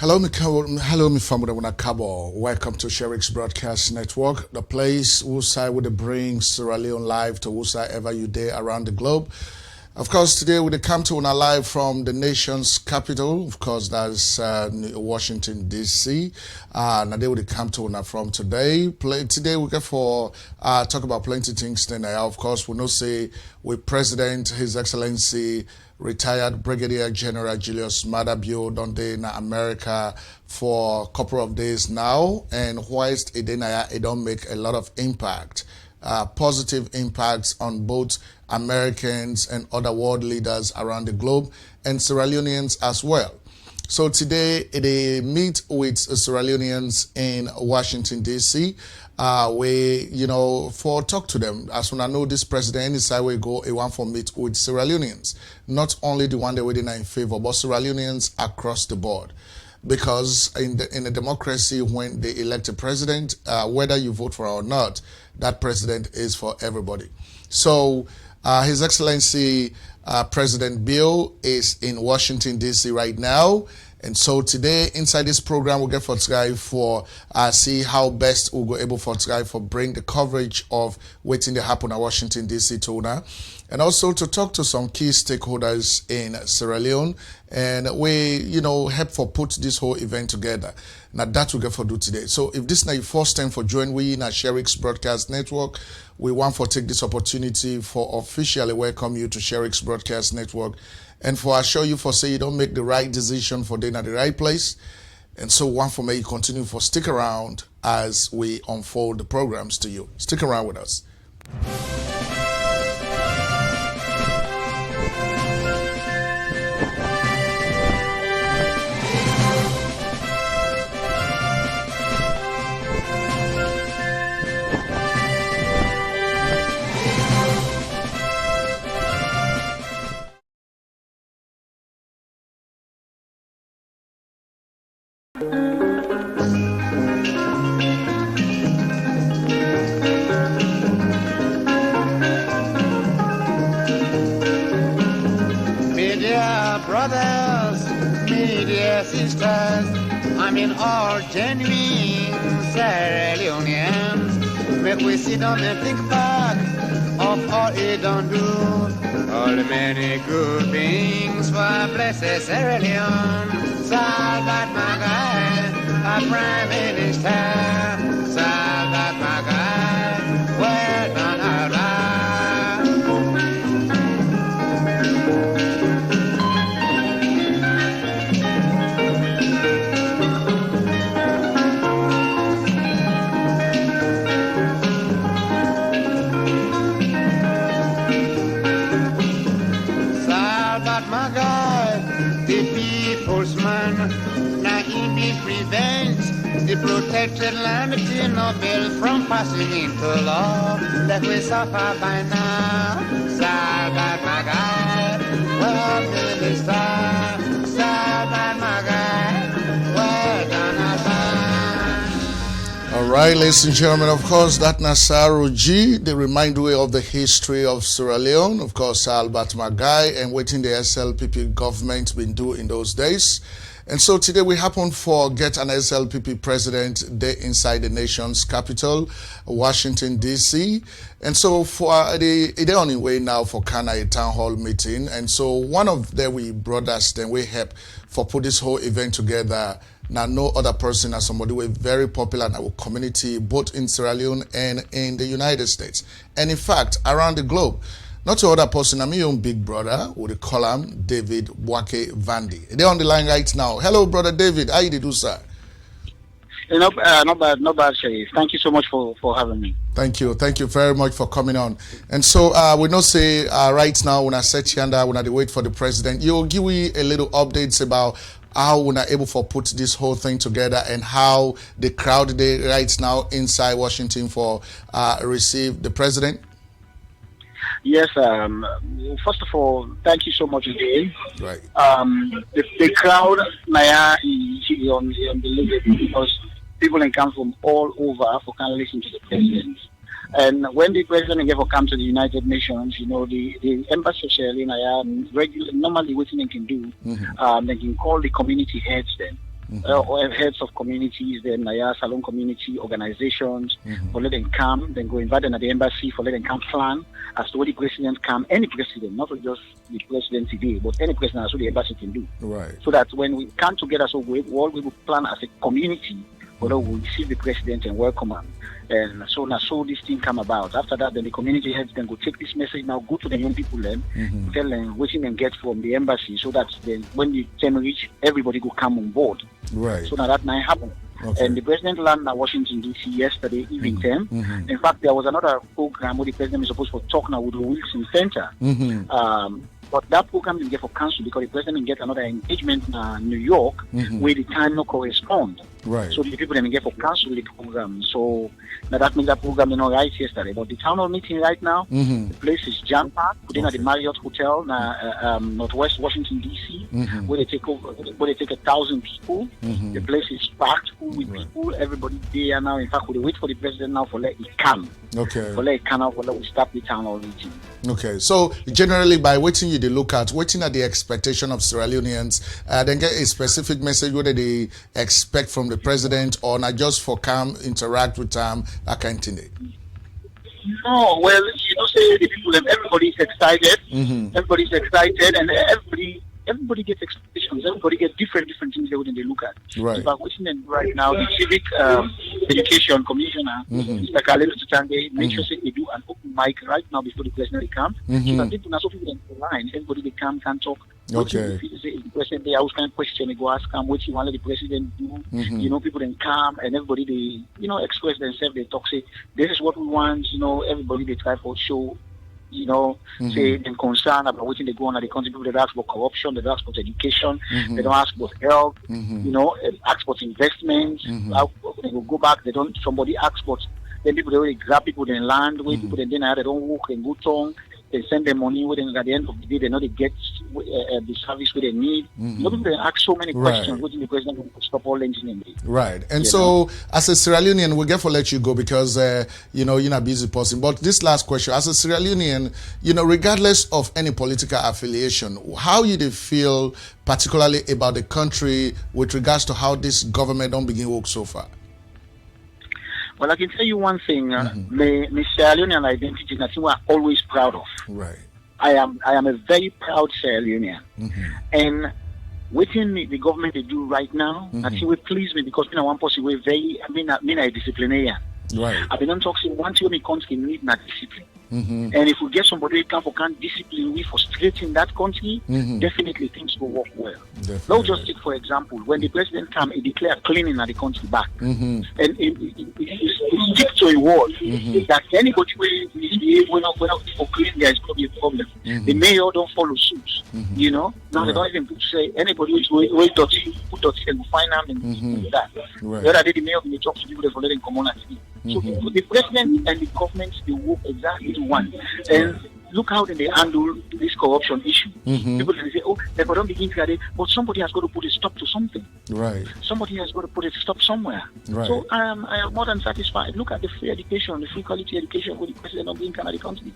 Hello, me family. Welcome to Sherrick's Broadcast Network, the place whooside would bring Sierra Leone live to whosoever you dare around the globe. Of course, today we come to una live from the nation's capital. Of course, that's Washington D.C. Now they would come to una from today. Today we get for talk about plenty things. Then, of course, we know say with President His Excellency retired Brigadier General Julius Maada Bio done in America for a couple of days now, and whilst it don't make a lot of impact. Positive impacts on both Americans and other world leaders around the globe and Sierra Leoneans as well. So today they meet with Sierra Leoneans in Washington D.C. For talk to them. As when I know this president, any side we go, a one for meet with Sierra Leoneans, not only the one that we're in favor, but Sierra Leoneans across the board. Because in a democracy, when they elect a president, whether you vote for or not, that president is for everybody. So His Excellency President Bio is in Washington, D.C. right now. And so today, inside this program, we'll get for see how best we'll go able for bring the coverage of waiting to happen at Washington, D.C. to now. And also to talk to some key stakeholders in Sierra Leone. And we, help for put this whole event together. Now that we get for do today. So if this is your first time for joining we in our Sherrick's Broadcast Network, we want for take this opportunity for officially welcome you to Sherrick's Broadcast Network. And for assure you for say you don't make the right decision for being at the right place. And so one for me, you continue for stick around as we unfold the programs to you. Stick around with us. Media brothers, media sisters, all genuine Sierra Leoneans. Make we sit down and think back of all it don't do. All the many good things for blessed Sierra Leone. Salvat Magai, a Prime Minister. Salvat Magai, well done, Allah. The protected land between Nobel from passing into law that we suffer by now. Salvat Magai, well Minister. Salvat Magai, well done, Allah. All right, ladies and gentlemen, of course, that Nasaru G, they remind we of the history of Sierra Leone, of course, Salvat Magai, and what the SLPP government been doing in those days. And so today we happen for get an SLPP president there inside the nation's capital, Washington, D.C. And so for they're on the way now for a town hall meeting. And so one of them we brothers, then we help for put this whole event together. Now no other person as somebody who is very popular in our community, both in Sierra Leone and in the United States. And in fact, around the globe. Not to other person, I'm your own big brother, with call him David Wake Vandy. They're on the line right now. Hello, brother David. How you do, sir? Not bad, Sharif. Thank you so much for having me. Thank you very much for coming on. And so we know say right now when I set you under, when I wait for the president, you'll give me a little updates about how we're not able to put this whole thing together and how the crowd they right now inside Washington for receive the president. Yes, first of all, thank you so much again. Right. The crowd Naya is unbelievable because people can come from all over for kind of listen to the president. And when the president ever come to the United Nations, the embassy of Sierra Leone normally what they can do, they can call the community heads then. or heads of communities, then salon community organizations, for let them come, then go invite them at the embassy for let them come plan as to what the president come, any president, not just the president today, but any president as what the embassy can do. Right. So that when we come together, so we all we will plan as a community, we will receive the president and welcome him. And so now, so this thing come about. After that, then the community heads then go take this message now, go to the young people then, tell them what they get from the embassy, so that then when the time reach, everybody go come on board. Right. So now that night happened. Okay. And the president landed at Washington, D.C. yesterday evening time. In fact, there was another program where the president is supposed to talk now with the Wilson Center. But that program didn't get for council because the president didn't get another engagement in New York where the time no correspond. Right. So the people didn't get for council the program. So now that means that program did not right yesterday. But the town hall meeting right now, the place is jam-packed within at the Marriott Hotel, Northwest Washington, D.C., where they take 1,000 people. The place is packed full with people. Everybody there now. In fact, we wait for the president now for let it come. Okay. For let it come out, for let we start the town hall meeting. Okay, so generally by waiting you they look at waiting at the expectation of Sierra Leoneans, then get a specific message whether they expect from the president or not just for come interact with them, that kind of thing. No, well, say the people, everybody's excited. Everybody's excited, and everybody gets expectations. Everybody gets different things they look at. Right. But what's in right now, the civic education commissioner, Mr. Khalil Tutande, make sure they do an open mic right now before the president comes. So that people in the line, everybody they come can talk. Okay. The president, they always kind of question, they go ask him what you want the president do. People then come and everybody they express themselves. They talk, say this is what we want. Everybody they try for show. Say they're concerned about what they go on at the country. People they ask for corruption, they ask for education, they don't ask for health, ask for investments. They will go back, they don't. Somebody asks for. Then people they really grab people in land, where people then they don't work and go tongue. They send them money, where at the end of the day they know they get the service where they need. People they ask so many questions. What the president will stop all engineering? Right, and so as a Sierra Leonean, we'll get to let you go because you're not a busy person. But this last question, as a Sierra Leonean, regardless of any political affiliation, how you do feel particularly about the country with regards to how this government don't begin work so far? Well, I can tell you one thing. My Sierra Leonean identity is something we're always proud of. Right. I am a very proud Sierra Leonean. And within the government they do right now, I think it please me because one person we're very, a disciplinarian. Right. I've been on talking one thing when it comes to need not discipline. And if we get somebody who can discipline we for straight in that country, definitely things will work well. Now just take for example, when the president come, he declared cleaning at the country back. And he stick to a word that anybody will not for clean, there is going to be a problem. The mayor don't follow suit. Now they don't even say anybody who dirty, put dirty and find them and do that. The other day the mayor will talk to people for letting come on at me. So the president and the government they work exactly to one. And look how they handle this corruption issue. People say, they don't begin to get it, but somebody has got to put a stop to something. Right. Somebody has got to put a stop somewhere. Right. So I am more than satisfied. Look at the free education, the free quality education with the president of being Canada country.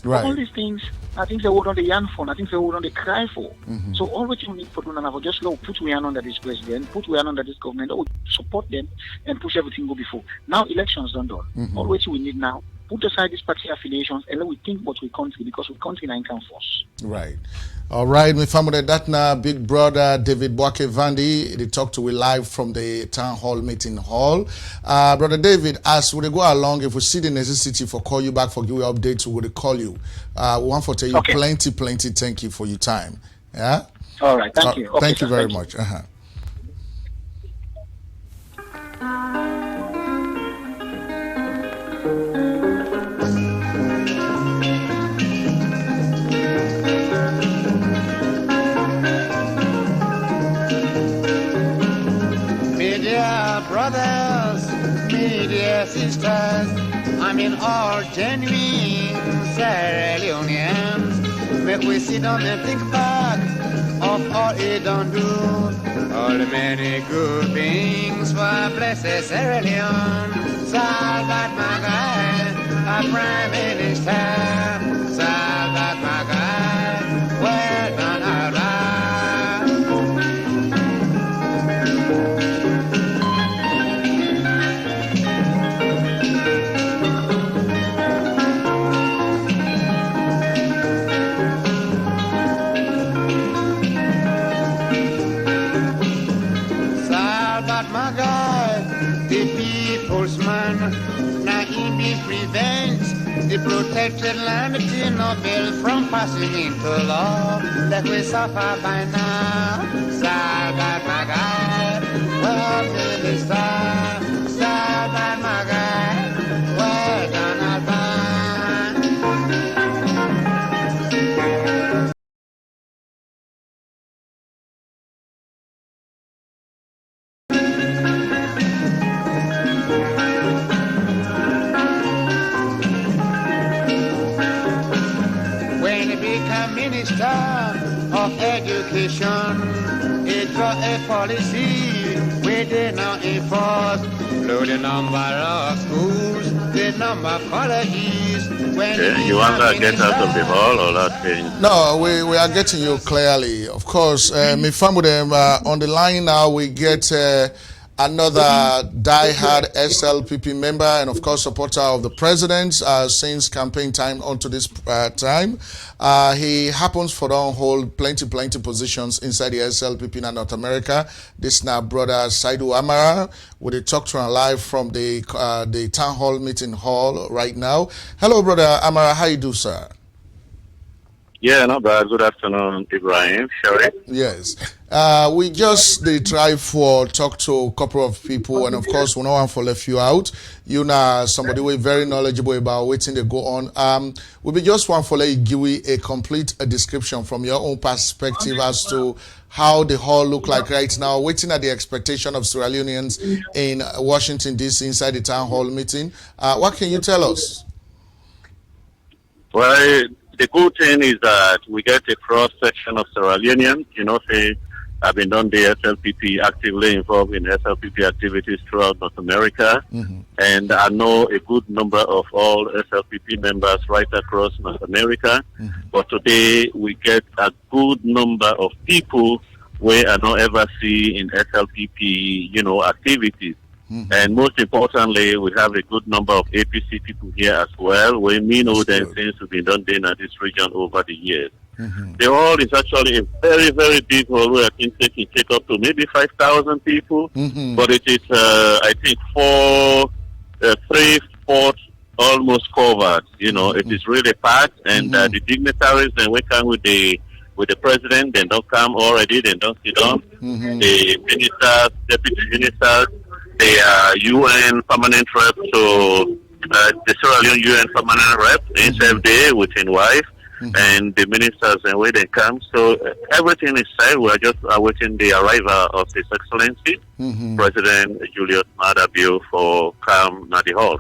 Right. All these things, I think they would on the yarn for, I think they would on the cry for. So all what you need for doing and just put we under this president, put we under this government, support them and push everything go before. Now elections done. All what we need now, put aside these party affiliations and let we think what we country because we country now can force. Right. All right, my family, that now big brother David Boake Vandi, they talk to we live from the town hall meeting hall. Brother David, as we go along, if we see the necessity for call you back for give you updates, we will call you. We want to tell you plenty, thank you for your time. Yeah? All right, thank you. Thank you very much. Brothers, me dear sisters, all genuine Sierra Leoneans. Make we sit down and think back of all it done do, all the many good things for blessed Sierra Leone. Salvat Magai, a prime minister, Salvat Magai, well done, events. The protected land between no bill from passing into law that we suffer by now. Sad bad my guy, well Minister. Sad bad my guy, well Donald Minister of Education, it draw a policy we did not enforce. Low the number of schools, the number of colleges. Okay, you want to get out of the hall or not? No, we are getting you clearly. Of course, me family on the line now. We get another die-hard SLPP member and of course supporter of the president since campaign time onto this time. He happens to hold plenty positions inside the SLPP in North America. This now brother Saidu Amara. We talk to him live from the town hall meeting hall right now. Hello brother Amara, how you do sir? Yeah, not bad. Good afternoon, Ibrahim. Sherry. Yes. We just try for talk to a couple of people, and of course, we don't want to left you out. You know, somebody who is very knowledgeable about waiting to go on. We just want to let you give a complete description from your own perspective as to how the hall look like right now, waiting at the expectation of Sierra Leoneans in Washington, D.C. inside the town hall meeting. What can you tell us? Well, the good thing is that we get a cross-section of Sierra Leoneans, say, I've been done the SLPP, actively involved in SLPP activities throughout North America, and I know a good number of all SLPP members right across North America, but today we get a good number of people we I don't ever see in SLPP, activities. And most importantly, we have a good number of APC people here as well. We know them things have been done in this region over the years. The hall is actually a very, very big hall where I think it can take up to maybe 5,000 people. But it is, I think, 3/4 almost covered. It is really packed, and the dignitaries then we come with the president. They don't come already. They don't sit down. The ministers, deputy ministers. The UN permanent rep, so the Sierra Leone UN permanent rep, himself there with his wife, and the ministers and where they come. So everything is set. We are just awaiting the arrival of His Excellency, President Julius Maada Bio, for come at the hall.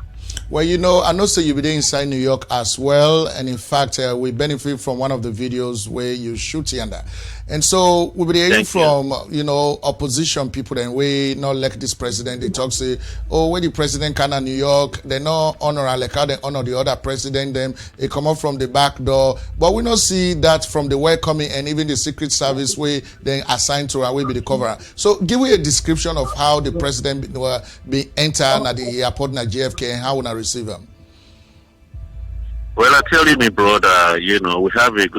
Well, I know you'll be there inside New York as well. And in fact, we benefit from one of the videos where you shoot yonder. And so we'll be hearing from, opposition people and we not like this president. They talk, say, when the president come to New York, they not honor like how they honor the other president. Them, they come up from the back door. But we don't see that from the welcoming and even the Secret Service way they assigned to our way be the cover. So give me a description of how the president be entered at the airport at JFK and how we receive him. Well, I tell you, my brother, we have a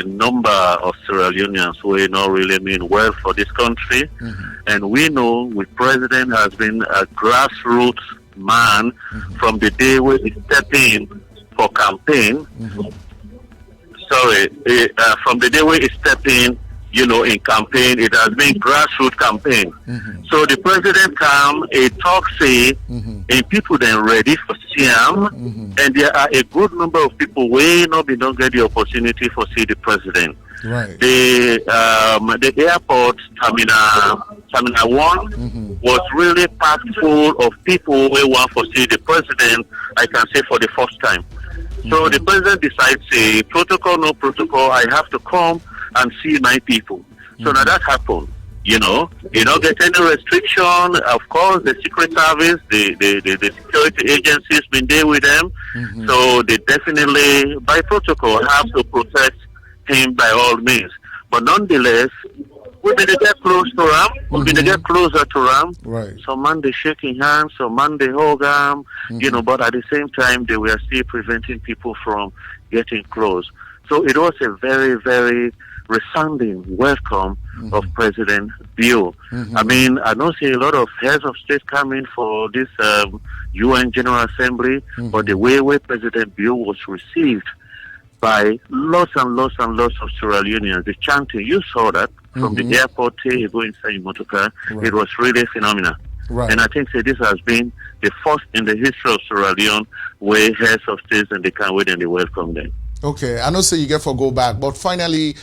number of Sierra Leoneans who not really mean well for this country. And we know the president has been a grassroots man from the day when he stepped in for campaign. From the day when he stepped in, in campaign, it has been grassroots campaign. So the president come, a talk say, and people then ready for him, and there are a good number of people who don't get the opportunity for see the president. Right. The airport terminal 1 was really packed full of people who want to see the president. I can say for the first time. So the president decides, say, protocol, no protocol, I have to come and see my people. So now that happened. You don't get any restriction. Of course, the Secret Service, the security agencies been there with them. So they definitely, by protocol, have to protect him by all means. But nonetheless, we better get close to him. We better get closer to him. Right. Some man they shaking hands, some man they hug him. But at the same time, they were still preventing people from getting close. So it was a very, very resounding welcome of President Bio. I mean, I know see a lot of heads of state coming for this UN General Assembly, but the way President Bio was received by lots and lots and lots of Sierra Leoneans, the chanting, you saw that from the airport till you go inside your motor car. It was really phenomenal. And I think this has been the first in the history of Sierra Leone where heads of states and they can wait and they welcome them. Okay, I know say you get for go back, but finally,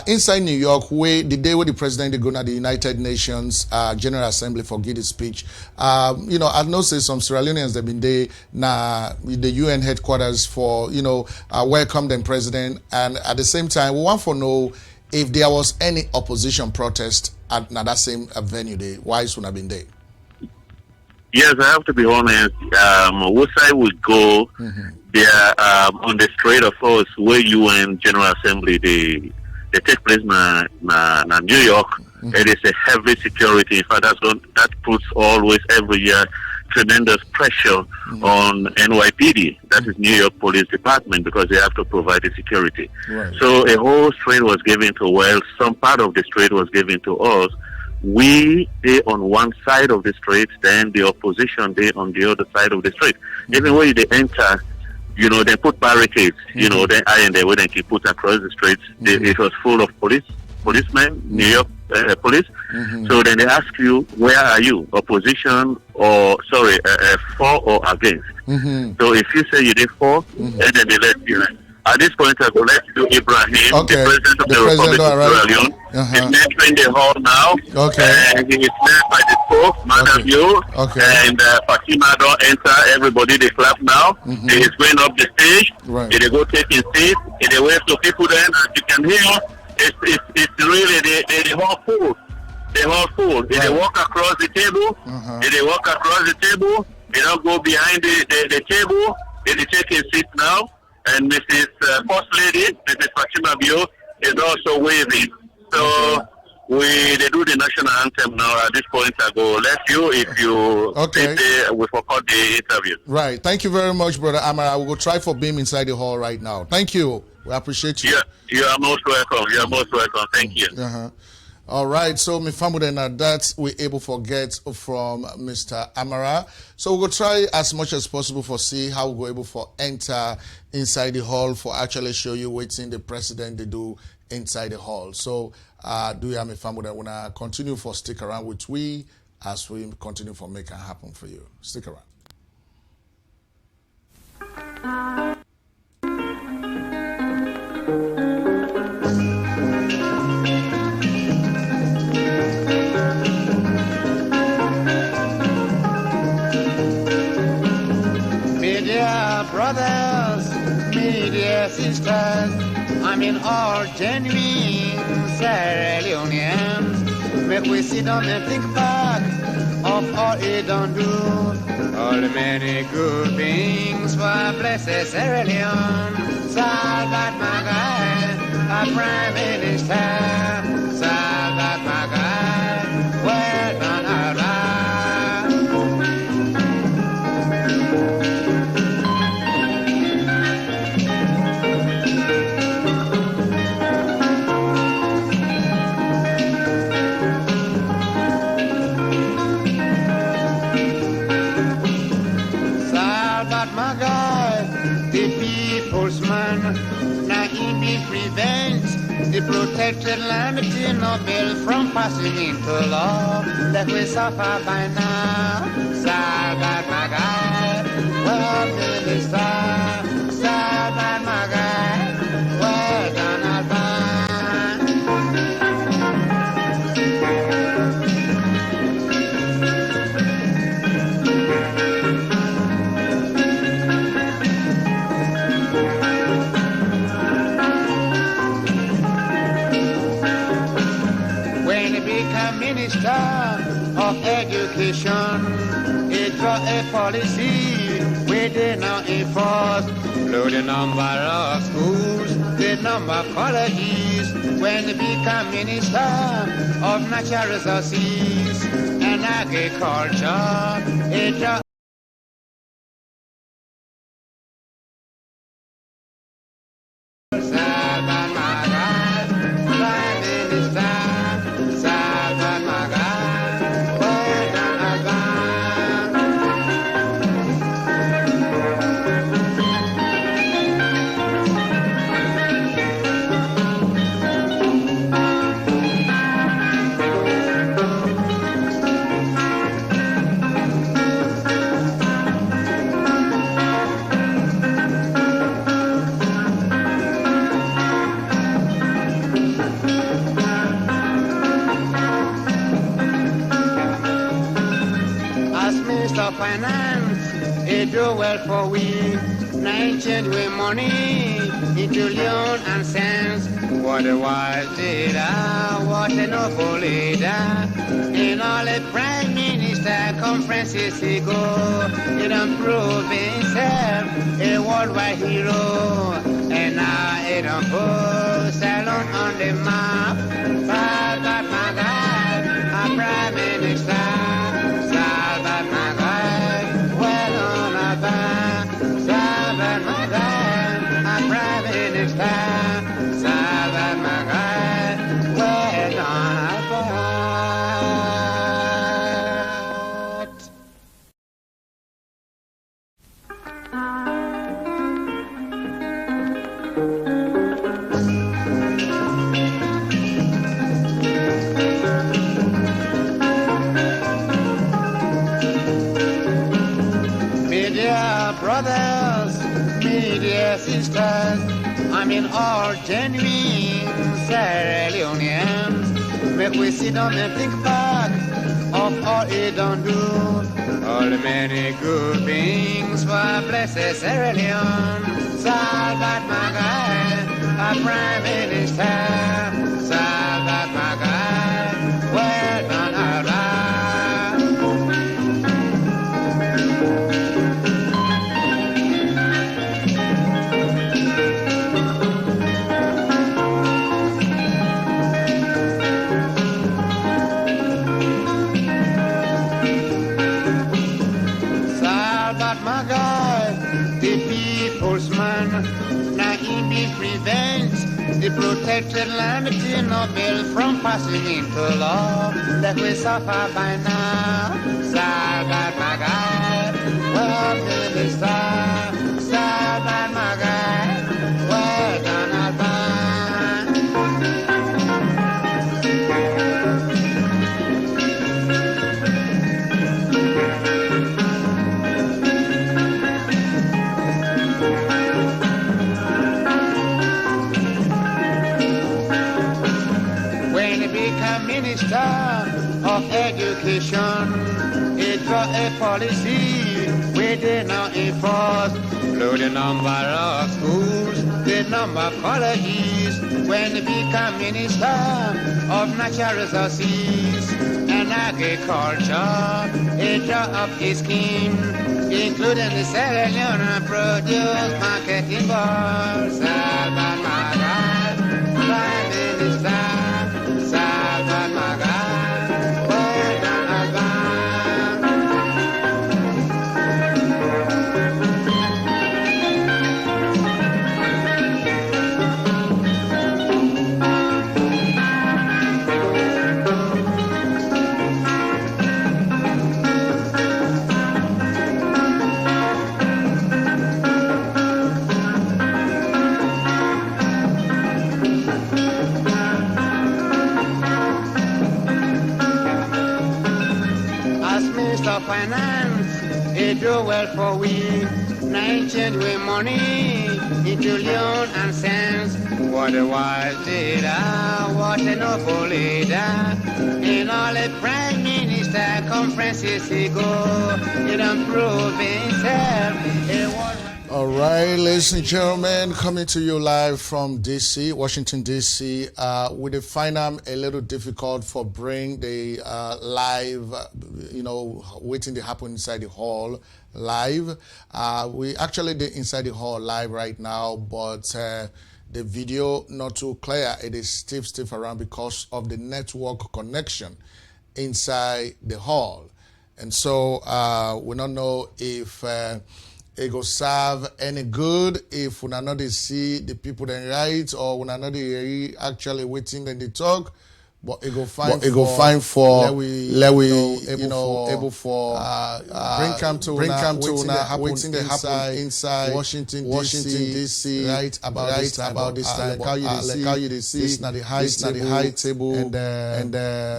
inside New York, where the day where the president they go to the United Nations General Assembly for give his speech, you know, I know say some Sierra Leoneans they've been there na the UN headquarters for welcome them president, and at the same time we want to know if there was any opposition protest at that same venue day. Why should have been there? Yes, I have to be honest. What I would go there on the Strait of Horse where UN General Assembly they take place in New York. It is a heavy security. In fact, that puts always every year tremendous pressure on NYPD, that is New York Police Department, because they have to provide the security. So a whole strait was given to Wales. Some part of the strait was given to us. We they on one side of the strait, then the opposition they on the other side of the strait. Even when they enter, you know, they put barricades, you know, they iron there where they can put across the streets. It was full of policemen, New York police. So then they ask you, where are you? Opposition or, sorry, for or against? So if you say you did for, and then they let you. At this point, I will let you, Ibrahim, the president of the Republic of Sierra Leone, is entering the hall now. And he is led by the Pope, Maada Bio, and Fatima don't enter. Everybody, they clap now. He is going up the stage. They go take his seat. They wave to people then, as you can hear, it's really the whole full. The whole full. They walk across the table. They walk across the table. They don't go behind the table. They take his seat now. And Mrs. First Lady, Mrs. Fatima Bio, is also waving. So they do the national anthem now. At this point, I go let you if you we forgot the interview. Right. Thank you very much, Brother Amara. I will go try for beam inside the hall right now. Thank you. We appreciate you. Yeah, you are most welcome. You are most welcome. Thank you. All right, so my family and that we able to get from Mr. Amara. So we'll try as much as possible for see how we're able to enter inside the hall for actually show you waiting the president they do inside the hall. So do you have my family that wanna continue for stick around with we as we continue for make it happen for you. Stick around. Brothers, media sisters, I mean all genuine Sierra Leoneans. Make we sit down and think back of all it done do, all the many good things for blessed Sierra Leone. Salvat Magai, our Prime Minister, Salvat Magai, well done, Allah. The protected land in Nobel from passing into law that we suffer by now. Salvat Magai, well minister, Salvat Magai, well done of education, it draw a policy we did not enforce. Low the number of schools, the number of colleges. When it become minister of natural resources and agriculture, it draw Mr. Finance, it do well for we. Now change with money into leon and cents. What a wild leader, what a noble leader. In all the prime minister conferences he go, he done prove himself a worldwide hero. And now he done put Salon on the map. Salvat Magai, a prime minister. Salvat Magai, well on a back. Salvat Magai, a prime minister. Salvat Magai, well on a back. Media brothers, media sisters, I mean all genuine Sierra Leoneans. Make we sit down and think back of all it don't do. All the many good things for blessed Sierra Leone. Salvat Magai, a prime minister. Salvat Magai, well done, Allah. Salvat Magai, the people's man. Now he be prevent the protected land Nobel from passing into law that we suffer by now. Salvat Magai, well minister. Salvat Magai, well done, Alban. When he become minister of education, he draw a policy we did not enforce. Low the number of schools, the number of colleges. When he become minister of natural resources and agriculture, he draw up his scheme, including the Sierra Leone produce marketing board. Salvat Magai, prime minister. Salvat Magai, well done, Alban. As Mr. Finance, it do well for we. Now change with money into leon and cents. What a wild leader, what a noble leader. In all the prime minister conferences he go, he done prove himself a worldwide. All right, ladies and gentlemen, coming to you live from DC, Washington, DC. We did find them a little difficult for bring the live, waiting to happen inside the hall live. We actually did inside the hall live right now, but the video not too clear. It is stiff around because of the network connection inside the hall. And so we don't know if it go serve any good if we not see the people then right or we not actually waiting and they talk. But it go fine for able for bring come to waiting they happen inside Washington DC right about this time. Like how you see this na the high table and the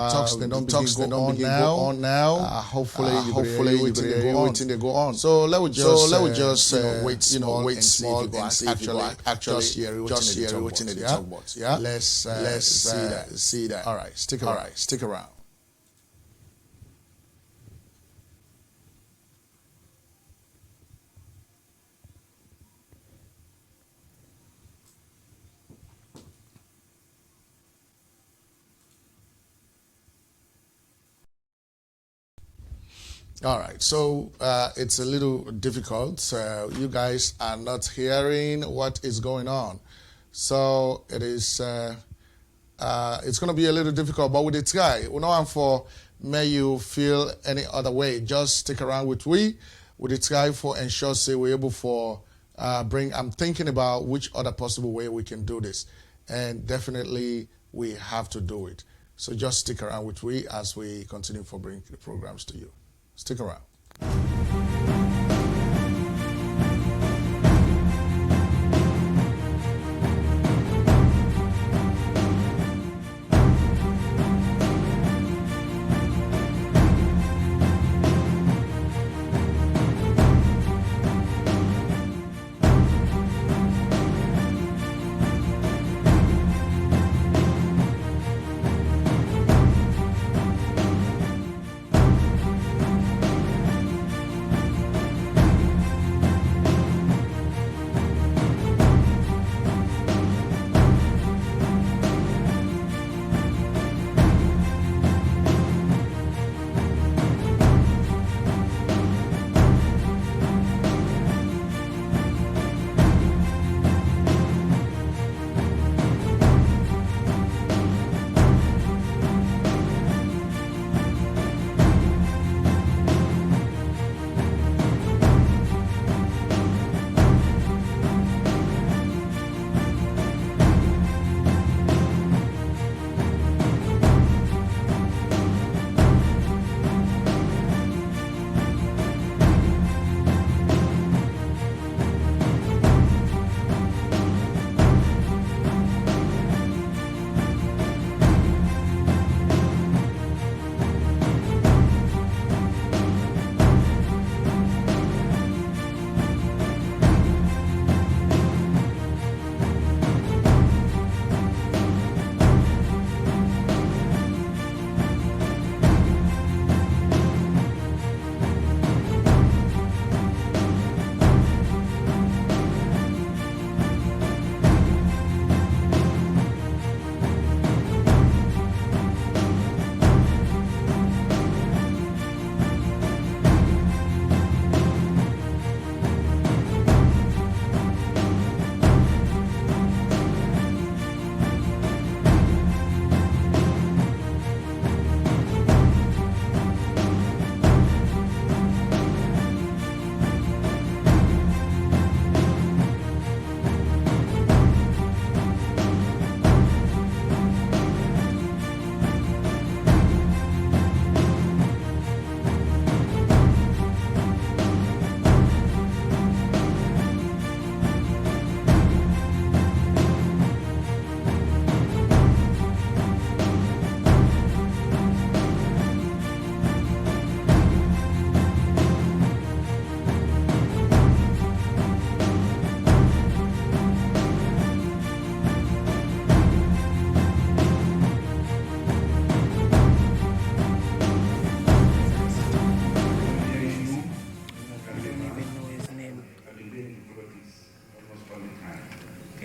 talks they don't begin go on now. Hopefully you they go on. So let we just wait small and see if actually hear what they talk about. Yeah, let's see that. All right, stick around. All right, so it's a little difficult. You guys are not hearing what is going on, so it is. It's going to be a little difficult, but with the try, we know and for may you feel any other way. Just stick around with the try for ensure say we're able for bring. I'm thinking about which other possible way we can do this, and definitely we have to do it. So just stick around with as we continue for bringing the programs to you. Stick around.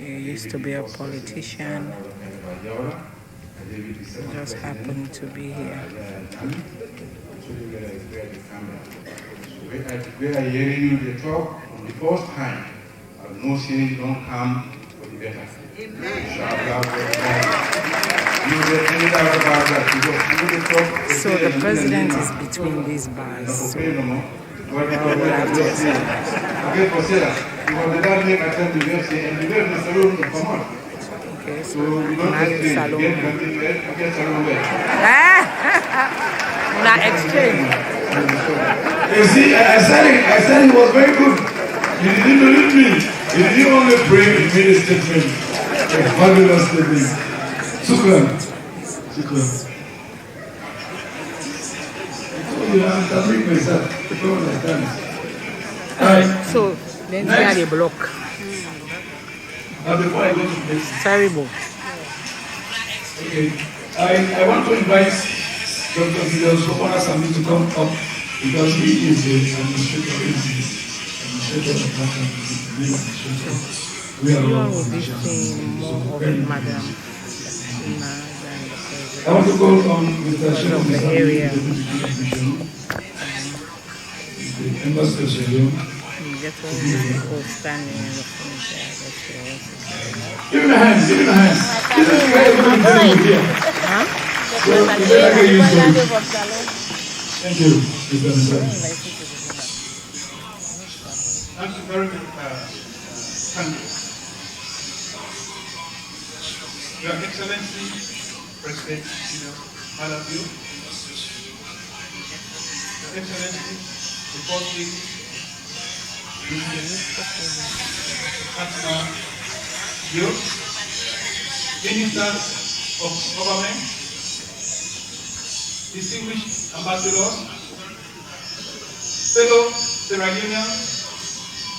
Used to be a politician, just happened to be here. We are hearing you the talk for the first time. No sin don't come for the better. So the president is between these bars. So we'll have to okay, so now exchange. You see, I said it was very good. You didn't believe me. You didn't only pray in many statements. A fabulous statement. Shukran. You have to bring myself. People understand. So then we are the block. But before I go to this, Terrible. okay, I want to invite Dr. Julius Maada Bio to come up because he is the administrator of we are all more of Madam. I want to go on with the the area. the Embassy of Sierra Leone. Get all people standing in the front there. Give him a hand, give him a hand. This is where everyone is here. Huh? Thank you, Mr. Mr. Thank you very much. Thank you. Your Excellency, President Julius Maada Bio, Your Excellency, the First Lady, Fatima Bio, Ministers of Government, distinguished ambassadors, fellow Sierra Leoneans,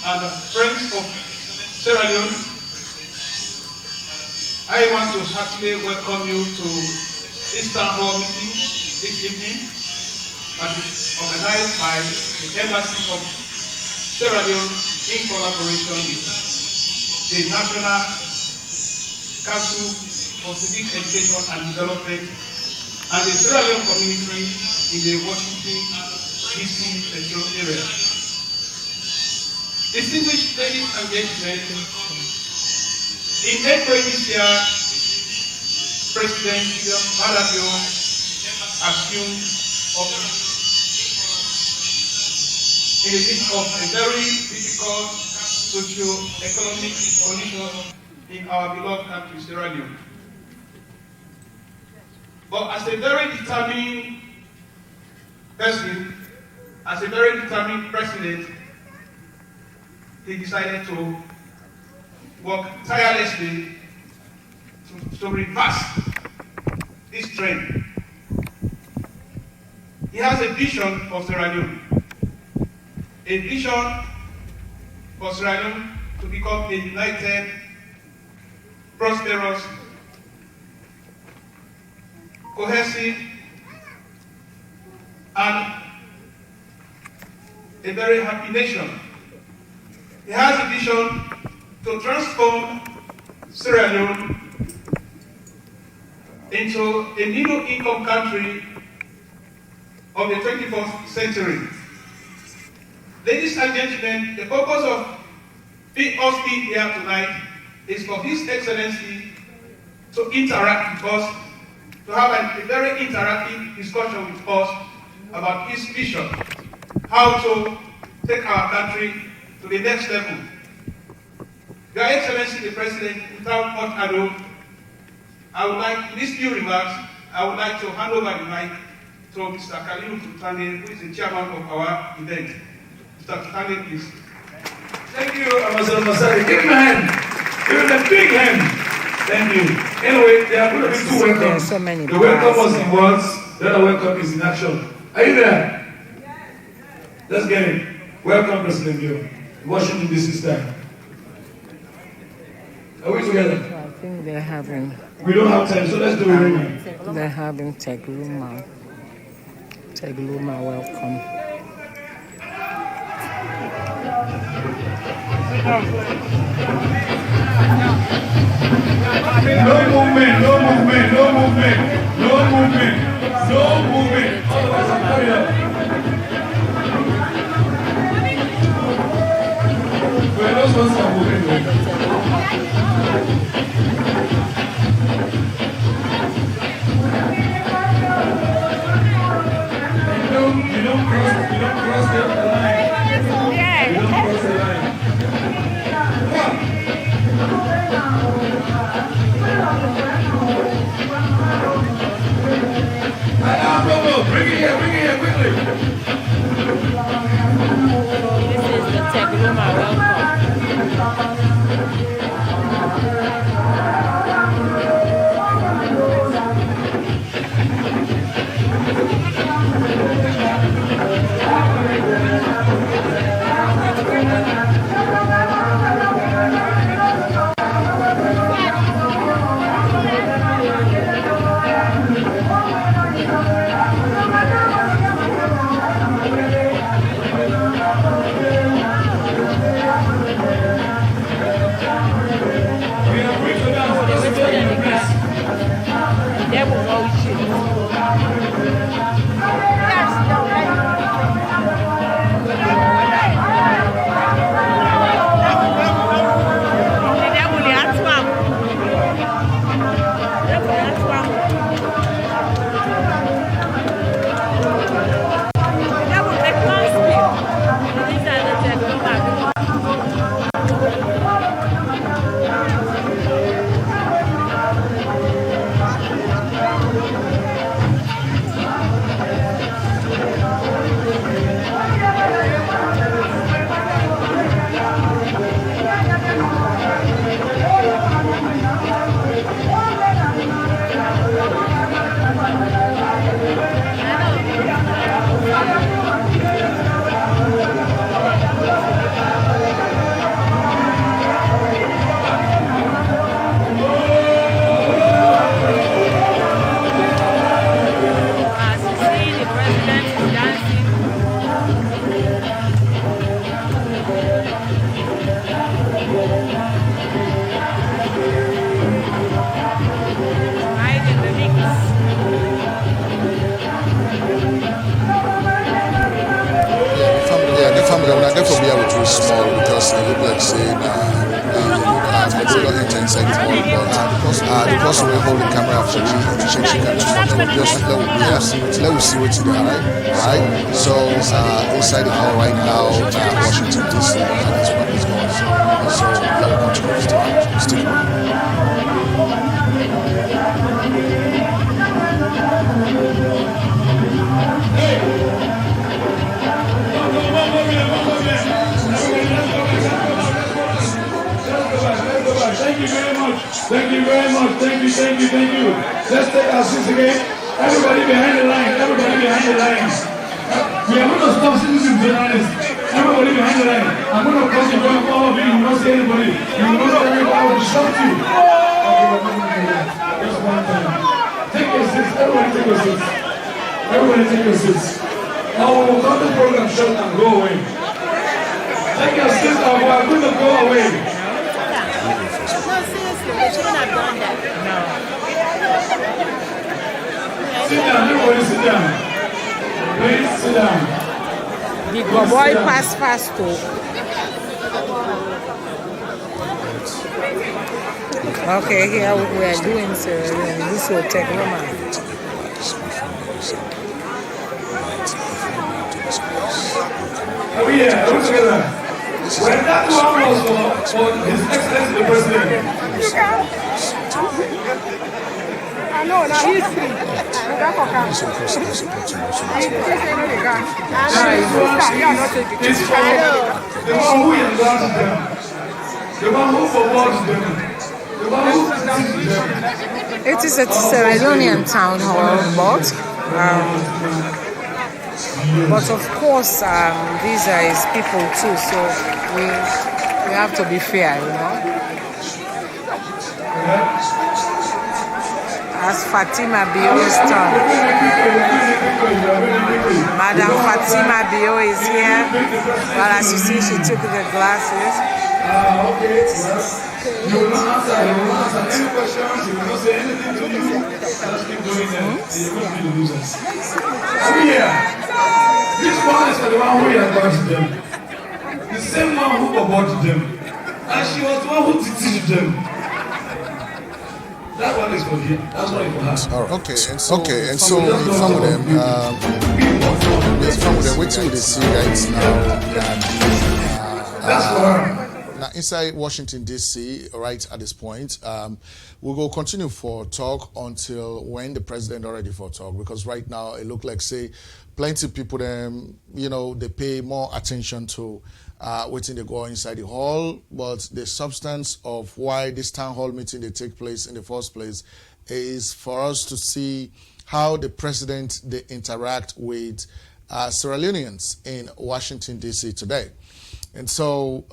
and friends of Sierra Leone, I want to heartily welcome you to this town hall meeting this evening that is organized by the Embassy of Sierra Leone in collaboration with the National Council for Civic Education and Development and the Sierra Leone community in the Washington, D.C. metro area. Distinguished ladies and gentlemen, in April this year, President Julius Maada Bio assumed office in the midst of a very difficult socio-economic condition in our beloved country, Sierra Leone. But as a very determined person, as a very determined president, he decided to work tirelessly to reverse this trend. He has a vision for Sierra Leone, a vision for Sierra Leone to become a united, prosperous, cohesive, and a very happy nation. He has a vision to transform Sierra Leone into a middle-income country of the 21st century. Ladies and gentlemen, the purpose of us being here tonight is for His Excellency to interact with us, to have a very interactive discussion with us about his vision, how to take our country to the next level. Your Excellency the President, without much ado, I would like, in these few remarks, I would like to hand over the mic to Mr. Kalilu Tutane, who is the chairman of our event. Mr. Tutane, please. Thank you, Ambassador Masari. Give him a hand. Give him a big hand. Thank you. Anyway, there are going to be two welcomes. So many the welcome was in words, the other welcome is in action. Are you there? Let's get it. Welcome, President Bio. Washington, D.C. style. Are we together? I think they're having. We don't have time, so let's do it right now. They're having Tegluma. Tegluma, welcome. No movement, no movement, no movement, no movement, no movement. Otherwise, I'm carried up. We're not supposed to move it. You don't cross the line. You don't cross the line. Bring it here quickly. This is the Tegluma, welcome. very small because it look like saying they don't enter inside the hall, but the person will hold the camera after she can just let we see what's there, right? So inside the hall right now, Washington DC, that's what is going on. So let me continue to stick around. Thank you very much. Thank you very much. Thank you. Let's take our seats again. Everybody behind the line. We are going to stop citizens journalists. Everybody behind the line. I'm going to cross the front of all of you. You will not see anybody. You will not see anybody. I will shout you. Just one time. Take your seats. Everybody take your seats. Now we will cut the program short and go away. Take your seats now. We are going to go away. They shouldn't have done that. No. Sit down, everybody sit down. Please sit down. Big boy pass too. Okay, here we are doing Sierra Leone. This will take Roman. Oh yeah, look together. When that one was for His Excellency the President. I know, now he's free. It's for the one who endorsed them, the one who supports them, the one who teaches them. It is a Sierra Leonean town hall, but of course, visa is people too, so we have to be fair, you know. As Fatima Bio's turn. Madam Fatima Bio is here. Well, as you see, she took the glasses. Okay, you will not answer any questions, you will not say anything to you. Just keep doing them. You will be the losers. Come here. This one is for the one who advised them. The same one who aborted them. And she was the one who teaches them. That one is for him. That's what it was. Okay, and so some of them, waiting with the sea right now. That's for her. Now, inside Washington, D.C., right at this point, we will continue for talk until when the president already for talk, because right now it looks like, say, plenty of people, they pay more attention to waiting they go inside the hall, but the substance of why this town hall meeting they take place in the first place is for us to see how the president they interact with Sierra Leoneans in Washington, D.C. today. And so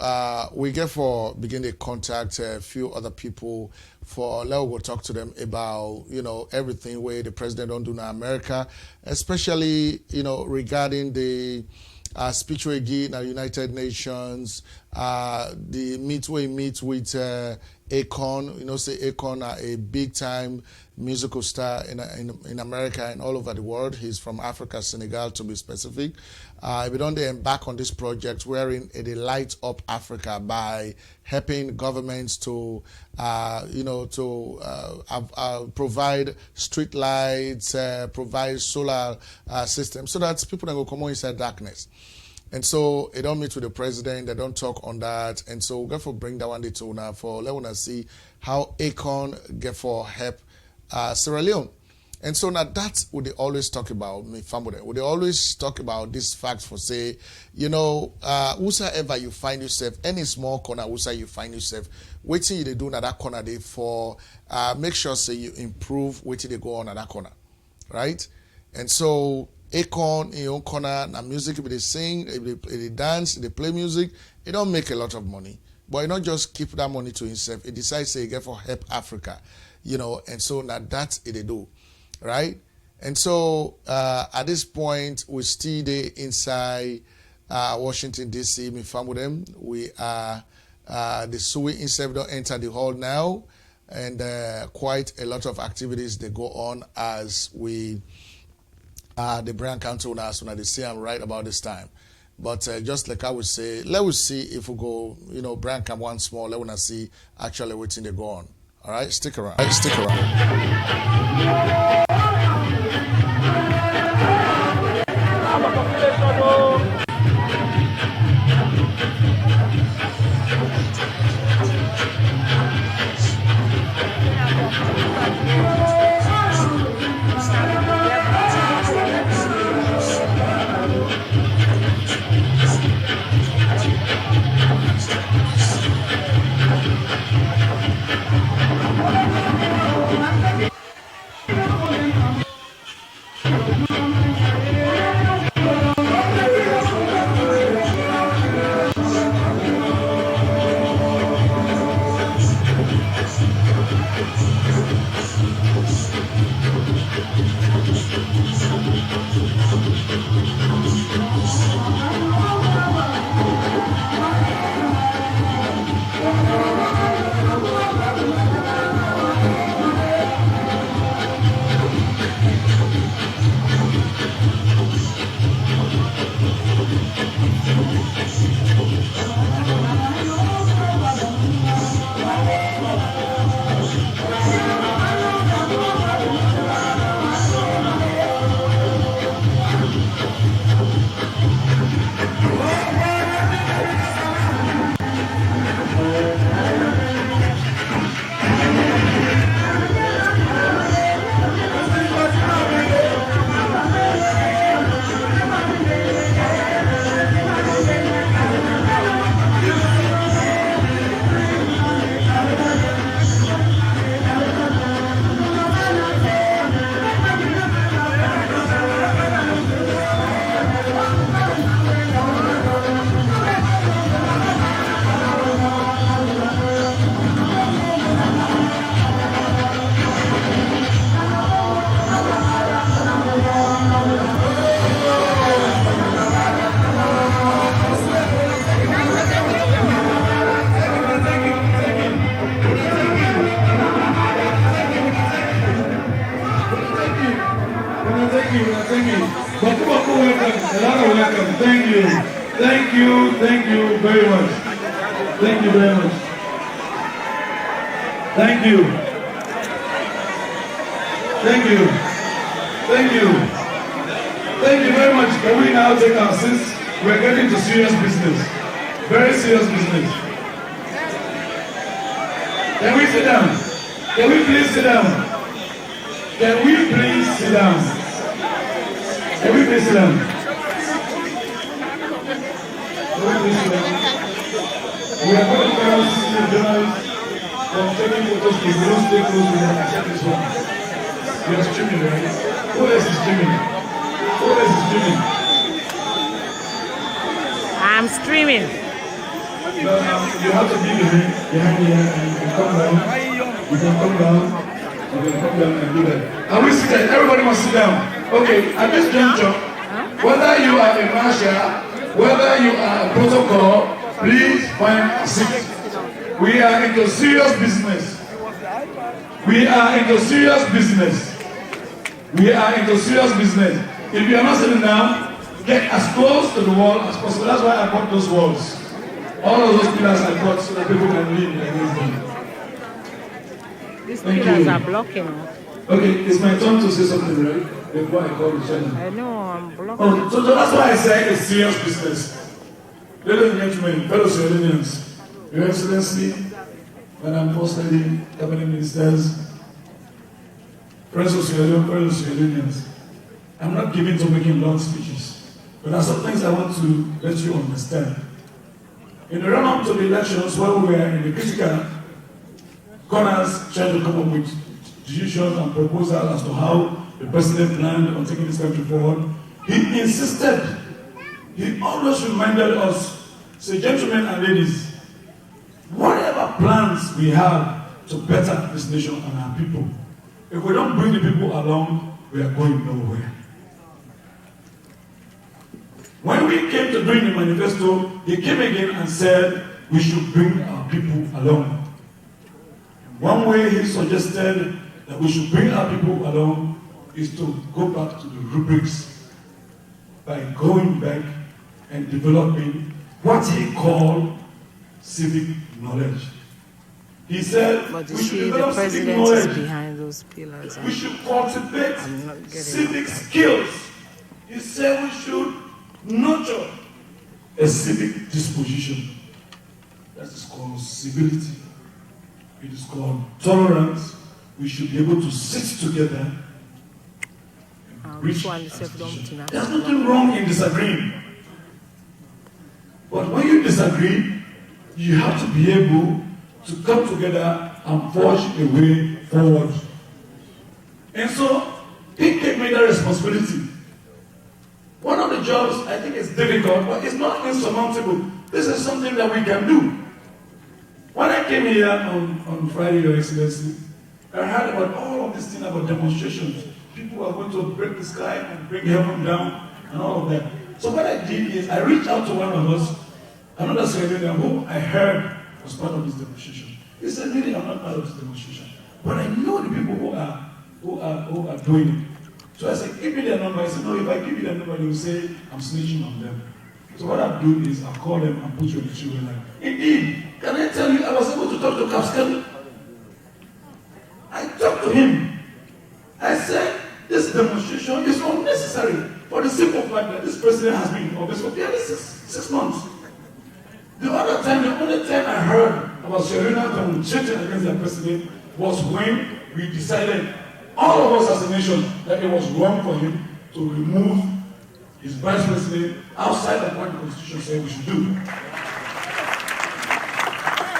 we therefore begin to contact a few other people for let we'll talk to them about, everything where the president don't do in America, especially, regarding the speech we give in the United Nations, the meet we meet with Akon, say Akon are a big time musical star in America and all over the world. He's from Africa, Senegal to be specific. We don't embark on this project wherein they light up Africa by helping governments to, provide street lights, provide solar systems so that people don't go come inside darkness. And so they don't meet with the president, they don't talk on that. And so we're going to bring that one day to now for let us see how Akon get for help Sierra Leone. And so now that's what they always talk about, me family. Would they always talk about this fact for say, whosoever you find yourself, any small corner, whosoever you find yourself, waiting you they do in that corner they for make sure say you improve waiting they go on at that corner. Right? And so Akon in your own corner, now music if they sing, if they dance, if they play music, it don't make a lot of money. But you don't just keep that money to himself. It decides say get for help Africa. And so now that's it they do. Right? And so at this point, we still there inside Washington, D.C. Me fam with them. We are the SUI inside don't enter the hall now. And quite a lot of activities they go on as we the Brand Council now, so now they say I'm right about this time. But just like I would say, let us see if we go, Brian come once more, let us see actually waiting they go on. All right, stick around. Stick around. Thank you very much. Thank you very much. Thank you. Thank you. Thank you. Thank you very much. Can we now take our seats? We're getting to serious business. Very serious business. Can we sit down? Can we please sit down? Can we please sit down? Can we please sit down? We are going to see the journalists from taking photos to no stay close to them except this one. We are streaming, right? Who else is streaming? Who else is streaming? I'm streaming. No, you have to be behind here and you can come down. You can come down. You can come down and do that. And we sit there. Everybody must sit down. Okay, at this juncture, whether you are a marshal, whether you are a protocol, please find a seat. We are into serious business. We are into serious business. We are into serious business. If you are not sitting down, get as close to the wall as possible. That's why I brought those walls. All of those pillars I brought so that people can lean against them. These pillars are blocking. Okay, it's my turn to say something, right? Before I call the channel. I know, I'm blocking. Oh, so that's why I say it's serious business. Ladies and gentlemen, fellow Sierra Leoneans, Your Excellency, Madam First Lady, Cabinet Ministers, friends of Sierra Leone, fellow Sierra Leoneans, I'm not given to making long speeches, but there are some things I want to let you understand. In the run-up to the elections, when we were in the critical corners trying to come up with decisions and proposals as to how the president planned on taking this country forward, he insisted, he always reminded us, say, gentlemen and ladies, whatever plans we have to better this nation and our people, if we don't bring the people along, we are going nowhere. When we came to bring the manifesto, he came again and said we should bring our people along. One way he suggested that we should bring our people along is to go back to the rubrics by going back and developing what he called civic knowledge. He said, But you we should see, the develop civic president knowledge. is behind those pillars. We should cultivate I'm not getting civic that. skills. He said we should nurture a civic disposition. That is called civility. It is called tolerance. We should be able to sit together and reach a solution. There's nothing wrong in disagreeing. But when you disagree, you have to be able to come together and forge a way forward. And so, he gave me that responsibility. One of the jobs, I think, is difficult, but it's not insurmountable. This is something that we can do. When I came here on Friday, Your Excellency, I heard about all of this thing about demonstrations. People are going to break the sky and bring heaven down and all of that. So what I did is I reached out to one of us, another Sierra Leonean who I heard was part of this demonstration. He said, really, I'm not part of this demonstration. But I know the people who are doing it. So I said, give me their number. I said, no, if I give you their number, they will say, I'm snitching on them. So what I'll do is I'll call them and put you on the children line. Indeed, can I tell you, I was able to talk to Kapskel. I talked to him. I said, this demonstration is unnecessary for the simple fact that this president has been in office for barely six months. The other time, the only time I heard about Sierra Leone demonstrating against the president was when we decided, all of us as a nation, that it was wrong for him to remove his vice president outside of what the Constitution said we should do.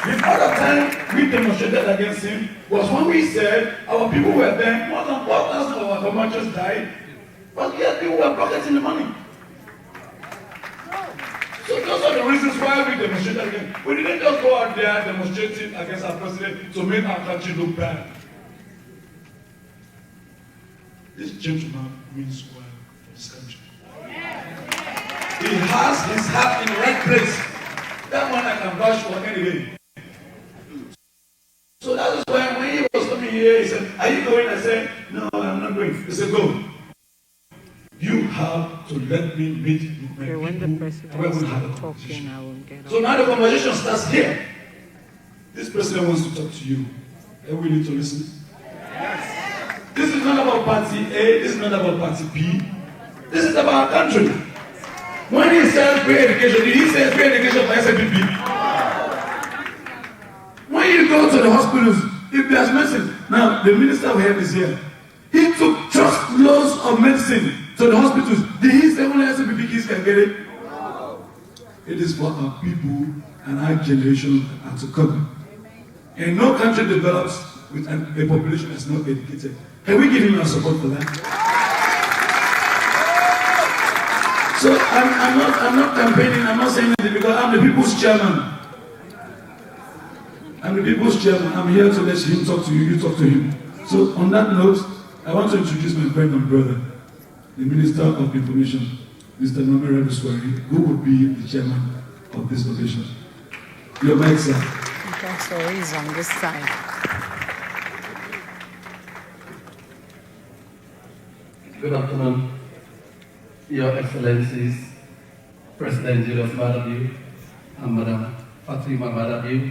The other time we demonstrated against him was when we said our people were there, more than 4,000 of our Comanches died, but yet people were pocketing the money. So those are the reasons why we demonstrated against. We didn't just go out there demonstrating against our president to make our country look bad. This gentleman means well for this country. He has his heart in the right place. That one I can vouch for any day. So that is why when he was coming here, he said, are you going? I said, no, I'm not going. He said, go. You have to let me meet my people. When the president is talking, I will get So now the conversation starts here. This president wants to talk to you. Are we need to listen? Yes. This is not about party A, this is not about party B. This is about our country. When he said free education, did he say free education for SAPP? When you go to the hospitals, if there's medicine, now the minister of health is here. He took just loads of medicine to the hospitals. Did he say only SAPP kids can get it? It is for our people and our generation and to come. And no country develops with a population that's not educated. Can we give him our support for that? So I'm not campaigning, I'm not saying anything because I'm the people's chairman. I'm the people's chairman. I'm here to let him talk to you, you talk to him. So on that note, I want to introduce my friend and brother, the Minister of Information, Mr. Nomera Buswari, who will be the chairman of this occasion. Your mic, sir. Okay, so he's on this side. Good afternoon, Your Excellencies, President Julius Maada Bio and Madam Fatima Maada Bio,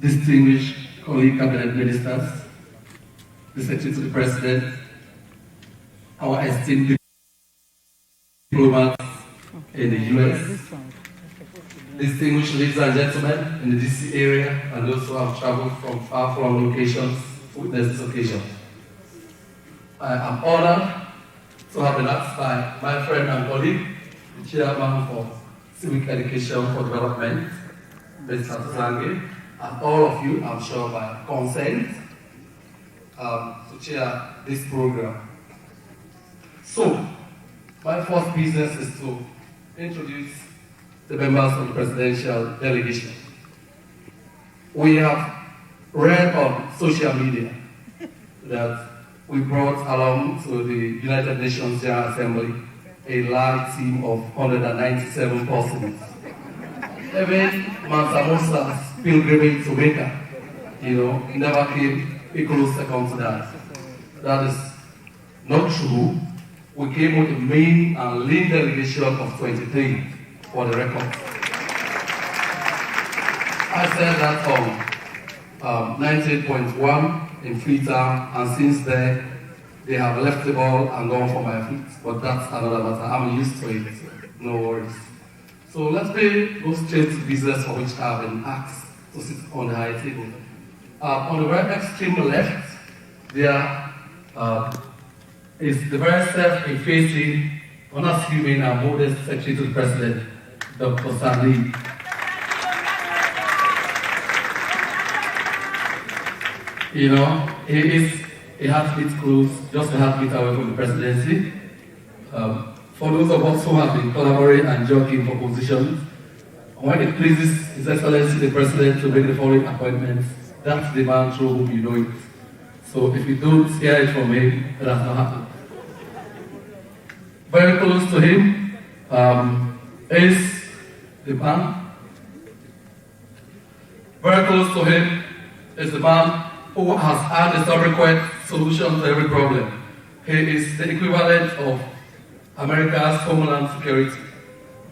distinguished colleague cabinet ministers, the Secretary to the President, our esteemed diplomats in the US, distinguished ladies and gentlemen in the DC area, and those who have traveled from far-flung locations to witness this occasion. I am honored to have been asked by my friend and colleague, the Chairman for Civic Education for Development, Mr. Zange, and all of you, I'm sure by consent, to chair this program. So, my first business is to introduce the members of the presidential delegation. We have read on social media that we brought along to the United Nations General Assembly a large team of 197 persons. Even Mansa Musa's pilgrimage to Mecca, never came a close second to that. That is not true. we came with a main and lean delegation of 23 for the record. I said that on 19.1 in Freetown, and since then, they have left the ball and gone for my feet. But that's another matter. I'm used to it. No worries. So let's go straight to business for which I have been asked to sit on the high table. On the very extreme left, there is the very self-effacing, unassuming and modest Secretary to the President, Dr. Stanley. You know, he is a heartbeat close, just a heartbeat away from the presidency. For those of us who have been collaborating and jockeying for positions, when it pleases His Excellency the President to make the following appointments, that's the man through whom you know it. So if you don't hear it from him, it has not happened. Very close to him is the man. Very close to him is the man who has had a subsequent solution to every problem. He is the equivalent of America's Homeland Security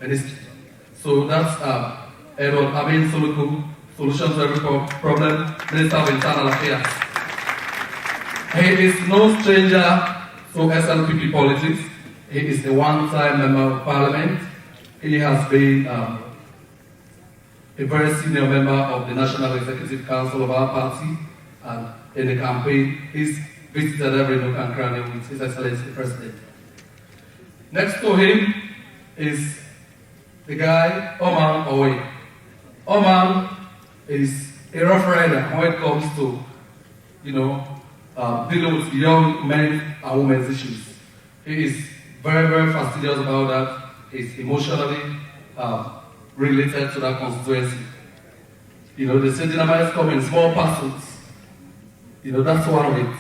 Ministry. So that's Edward Amin Soluku, Solution to Every Problem, Minister of Internal Affairs. He is no stranger to SLPP politics. He is a one-time member of Parliament. He has been a very senior member of the National Executive Council of our party, and in the campaign, he's visited every nook and cranny with His Excellency the President. Next to him is the guy, Oman Owe. Oman is a rough rider when it comes to, dealing with young men and women's issues. He is very, very fastidious about that. He's emotionally related to that constituency. The Sentinel come in small parcels. That's one of it.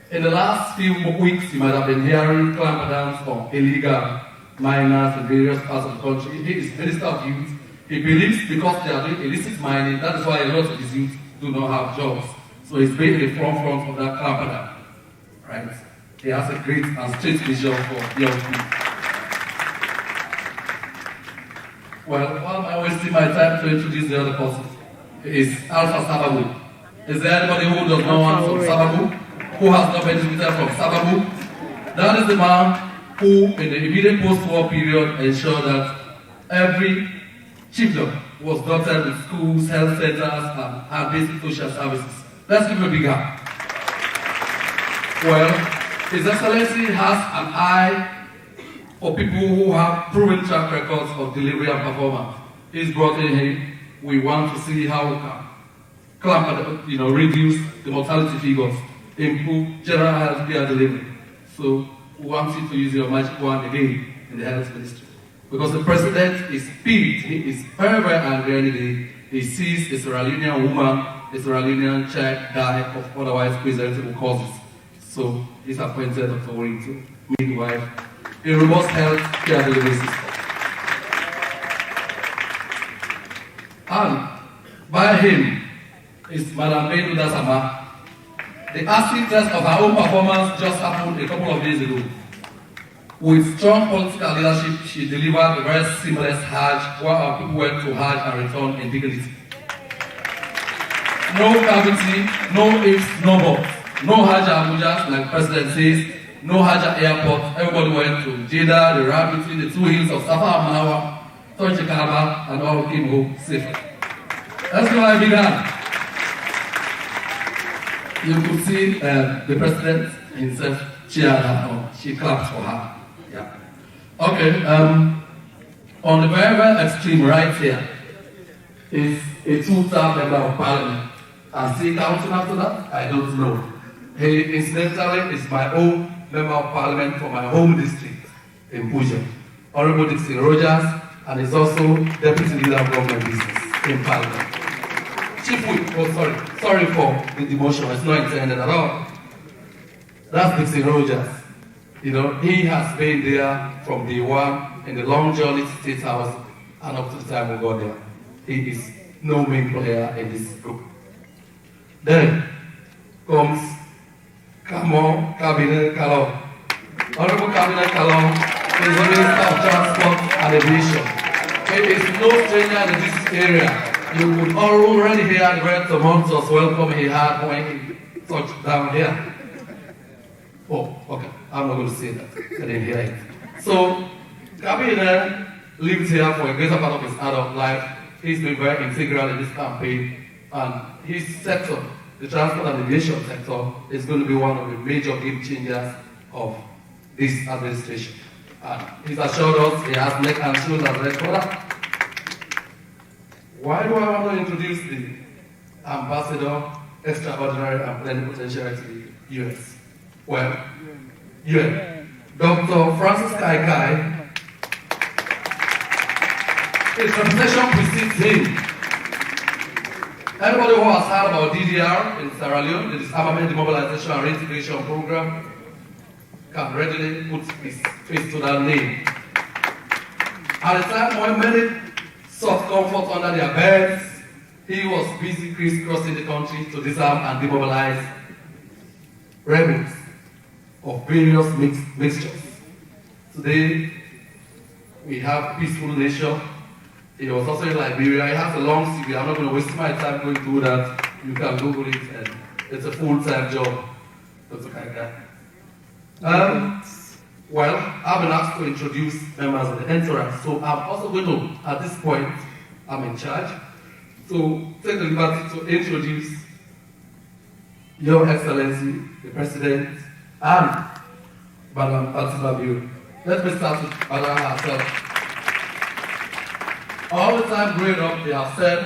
In the last few weeks, you might have been hearing clampdowns on illegal miners in various parts of the country. He is Minister of Youth. He believes because they are doing illicit mining, that is why a lot of his youth do not have jobs. So he's been in the front of that clampdown. Right? He has a great and straight vision for young people. Well, while I'm wasting my time to introduce the other person, is Alpha Sababu. Is there anybody who does not want from Sababu? Who has not benefited from Sababu? That is the man who, in the immediate post-war period, ensured that every chiefdom was dotted with schools, health centers, and basic social services. Let's give him a big hand. Well, His Excellency has an eye for people who have proven track records of delivery and performance. He's brought in here. We want to see how we can reduce the mortality figures, improve general health care delivery. So we want you to use your magic wand again in the health ministry. Because the president is peeved. He is very, very angry any day. He sees a Sierra Leonean woman, a Sierra Leonean child die of otherwise presentable causes. So he's appointed Dr. Warrington, midwife, a robust health care delivery system. And by him is Madam Benuda Sama. The acid test of her own performance just happened a couple of days ago. With strong political leadership, she delivered a very seamless Hajj, where our people went to Hajj and returned in dignity. No cavity, no ifs, no buts. No Hajj Abuja, like the President says, no Hajj at airport. Everybody went to Jeddah, the route between the two hills of Safa and Manawa, touched Kaaba, and all came home safely. That's why I began. You could see the President himself cheered her. She clapped for her. Yeah. Okay. On the very, very extreme right here is a two-term member of Parliament. And still counting after that? I don't know. He incidentally is my own member of Parliament for my home district in Buja, Honorable Dixon Rogers, and is also Deputy Leader of Government Business in Parliament. Chief Whip, sorry for the demotion, it's not intended at all. That's Dixon Rogers. He has been there from day one in the long journey to State House and up to the time we got there. He is no main player in this group. Then comes Kamo Kabine Kalo. Honorable Cabinet Kalong is the Minister of Transport and Aviation. It is no stranger in this area. You would already hear the very tumultuous welcome he had when he touched down here. Oh, okay. I'm not going to say that. I didn't hear it. So, Cabinet lived here for a greater part of his adult life. He's been very integral in this campaign, and his sector, the transport and aviation sector, is going to be one of the major game changers of this administration. He's assured us he has neck and shoulders as red brother. Why do I want to introduce the ambassador, extraordinary and plenipotentiary to the US? Well, Dr. Francis Kai, his reputation precedes him. Anybody who has heard about DDR in Sierra Leone, the Disarmament, Demobilization and Reintegration Program, can readily put his face to that name. At the time when many sought comfort under their beds, he was busy crisscrossing the country to disarm and demobilize rebels of various mixtures. Today, we have peaceful nation. He was also in Liberia. He has a long CV. I'm not going to waste my time going through that. You can Google it, and it's a full-time job. Dr. Kaikai. Well, I've been asked to introduce members of the entourage, so I'm also going to, at this point, I'm in charge, to take the liberty to introduce Your Excellency, the President, and Madam Maada Bio. Let me start with Madam herself. All the time growing up, they have said,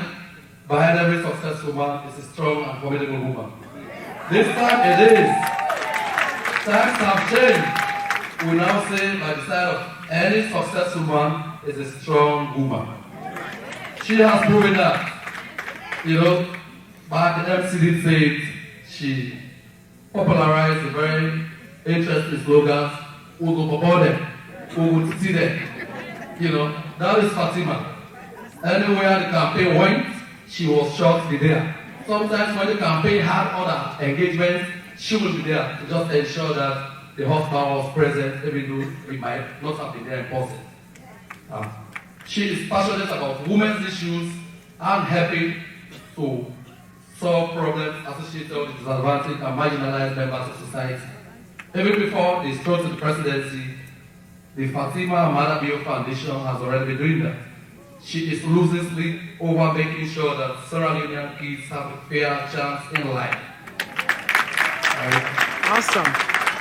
behind every successful man is a strong and formidable woman. This time it is. Times have changed. We now say, by the side of any successful man is a strong woman. She has proven that. Back in MCD said, she popularized the very interesting slogans, Ugo Bobode, Ugo Titide. That is Fatima. Anywhere the campaign went, she was sure to be there. Sometimes when the campaign had other engagements, she would be there to just ensure that the husband was present, even though we might not have been there in person. She is passionate about women's issues and helping to solve problems associated with disadvantaged and marginalized members of society. Even before they strode to the presidency, the Fatima Maada Bio Foundation has already been doing that. She is ruthlessly over making sure that Sierra Leonean kids have a fair chance in life. Awesome.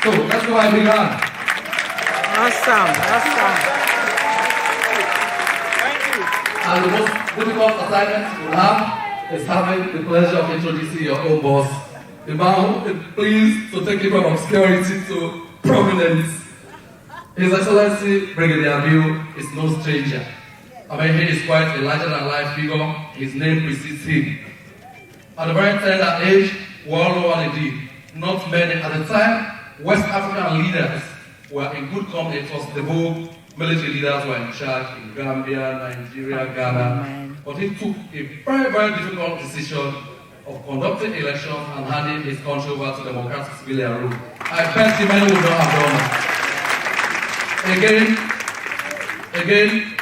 So that's why I began. Awesome. Thank you. And the most difficult assignment we'll have is having the pleasure of introducing your own boss, the man who is pleased to take you from obscurity to prominence. His Excellency Brigadier Bio is no stranger. He is quite a larger-than-life figure. His name precedes him. At a very tender age, we all know what he did. Not many at the time. West African leaders were in good company. It was the whole military leaders were in charge in Gambia, Nigeria, Ghana. But he took a very, very difficult decision of conducting elections and handing his country over to democratic civilian rule. I bet many would not have done that. Again,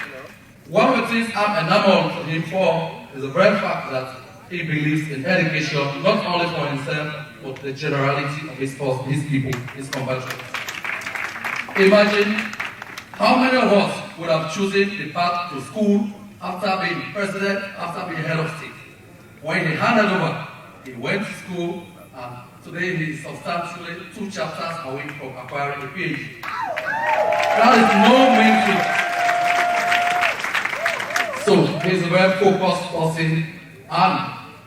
one of the things I'm enamored of him for is the very fact that he believes in education, not only for himself, but the generality of his people, his compatriots. Imagine how many of us would have chosen the path to school after being president, after being head of state. When he handed over, he went to school, and today he is substantially 2 chapters away from acquiring a PhD. That is no mean feat. So he's a very focused person, and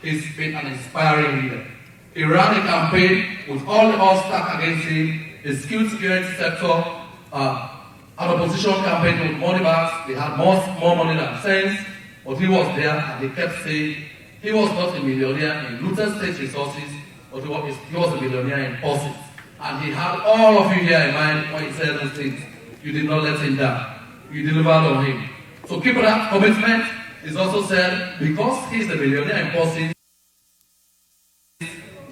he's been an inspiring leader. He ran a campaign with all the odds stacked against him, the skilled security sector, an opposition campaign with money bags. They had more money than sense, but he was there, and they kept saying he was not a millionaire in looted state resources, but he was a millionaire in pursuit. And he had all of you here in mind when he said those things. You did not let him down. You delivered on him. So keep that commitment. He's also said, because he's a millionaire in pursuit,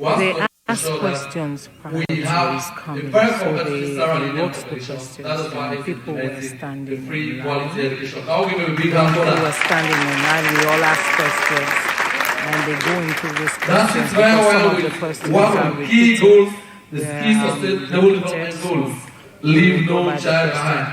The ask questions prior to his coming, so they wrote the questions and people were standing in line. People were standing in line, we all ask questions and they go into those questions because some of the questions are repeated. Leave no child behind.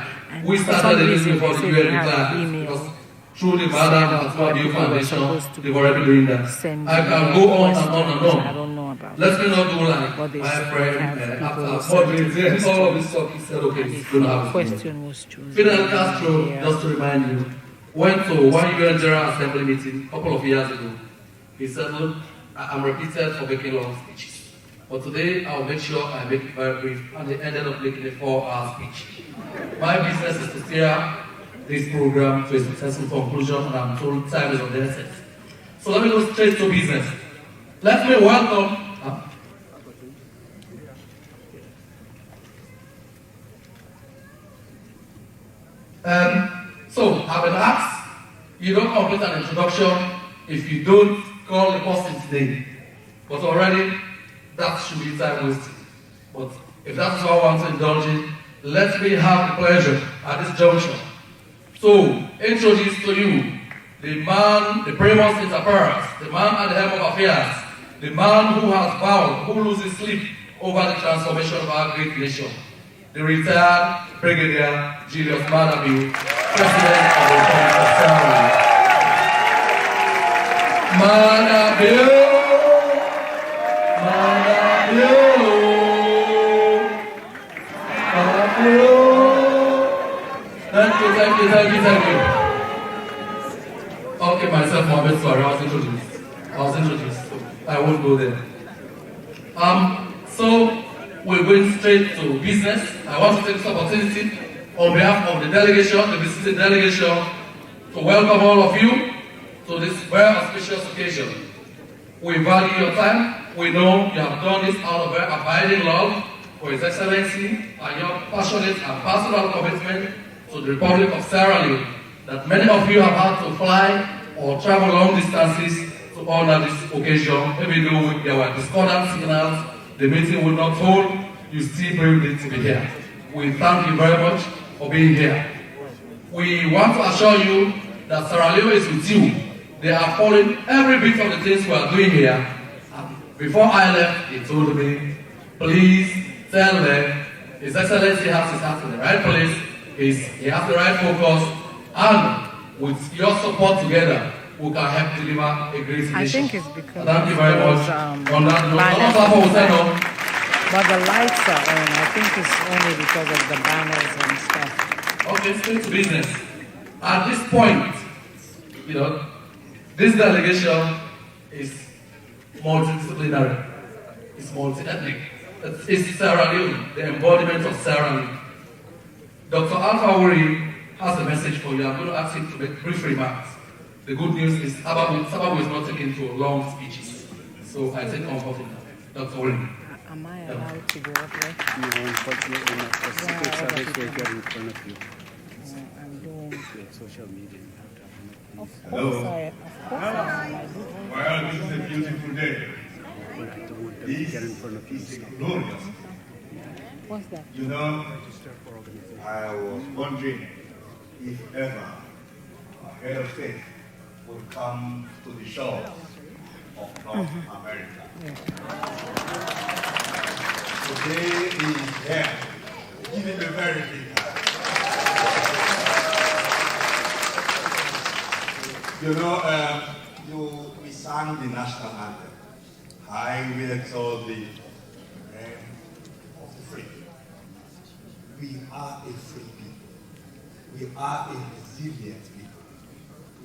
We started the reason for the email. Truly, Maada Bio Foundation, they've already doing that. I can go on and on and on. I don't know about. Let's not do like my friend after all of this talk, he said, okay, it's going to happen. Question was chosen. Fidel Castro, just to remind you, went to one UN General Assembly meeting a couple of years ago. He said, look, I'm repeated for making long speeches. But today, I'll make sure I make it very brief, and they ended up making a 4-hour speech. My business is to steer this program to a successful conclusion, and I'm told time is on the essence. So let me go straight to business. Let me welcome. So, I've been asked, you don't complete an introduction if you don't call the person's name. But already, that should be time wasted. But if that is what I want to indulge in, let me have the pleasure at this juncture to introduce to you the man, the primus inter pares, the man at the helm of affairs, the man who has vowed, who loses sleep over the transformation of our great nation, the retired Brigadier Julius Maada Bio, President of the Republic of Sierra Leone. Maada Bio. Thank you. Okay, myself, Mohammed, sorry, I was introduced. So I won't go there. So we're going straight to business. I want to take this opportunity on behalf of the delegation, the visiting delegation, to welcome all of you to this very auspicious occasion. We value your time. We know you have done this out of very abiding love for His Excellency and your passionate and personal commitment to the Republic of Sierra Leone, that many of you have had to fly or travel long distances to honor this occasion. Even though there were discordant signals, the meeting would not hold, you still braved it to be here. We thank you very much for being here. We want to assure you that Sierra Leone is with you. They are following every bit of the things we are doing here. Before I left, he told me, please tell them His Excellency has his heart in the right place, he has the right focus, and with your support together, we can help deliver a great nation. I think it's because thank you very much. On that note, but the lights are on. I think it's only because of the banners and stuff. Okay, straight to business. At this point, this delegation is multidisciplinary. It's multi-ethnic. It's Sierra Leone, the embodiment of Sierra Leone. Dr. Alpha Wuri has a message for you. I'm going to ask him to make brief remarks. The good news is Sababu is not taken to long speeches. So I take comfort in that. Dr. Wuri. Am I allowed to go up there? No, unfortunately not. The secret service will get in front of you. I'm doing your social media. Hello. Well, this is a beautiful day. This is glorious. What's that? You know, I was wondering if ever a head of state would come to the shores of North America. Today is here. Give him a very big hand. You know, we sang the national anthem. I will exalt thee, men of the free. We are a free people. We are a resilient people.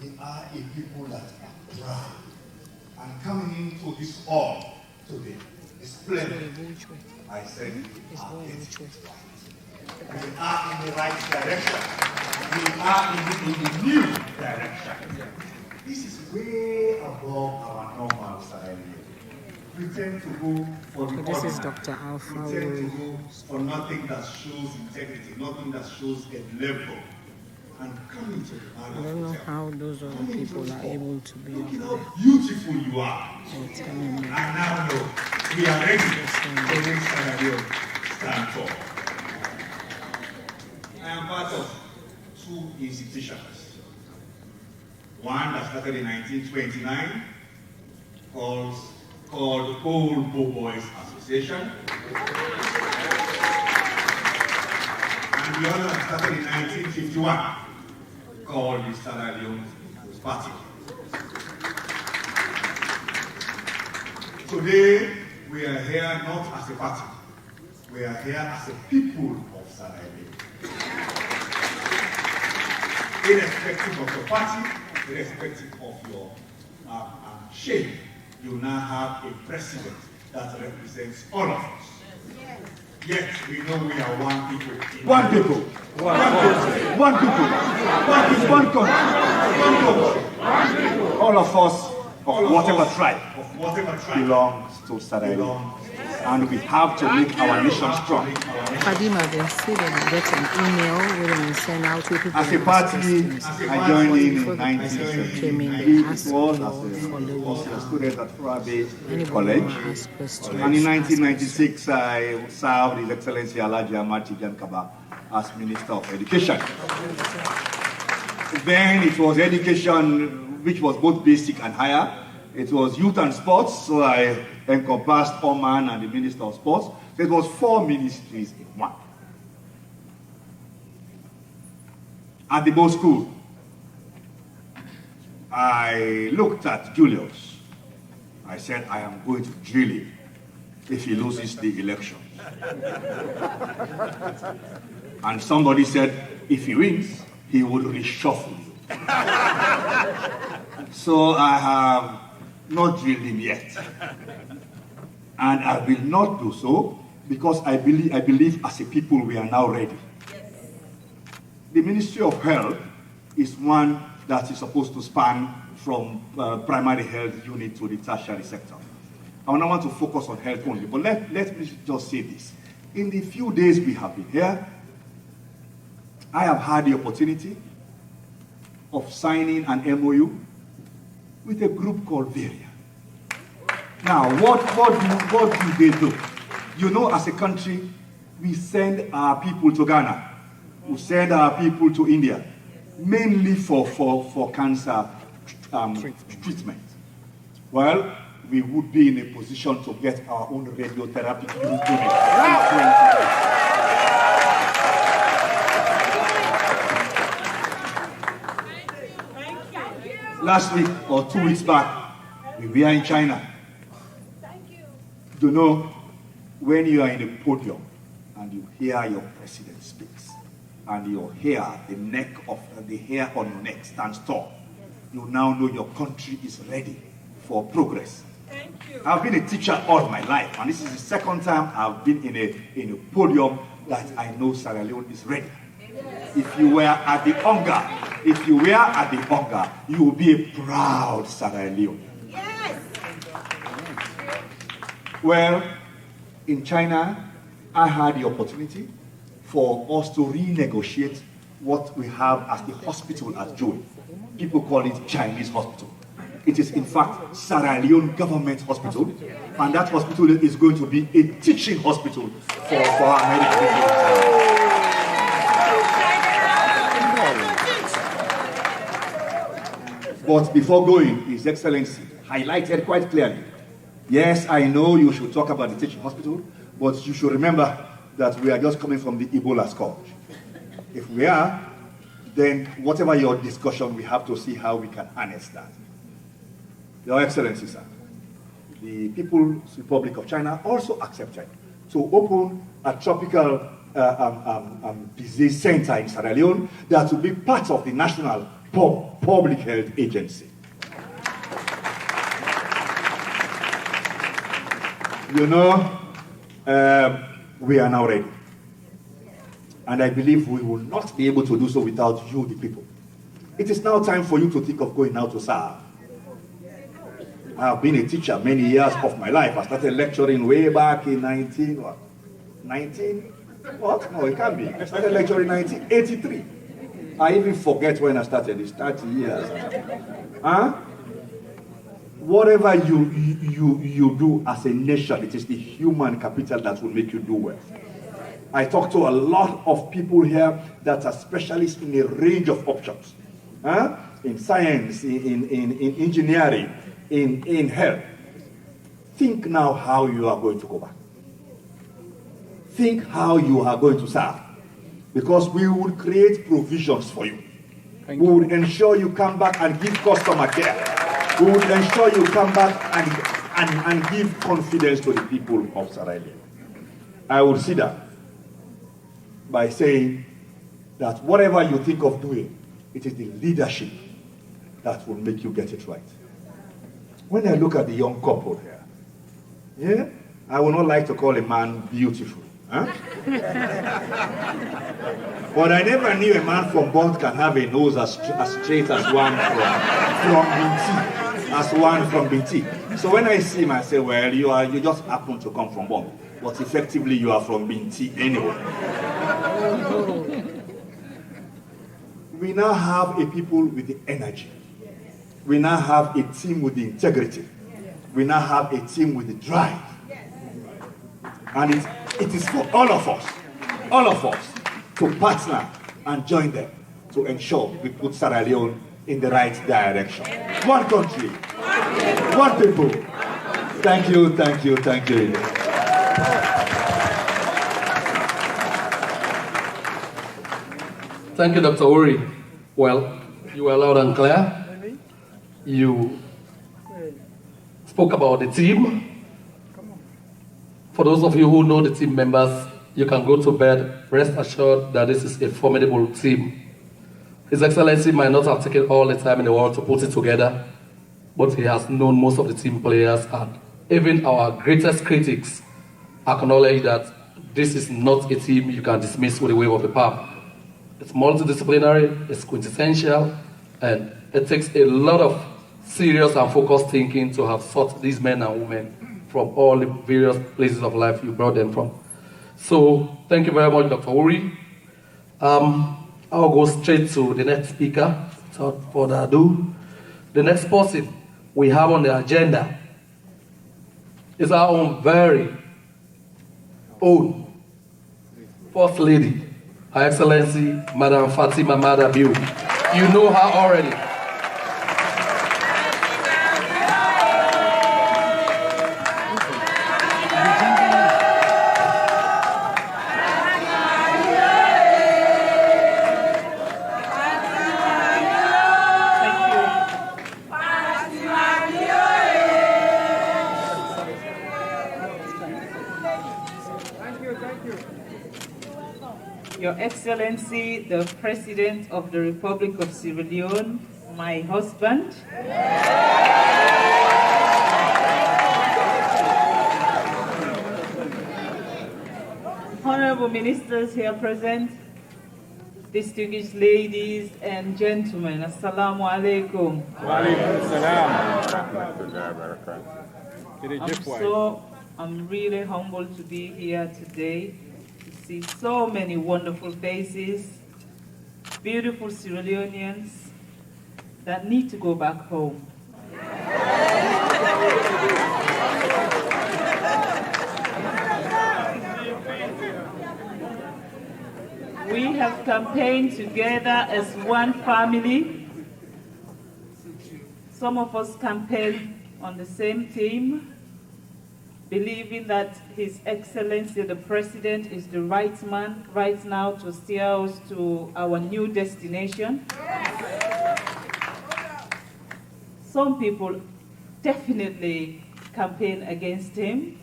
We are a people that are proud. And coming into this hall today is splendid. I said we are getting it right. We are in the right direction. We are in the new direction. This is way above our normal style. We tend to go for the this is Dr. Alpha. We tend to go for nothing that shows integrity, nothing that shows a level. and coming to the I Marriott don't know Hotel. how those other people are able to be up Look there. how beautiful you are. They're telling me. And now know we are ready for this Sierra Leone stand for. I am part of two institutions. One that started in 1929 called Old Boys Association. And the other that started in 1951 called the Sierra Leone People's Party. Today, we are here not as a party. We are here as a people of Sierra Leone. Irrespective of your party, irrespective of your shape, you now have a president that represents all of us. Yet we know we are one people. One people. One country. One people. One country. All of us, of whatever tribe, belongs to Sierra Leone. And we have to make our nation strong. Fadima, they say they get an email where they send out to people. As a party, I joined in Before the president came in, they asked for as a student at Furabe College. ask questions. And in 1996, I served His Excellency Alhaji Ahmad Tijan Kaba as Minister of Education. Then it was education, which was both basic and higher. It was youth and sports, so I encompassed Oman and the Minister of Sports. So it was 4 ministries in one. At the Bow School, I looked at Julius. I said, I am going to drill him if he loses the election. And somebody said, if he wins, he would reshuffle you. So I have not drilled him yet. And I will not do so because I believe as a people we are now ready. The Ministry of Health is one that is supposed to span from primary health unit to the tertiary sector. I now want to focus on health only, but let me just say this. In the few days we have been here, I have had the opportunity of signing an MOU with a group called Varia. Now, what do they do? You know, as a country, we send our people to Ghana. We send our people to India, mainly for cancer treatment. Well, we would be in a position to get our own radiotherapy unit. Last week or 2 weeks back, we were in China. You know, when you are in a podium and you hear your president speaks, and you hear the hair on your neck stands tall, you now know your country is ready for progress. Thank you. I've been a teacher all my life, and this is the second time I've been in a podium that I know Sierra Leone is ready. If you were at the hunger, you will be a proud Sierra Leone. Yes. Well, in China, I had the opportunity for us to renegotiate what we have as the hospital at Joy. People call it Chinese hospital. It is in fact Sierra Leone government hospital, and that hospital is going to be a teaching hospital for our medical people. But before going, His Excellency highlighted quite clearly, yes, I know you should talk about the teaching hospital, but you should remember that we are just coming from the Ebola scourge. If we are, then whatever your discussion, we have to see how we can harness that. Your Excellency, sir, the People's Republic of China also accepted to open a tropical disease center in Sierra Leone that will be part of the National Public Health Agency. You know, we are now ready. And I believe we will not be able to do so without you, the people. It is now time for you to think of going out to serve. I have been a teacher many years of my life. I started lecturing way back in 19, what? No, it can't be. I started lecturing in 1983. I even forget when I started. It's 30 years. Huh? Whatever you do as a nation, it is the human capital that will make you do well. I talk to a lot of people here that are specialists in a range of options. Huh? In science, in engineering, in health. Think now how you are going to go back. Think how you are going to serve. Because we will create provisions for you. We will ensure you come back and give customer care. We will ensure you come back and give confidence to the people of Sierra Leone. I will see that by saying that whatever you think of doing, it is the leadership that will make you get it right. When I look at the young couple here, yeah, I would not like to call a man beautiful. Huh? But I never knew a man from Bond can have a nose as straight as one from Binti. So when I see him, I say, well, you just happen to come from Bond, but effectively you are from Binti anyway. We now have a people with the energy. We now have a team with the integrity. We now have a team with the drive. And it is for all of us to partner and join them to ensure we put Sierra Leone in the right direction. One country, one people. Thank you, thank you, thank you. Thank you, Dr. Uri. Well, you were loud and clear. You spoke about the team. For those of you who know the team members, you can go to bed, rest assured that this is a formidable team. His Excellency might not have taken all the time in the world to put it together, but he has known most of the team players, and even our greatest critics acknowledge that this is not a team you can dismiss with a wave of a palm. It's multidisciplinary, it's quintessential, and it takes a lot of serious and focused thinking to have sought these men and women from all the various places of life you brought them from. So, thank you very much, Dr. Uri. I'll go straight to the next speaker, without further ado. The next person we have on the agenda is our own very own First Lady, Her Excellency, Madam Fatima Maada Bio. You know her already. Your Excellency, the President of the Republic of Sierra Leone, my husband, honorable ministers here present, distinguished ladies and gentlemen, Assalamu alaikum. I'm really humbled to be here today. See so many wonderful faces, beautiful Sierra Leoneans that need to go back home. We have campaigned together as one family. Some of us campaigned on the same team, believing that His Excellency the President is the right man right now to steer us to our new destination. Some people definitely campaign against him.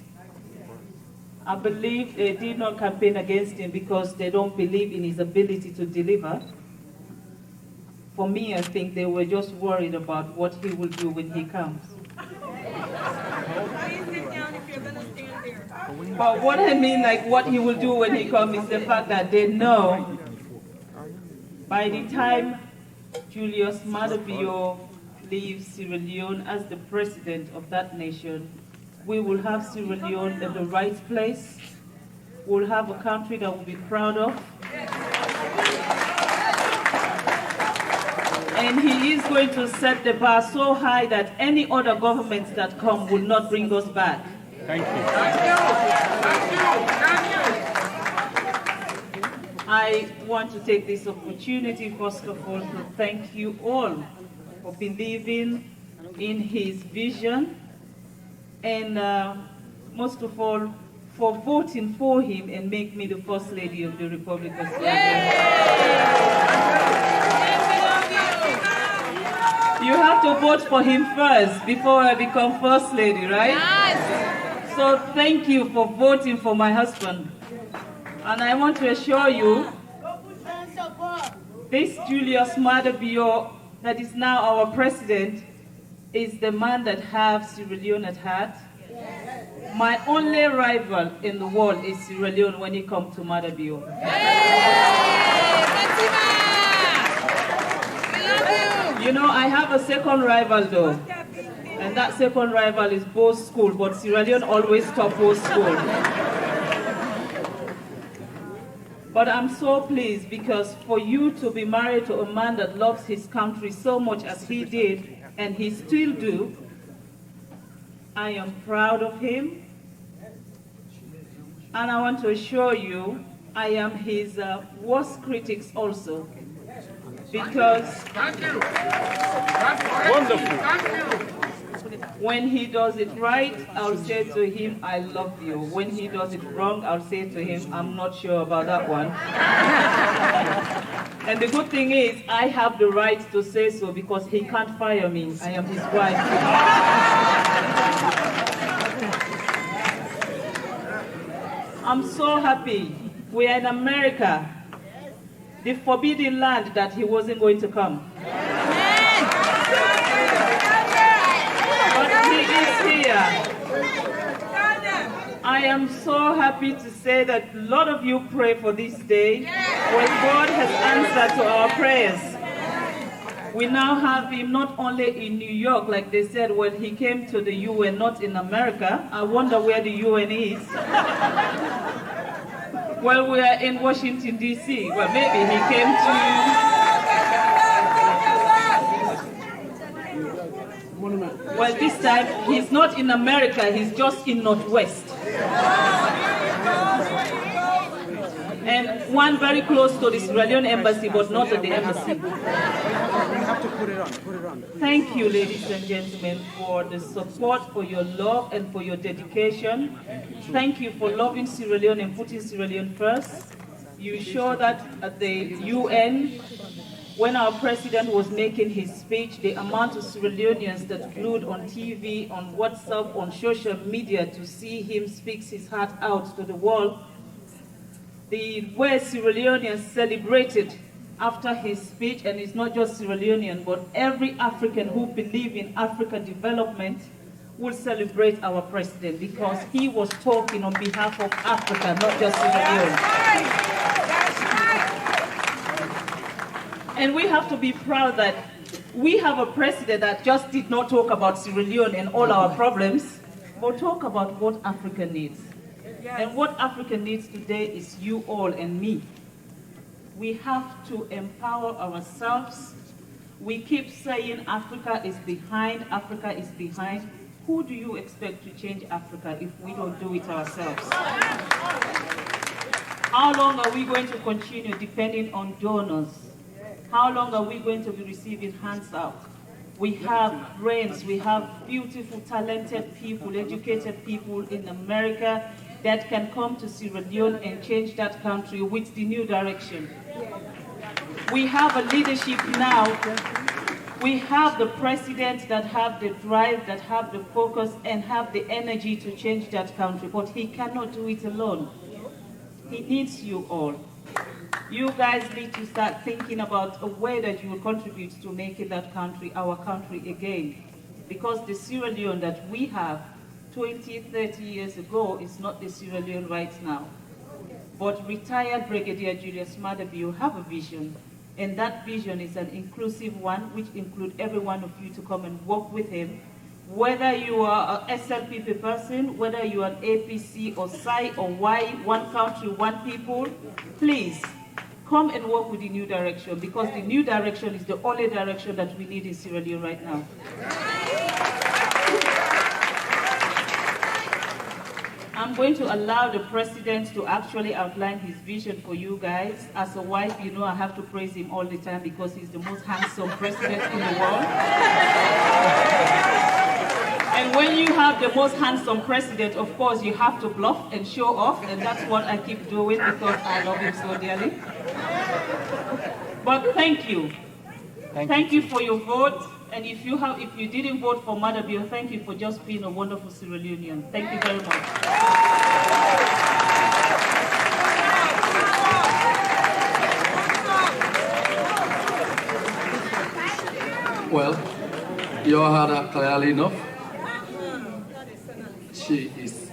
I believe they did not campaign against him because they don't believe in his ability to deliver. For me, I think they were just worried about what he will do when he comes. But what I mean, like what he will do when he comes, is the fact that they know by the time Julius Maada Bio leaves Sierra Leone as the president of that nation, we will have Sierra Leone in the right place. We'll have a country that we'll be proud of. And he is going to set the bar so high that any other governments that come will not bring us back. Thank you. I want to take this opportunity, first of all, to thank you all for believing in his vision and most of all, for voting for him and make me the First Lady of the Republic of Sierra Leone. You have to vote for him first before I become First Lady, right? Yes. So thank you for voting for my husband. And I want to assure you, this Julius Maada Bio that is now our president is the man that has Sierra Leone at heart. My only rival in the world is Sierra Leone when it comes to Maada Bio. You know, I have a second rival though, and that second rival is both school, but Sierra Leone always top both school. But I'm so pleased because for you to be married to a man that loves his country so much as he did, and he still do, I am proud of him. And I want to assure you, I am his worst critics also. Because when he does it right, I'll say to him, I love you. When he does it wrong, I'll say to him, I'm not sure about that one. And the good thing is, I have the right to say so because he can't fire me. I am his wife. I'm so happy. We are in America, the forbidden land that he wasn't going to come. But he is here. I am so happy to say that a lot of you pray for this day. Well, God has answered to our prayers. We now have him not only in New York, like they said, when he came to the UN, not in America. I wonder where the UN is. Well, we are in Washington, D.C. Well, maybe he came to... Well, this time, he's not in America, he's just in Northwest. And one very close to the Sierra Leone embassy, but not at the embassy. You have to put it on. Thank you, ladies and gentlemen, for the support, for your love, and for your dedication. Thank you for loving Sierra Leone and putting Sierra Leone first. You show that at the UN, when our president was making his speech, the amount of Sierra Leoneans that glued on TV, on WhatsApp, on social media to see him speak his heart out to the world, the way Sierra Leoneans celebrated after his speech, and it's not just Sierra Leonean, but every African who believes in African development will celebrate our president because he was talking on behalf of Africa, not just Sierra Leone. And we have to be proud that we have a president that just did not talk about Sierra Leone and all our problems, but talk about what Africa needs. And what Africa needs today is you all and me. We have to empower ourselves. We keep saying Africa is behind, Africa is behind. Who do you expect to change Africa if we don't do it ourselves? How long are we going to continue depending on donors? How long are we going to be receiving hands out? We have brains, we have beautiful, talented people, educated people in America that can come to Sierra Leone and change that country with the new direction. We have a leadership now. We have the president that have the drive, that have the focus, and have the energy to change that country, but he cannot do it alone. He needs you all. You guys need to start thinking about a way that you will contribute to making that country our country again. Because the Sierra Leone that we have 20, 30 years ago is not the Sierra Leone right now. But retired Brigadier Julius Maada Bio have a vision, and that vision is an inclusive one, which includes every one of you to come and work with him. Whether you are an SLPP person, whether you are an APC or SAI or Y, one country, one people, please come and work with the new direction, because the new direction is the only direction that we need in Sierra Leone right now. I'm going to allow the president to actually outline his vision for you guys. As a wife, you know I have to praise him all the time because he's the most handsome president in the world. And when you have the most handsome president, of course, you have to bluff and show off, and that's what I keep doing because I love him so dearly. But thank you. Thank you for your vote. And if you didn't vote for Maada Bio, thank you for just being a wonderful Sierra Leonean. Thank you very much. Well, you all heard her clearly enough. She is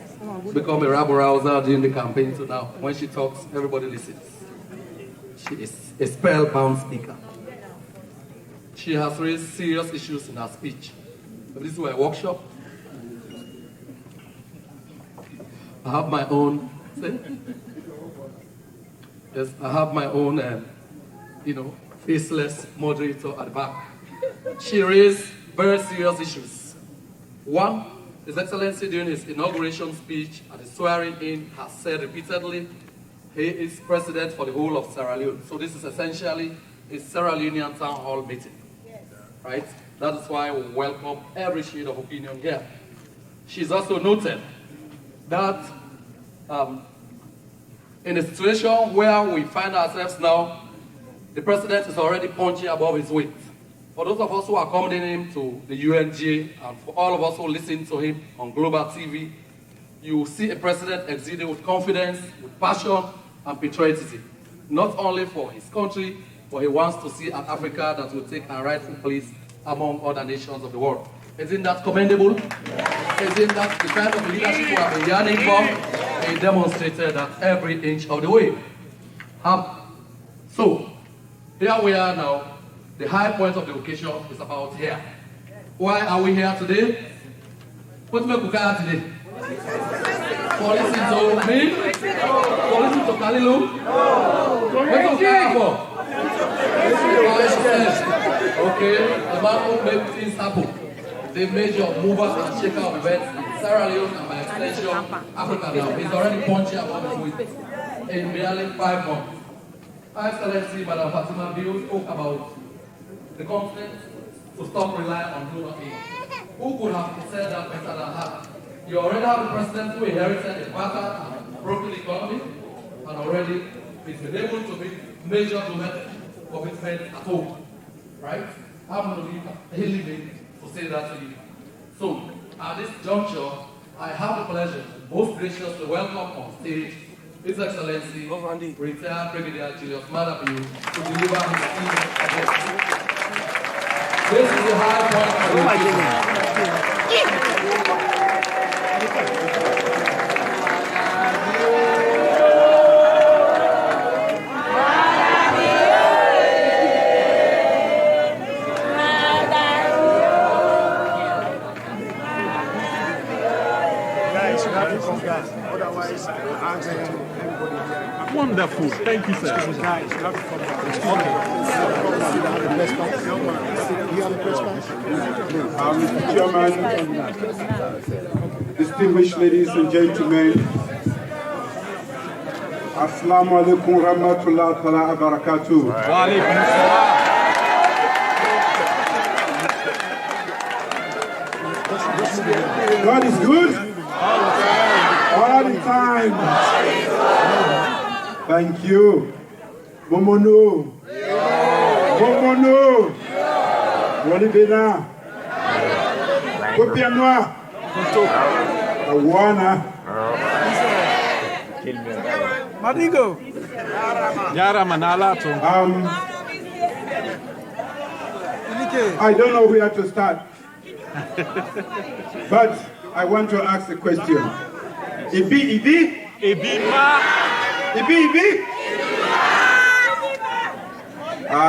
become a rabble-rouser during the campaign, so now when she talks, everybody listens. She is a spellbound speaker. She has raised serious issues in her speech. This is a workshop. I have my own, yes, I have my own, faceless moderator at the back. She raised very serious issues. One, His Excellency during his inauguration speech at the swearing-in has said repeatedly, he is president for the whole of Sierra Leone. So this is essentially a Sierra Leonean town hall meeting. Right? That is why we welcome every shade of opinion here. She's also noted that in a situation where we find ourselves now, the president is already punching above his weight. For those of us who are accompanying him to the UNG, and for all of us who listen to him on global TV, you will see a president exuding with confidence, with passion, and patriotism. Not only for his country, but he wants to see an Africa that will take a rightful place among other nations of the world. Isn't that commendable? Isn't that the kind of leadership we have been yearning for? He demonstrated that every inch of the way. So, here we are now. The high point of the occasion is about here. Why are we here today? What make we here today? For listening to me? For listening to Kalilu? What we here for? Okay, the man who made things happen. The major movers and shaker of events in Sierra Leone and by extension Africa now. He's already punching above his weight in merely 5 months. Her Excellency Madam Fatima Bio spoke about the continent to stop relying on donor aid. Who could have said that better than her? You already have a president who inherited a battered and broken economy and already is able to make major domestic commitments at home. Right? I'm going to leave him to say that to you. So, at this juncture, I have the pleasure to most graciously welcome on stage His Excellency, retired Brigadier Julius Maada Bio, to deliver his keynote address. This is the high point of the occasion. Otherwise, everybody here. Wonderful. Thank you, sir. Guys, you have to come back. Mr. Chairman, distinguished ladies and gentlemen, Assalamu alaikum rahmatullahi wa barakatuh. Wa alaikum assalam. God is good. All the time. Thank you. Momono. Momono. Walibena. Kopianoa. Awana. Madigo. Yara Manalato. I don't know where to start. But I want to ask a question. Ibi.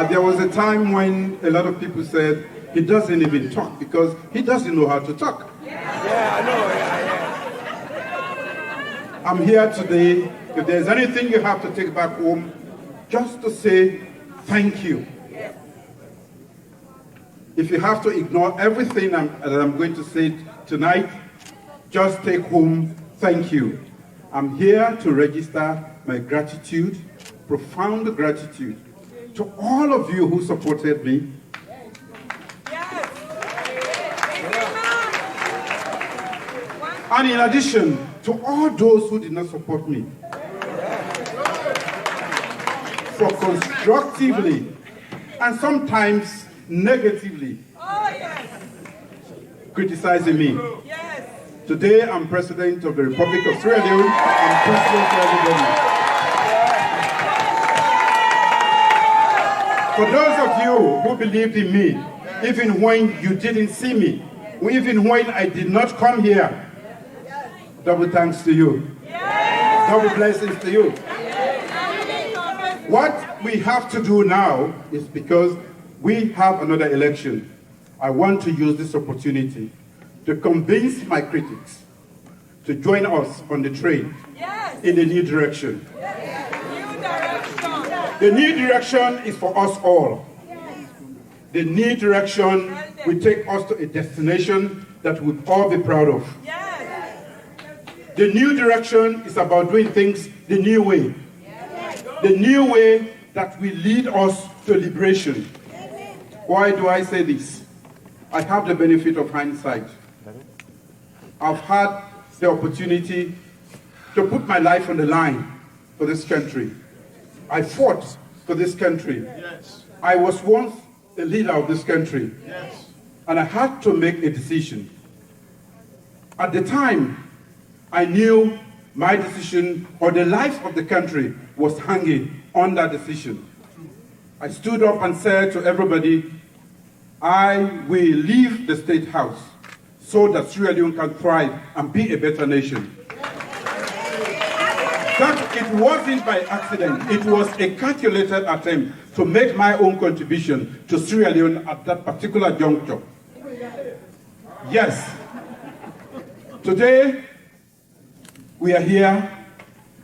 There was a time when a lot of people said he doesn't even talk because he doesn't know how to talk. Yeah, I know. I'm here today. If there's anything you have to take back home, just to say thank you. If you have to ignore everything that I'm going to say tonight, just take home thank you. I'm here to register my gratitude, profound gratitude, to all of you who supported me. And in addition, to all those who did not support me, for constructively and sometimes negatively criticizing me. Today, I'm President of the Republic of Sierra Leone. I'm President to everybody. For those of you who believed in me, even when you didn't see me, even when I did not come here, double thanks to you. Double blessings to you. What we have to do now is, because we have another election, I want to use this opportunity to convince my critics to join us on the train in a new direction. The new direction is for us all. The new direction will take us to a destination that we'll all be proud of. The new direction is about doing things the new way. The new way that will lead us to liberation. Why do I say this? I have the benefit of hindsight. I've had the opportunity to put my life on the line for this country. I fought for this country. Yes. I was once the leader of this country. Yes. And I had to make a decision. At the time, I knew my decision, or the life of the country, was hanging on that decision. I stood up and said to everybody, I will leave the State House so that Sierra Leone can thrive and be a better nation. That it wasn't by accident. It was a calculated attempt to make my own contribution to Sierra Leone at that particular juncture. Yes. Today, we are here,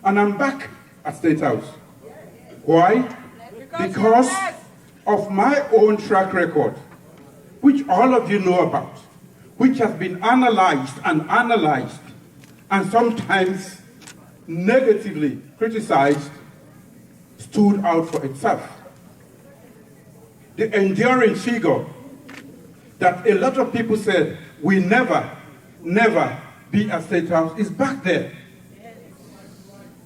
and I'm back at State House. Why? Because of my own track record, which all of you know about, which has been analyzed, and sometimes negatively criticized, stood out for itself. The enduring figure that a lot of people said will never be at State House is back there.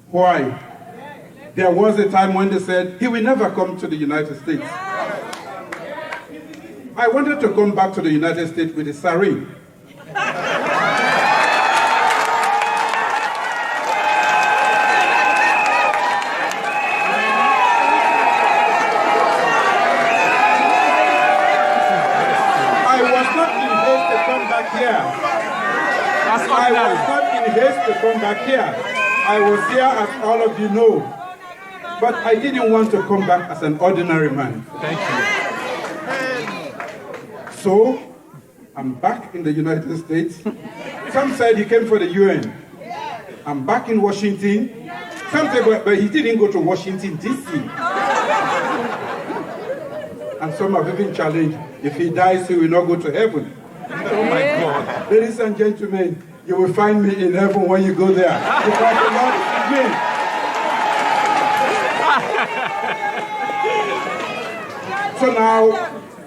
Why? There was a time when they said he will never come to the United States. I wanted to come back to the United States with a siren. I was not in haste to come back here. I was here, as all of you know. But I didn't want to come back as an ordinary man. Thank you. So, I'm back in the United States. Some said he came for the UN. I'm back in Washington. Some said, but he didn't go to Washington, D.C. And some have even challenged, if he dies, he will not go to heaven. Oh my God. Ladies and gentlemen, you will find me in heaven when you go there. Because the Lord is with me. So now,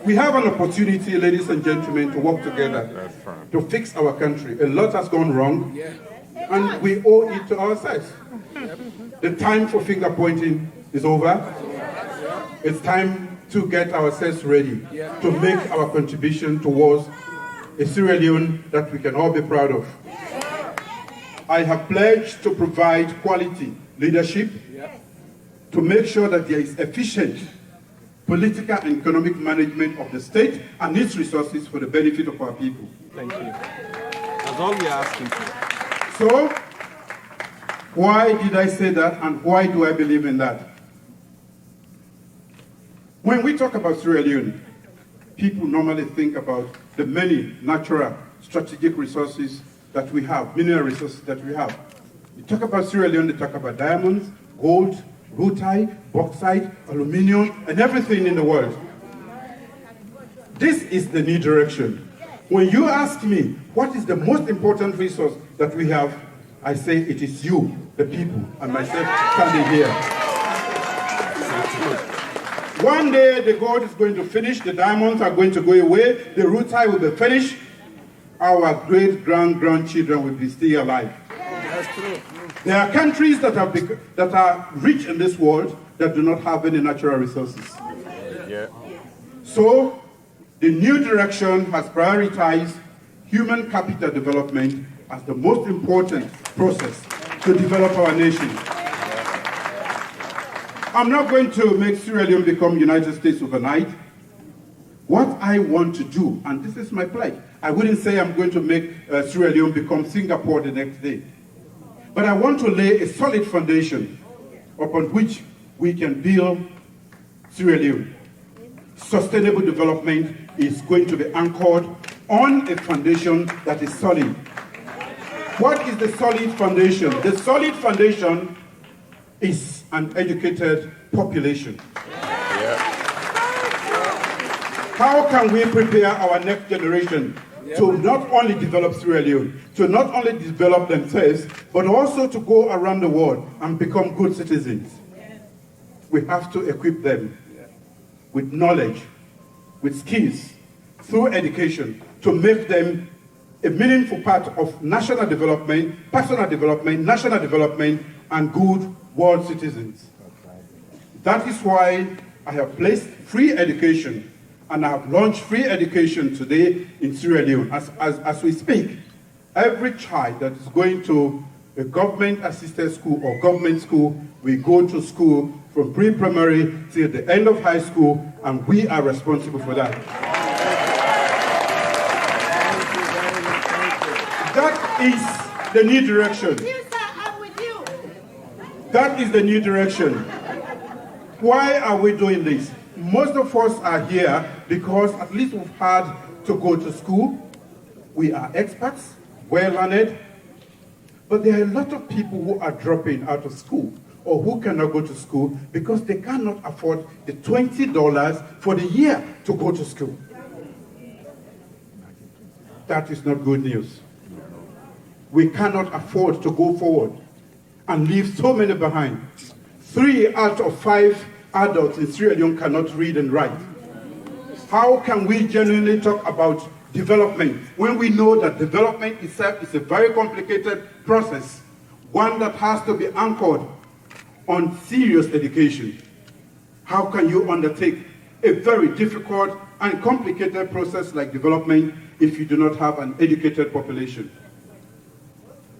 we have an opportunity, ladies and gentlemen, to work together to fix our country. A lot has gone wrong, and we owe it to ourselves. The time for finger pointing is over. It's time to get ourselves ready to make our contribution towards a Sierra Leone that we can all be proud of. I have pledged to provide quality leadership to make sure that there is efficient political and economic management of the state and its resources for the benefit of our people. Thank you. That's all we are asking for. So, why did I say that, and why do I believe in that? When we talk about Sierra Leone, people normally think about the many natural strategic resources that we have, mineral resources that we have. You talk about Sierra Leone, they talk about diamonds, gold, rutile, bauxite, aluminium, and everything in the world. This is the new direction. When you ask me, what is the most important resource that we have, I say it is you, the people, and myself standing here. One day the gold is going to finish, the diamonds are going to go away, the rutile will be finished, our great-grandchildren will be still alive. That's true. There are countries that are rich in this world that do not have any natural resources. Yeah. So, the new direction has prioritized human capital development as the most important process to develop our nation. I'm not going to make Sierra Leone become United States overnight. What I want to do, and this is my pledge, I wouldn't say I'm going to make Sierra Leone become Singapore the next day. But I want to lay a solid foundation upon which we can build Sierra Leone. Sustainable development is going to be anchored on a foundation that is solid. What is the solid foundation? The solid foundation is an educated population. Yeah. How can we prepare our next generation to not only develop Sierra Leone, to not only develop themselves, but also to go around the world and become good citizens? We have to equip them with knowledge, with skills, through education, to make them a meaningful part of national development, personal development, national development, and good world citizens. That is why I have placed free education, and I have launched free education today in Sierra Leone. As we speak, every child that is going to a government-assisted school or government school will go to school from pre-primary till the end of high school, and we are responsible for that. That is the new direction. That is the new direction. Why are we doing this? Most of us are here because at least we've had to go to school. We are experts, well-learned, but there are a lot of people who are dropping out of school or who cannot go to school because they cannot afford the $20 for the year to go to school. That is not good news. We cannot afford to go forward and leave so many behind. 3 out of 5 adults in Sierra Leone cannot read and write. How can we genuinely talk about development when we know that development itself is a very complicated process, one that has to be anchored on serious education? How can you undertake a very difficult and complicated process like development if you do not have an educated population?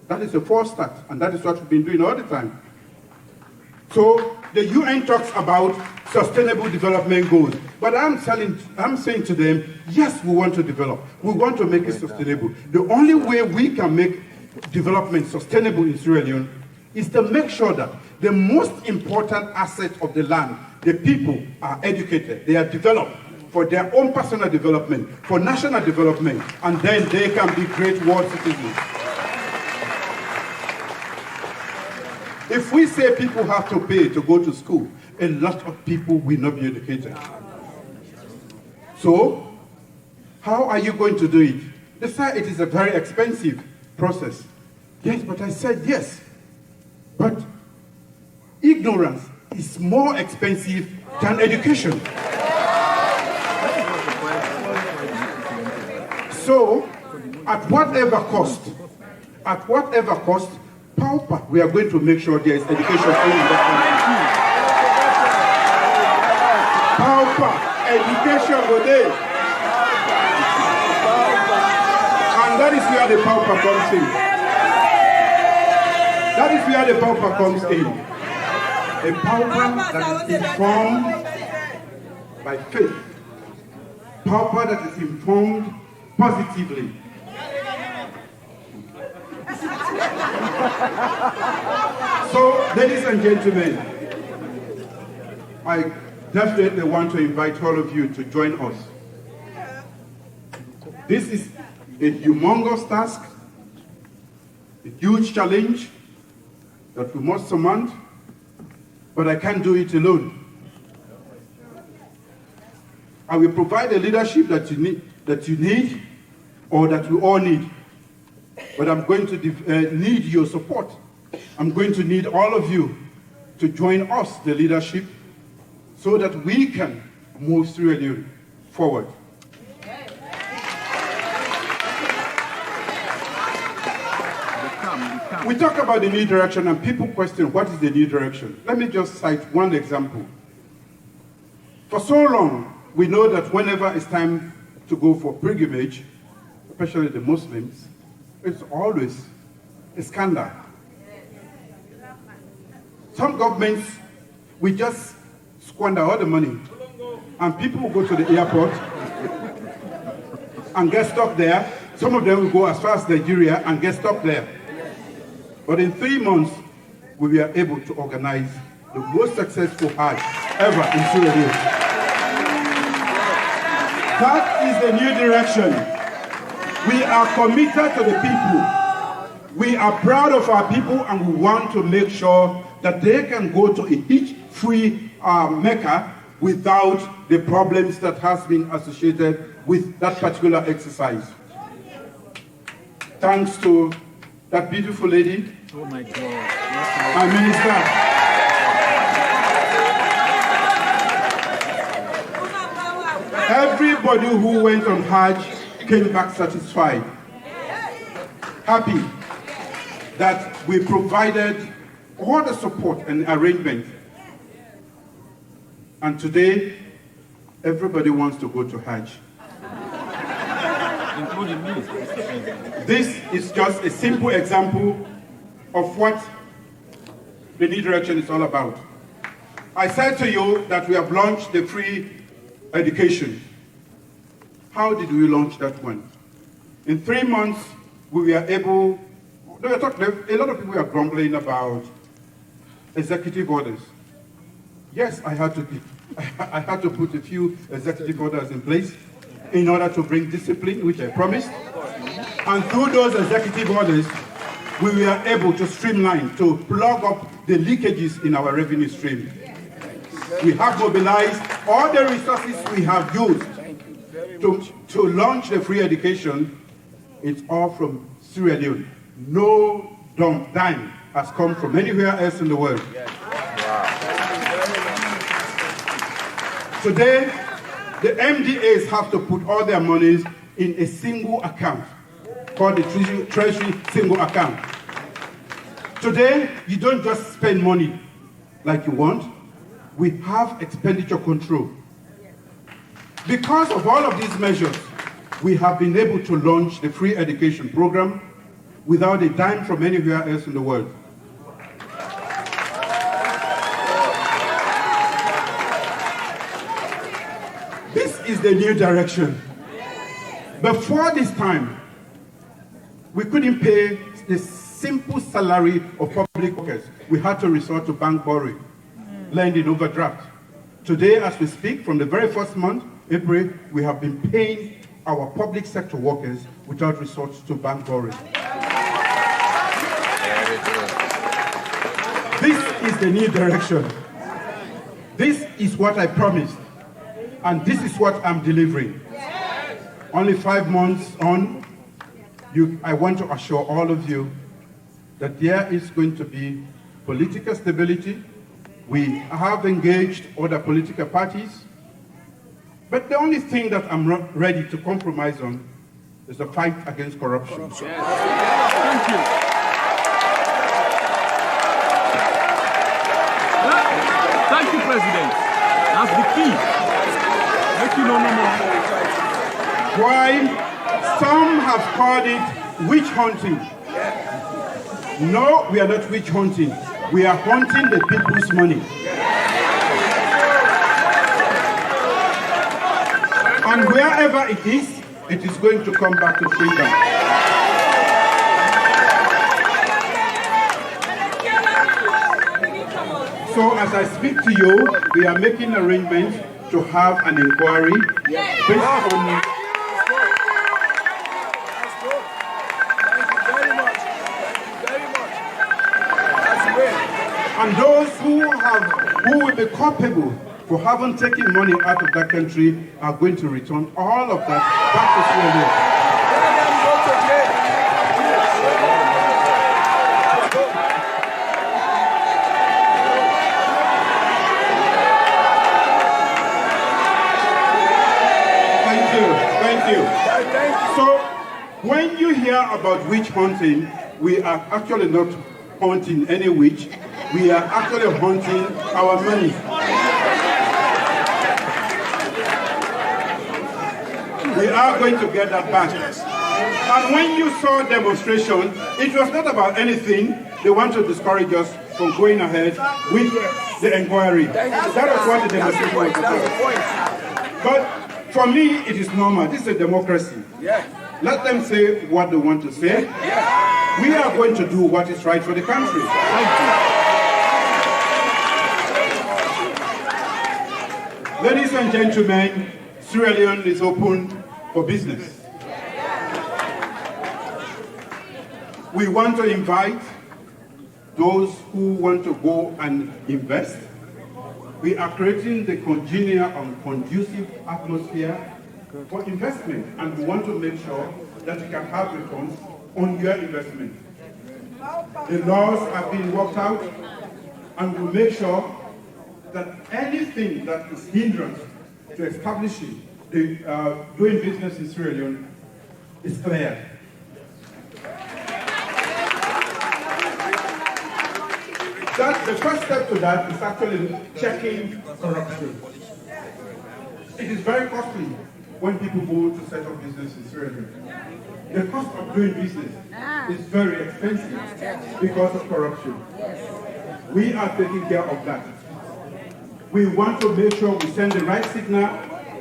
That is the first start, and that is what we've been doing all the time. So the UN talks about sustainable development goals, but I'm saying to them, yes, we want to develop. We want to make it sustainable. The only way we can make development sustainable in Sierra Leone is to make sure that the most important asset of the land, the people, are educated. They are developed for their own personal development, for national development, and then they can be great world citizens. If we say people have to pay to go to school, a lot of people will not be educated. So, how are you going to do it? They say it is a very expensive process. Yes, but I said yes. But ignorance is more expensive than education. So, at whatever cost, pauper, we are going to make sure there is education in that country. Pauper, education go there. And that is where the pauper comes in. That is where the pauper comes in. A pauper that is informed by faith. Pauper that is informed positively. So, ladies and gentlemen, I definitely want to invite all of you to join us. This is a humongous task, a huge challenge that we must surmount. but I can't do it alone. I will provide the leadership that you need, or that we all need. But I'm going to need your support. I'm going to need all of you to join us, the leadership, so that we can move Sierra Leone forward. We talk about the new direction and people question, what is the new direction? Let me just cite one example. For so long, we know that whenever it's time to go for pilgrimage, especially the Muslims, it's always a scandal. Some governments, we just squander all the money, and people will go to the airport and get stuck there. Some of them will go as far as Nigeria and get stuck there. But in 3 months, we were able to organize the most successful Hajj ever in Sierra Leone. That is the new direction. We are committed to the people. We are proud of our people, and we want to make sure that they can go to a hitch-free Mecca without the problems that has been associated with that particular exercise. Thanks to that beautiful lady, oh my God, our minister. Everybody who went on Hajj came back satisfied, happy that we provided all the support and arrangement. And today, everybody wants to go to Hajj. including me. This is just a simple example of what the new direction is all about. I said to you that we have launched the free education. How did we launch that one? In 3 months, we were able, a lot of people are grumbling about executive orders. Yes, I had to put a few executive orders in place in order to bring discipline, which I promised. And through those executive orders, we were able to streamline, to plug up the leakages in our revenue stream. We have mobilized all the resources we have used to launch the free education. It's all from Sierra Leone. No dime has come from anywhere else in the world. Today, the MDAs have to put all their monies in a single account, called the Treasury Single Account. Today, you don't just spend money like you want. We have expenditure control. Because of all of these measures, we have been able to launch the free education program without a dime from anywhere else in the world. This is the new direction. Before this time, we couldn't pay the simple salary of public workers. We had to resort to bank borrowing, lending overdraft. Today, as we speak, from the very first month, April, we have been paying our public sector workers without resort to bank borrowing. This is the new direction. This is what I promised, and this is what I'm delivering. Only 5 months on, I want to assure all of you that there is going to be political stability. We have engaged other political parties, but the only thing that I'm not ready to compromise on is the fight against corruption. Thank you. Thank you, President. That's the key. Make you know no more. While some have called it witch hunting, no, we are not witch hunting. We are hunting the people's money. And wherever it is going to come back to freedom. So as I speak to you, we are making arrangements to have an inquiry based on... And those who have who will be culpable for having taken money out of that country are going to return all of that back to Sierra Leone. Thank you. So, when you hear about witch hunting, we are actually not hunting any witch. We are actually hunting our money. We are going to get that back. And when you saw demonstration, it was not about anything. They want to discourage us from going ahead with the inquiry. That was what the demonstration was about. But for me, it is normal. This is a democracy. Let them say what they want to say. We are going to do what is right for the country. Ladies and gentlemen, Sierra Leone is open for business. We want to invite those who want to go and invest. We are creating the congenial and conducive atmosphere for investment, and we want to make sure that you can have returns on your investment. The laws are being worked out, and we'll make sure that anything that is hindrance to establishing the doing business in Sierra Leone is cleared. The first step to that is actually checking corruption. It is very costly when people go to set up business in Sierra Leone. The cost of doing business is very expensive because of corruption. We are taking care of that. We want to make sure we send the right signal,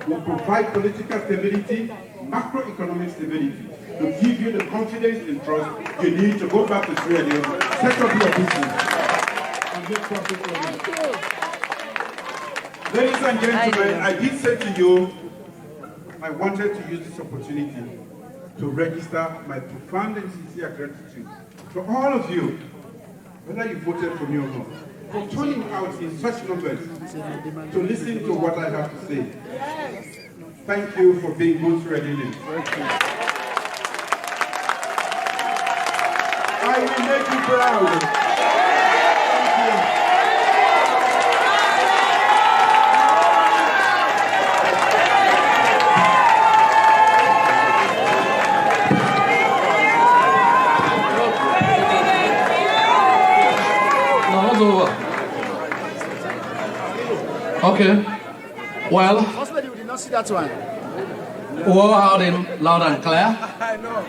we provide political stability, macroeconomic stability, to give you the confidence and trust you need to go back to Sierra Leone, set up your business. Thank you. Ladies and gentlemen, I did say to you, I wanted to use this opportunity to register my profound and sincere gratitude to all of you, whether you voted for me or not, for turning out in such numbers to listen to what I have to say. Thank you for being good Sierra Leoneans. I will make you proud. Okay. Well, Possibly you did not see that one. All out in loud and clear. I know.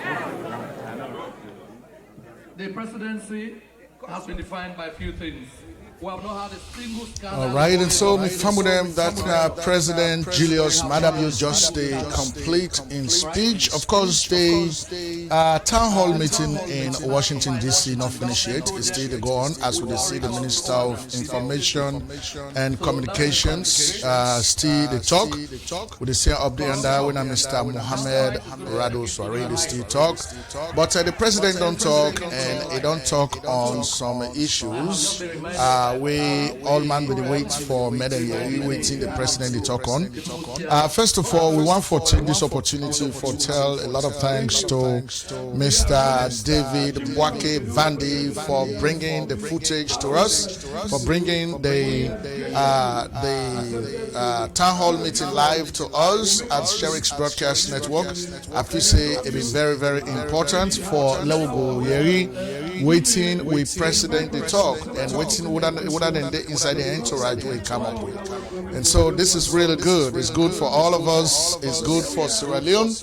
The presidency has been defined by a few things. We have not had a single scandal. All right, and so we found with them that President Julius Maada Bio just a complete in speech. Of course, the town hall meeting in Washington, D.C. not finished yet. It's still to go on as we see the Minister of Information and Communications still the talk. With the same update on that when Mr. Mohammed Rado Soare still talk. But the president don't talk, and he don't talk on some issues. We all man will wait for Medellin, waiting the president to talk on. First of all, we want to take this opportunity for tell a lot of thanks to Mr. David Bwake Vandi for bringing the footage to us, for bringing the town hall meeting live to us at Sherrick's Broadcast Network. I feel say it is very, very important for Lewogo Yeri waiting with president to talk and waiting whether than inside the entourage we come up with. And so this is really good. It's good for all of us. It's good for Sierra Leone.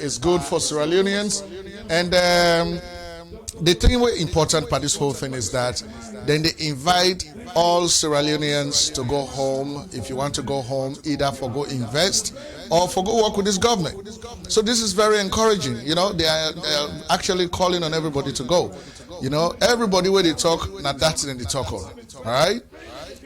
It's good for Sierra Leoneans. And the thing very important part of this whole thing is that then they invite all Sierra Leoneans to go home. If you want to go home, either for go invest or for go work with this government. So this is very encouraging. You know, they are actually calling on everybody to go. You know, everybody where they talk, now that's when they talk on. All right?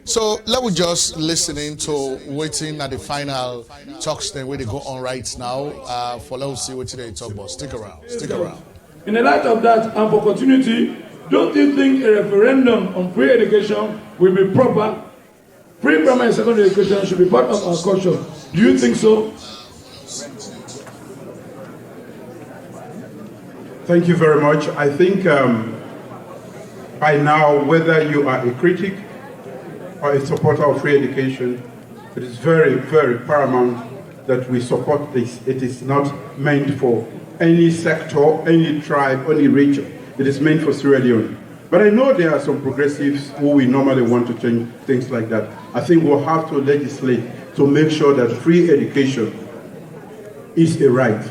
So let us just listening to waiting at the final talks then where they go on right now for let us see what they talk about. Stick around. Stick around. In the light of that ample opportunity, don't you think a referendum on free education will be proper Free primary and secondary education should be part of our culture. Do you think so? Thank you very much. I think by now, whether you are a critic or a supporter of free education, it is very, very paramount that we support this. It is not meant for any sector, any tribe, any region. It is meant for Sierra Leone. But I know there are some progressives who we normally want to change things like that. I think we'll have to legislate to make sure that free education is a right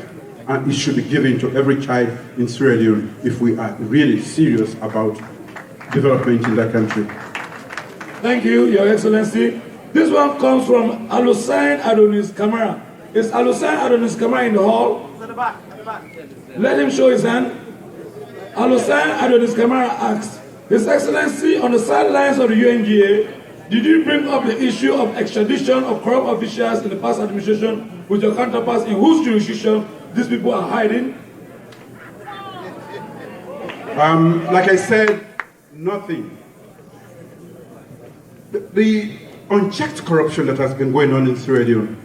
and it should be given to every child in Sierra Leone if we are really serious about development in that country. Thank you, Your Excellency. This one comes from Alusain Adonis Kamara. Is Alusain Adonis Kamara in the hall? Let him show his hand. Alusain Adonis Kamara asks, His Excellency, on the sidelines of the UNGA, did you bring up the issue of extradition of corrupt officials in the past administration with your counterparts in whose jurisdiction these people are hiding? Like I said, nothing. The unchecked corruption that has been going on in Sierra Leone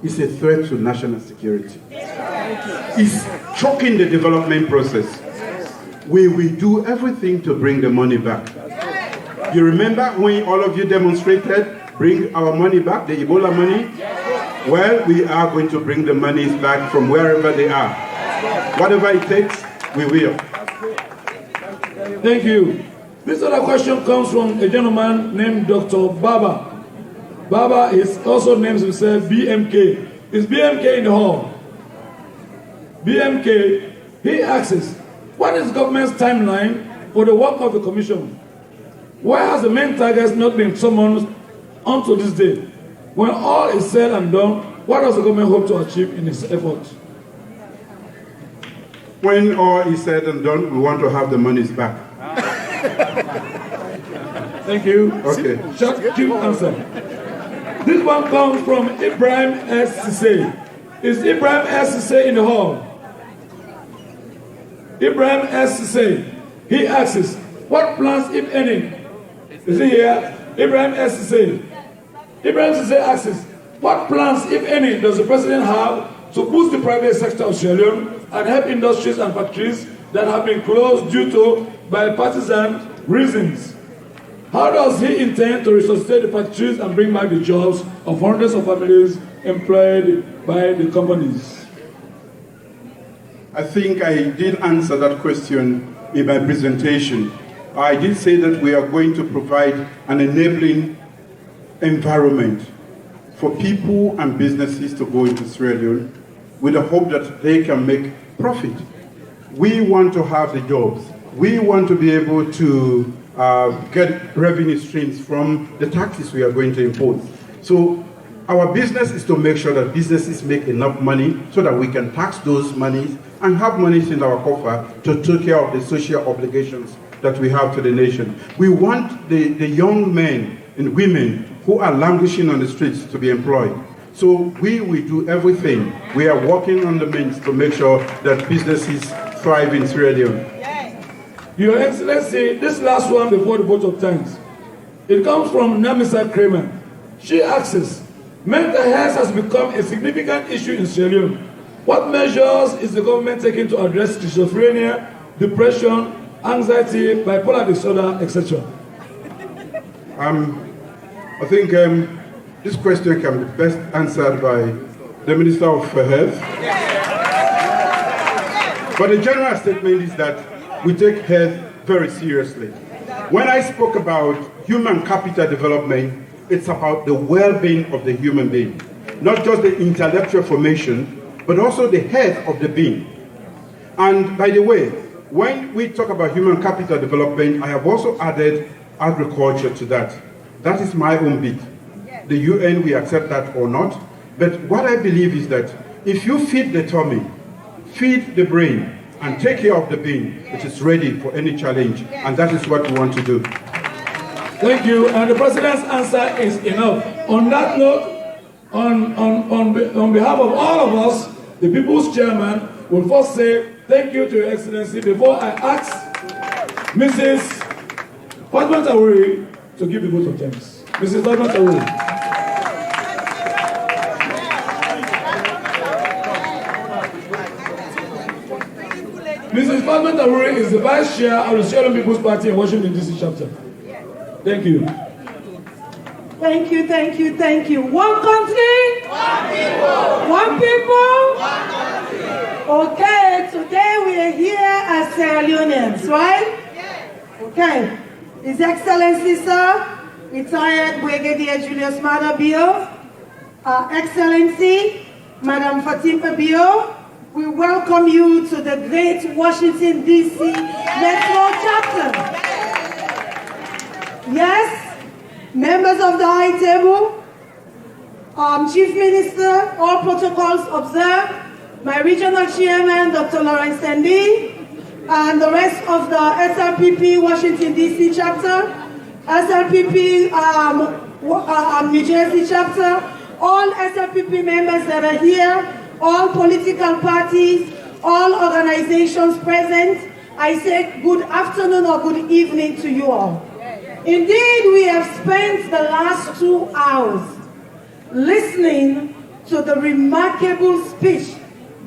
is a threat to national security. It's choking the development process. We will do everything to bring the money back. You remember when all of you demonstrated, bring our money back, the Ebola money? Well, we are going to bring the monies back from wherever they are. Whatever it takes, we will. Thank you. This other question comes from a gentleman named Dr. Baba. Baba is also names himself BMK. Is BMK in the hall? BMK, he asks, what is government's timeline for the work of the commission? Why has the main targets not been summoned until this day? When all is said and done, what does the government hope to achieve in its effort? When all is said and done, we want to have the monies back. Thank you. Okay. Short, cute answer. This one comes from Ibrahim S. Sise. Is Ibrahim S. Sise in the hall? Ibrahim S. Sise. He asks, what plans, if any? Is he here? Ibrahim S. Sise. Ibrahim Sise asks, what plans, if any, does the president have to boost the private sector of Sierra Leone and help industries and factories that have been closed due to bipartisan reasons? How does he intend to resuscitate the factories and bring back the jobs of hundreds of families employed by the companies? I think I did answer that question in my presentation. I did say that we are going to provide an enabling environment for people and businesses to go into Sierra Leone with the hope that they can make profit. We want to have the jobs. We want to be able to get revenue streams from the taxes we are going to impose. So our business is to make sure that businesses make enough money so that we can tax those monies and have monies in our coffer to take care of the social obligations that we have to the nation. We want the young men and women who are languishing on the streets to be employed. So we will do everything. We are working on the means to make sure that businesses thrive in Sierra Leone. Your Excellency, this last one before the vote of thanks. It comes from Namisa Kramer. She asks, mental health has become a significant issue in Sierra Leone. What measures is the government taking to address schizophrenia, depression, anxiety, bipolar disorder, etc.? I think this question can be best answered by the Minister of Health. But the general statement is that we take health very seriously. When I spoke about human capital development, it's about the well-being of the human being. Not just the intellectual formation, but also the health of the being. And by the way, when we talk about human capital development, I have also added agriculture to that. That is my own bit. The UN will accept that or not. But what I believe is that if you feed the tummy, feed the brain, and take care of the being, it is ready for any challenge. And that is what we want to do. Thank you. And the President's answer is enough. On that note, on behalf of all of us, the People's Chairman will first say thank you to Your Excellency before I ask Mrs. Fatma Tawiri to give the vote of thanks. Mrs. Badman Tawuri. Mrs. Badman Tawuri is the Vice Chair of the Sierra Leonean People's Party in Washington, D.C. chapter. Thank you. Thank you, thank you, thank you. One country? One people. One people? One country. Okay, today we are here as Sierra Leoneans, right? Yes. Okay. His Excellency, sir, retired Brigadier Julius Maada Bio, Excellency, Madam Fatima Bio, we welcome you to the great Washington, D.C. Metro chapter. Yes, members of the High Table, Chief Minister, all protocols observed, my regional chairman, Dr. Lawrence Sandy, and the rest of the SLPP Washington, D.C. chapter, SLPP New Jersey chapter, all SLPP members that are here, all political parties, all organizations present, I say good afternoon or good evening to you all. Indeed, we have spent the last 2 hours listening to the remarkable speech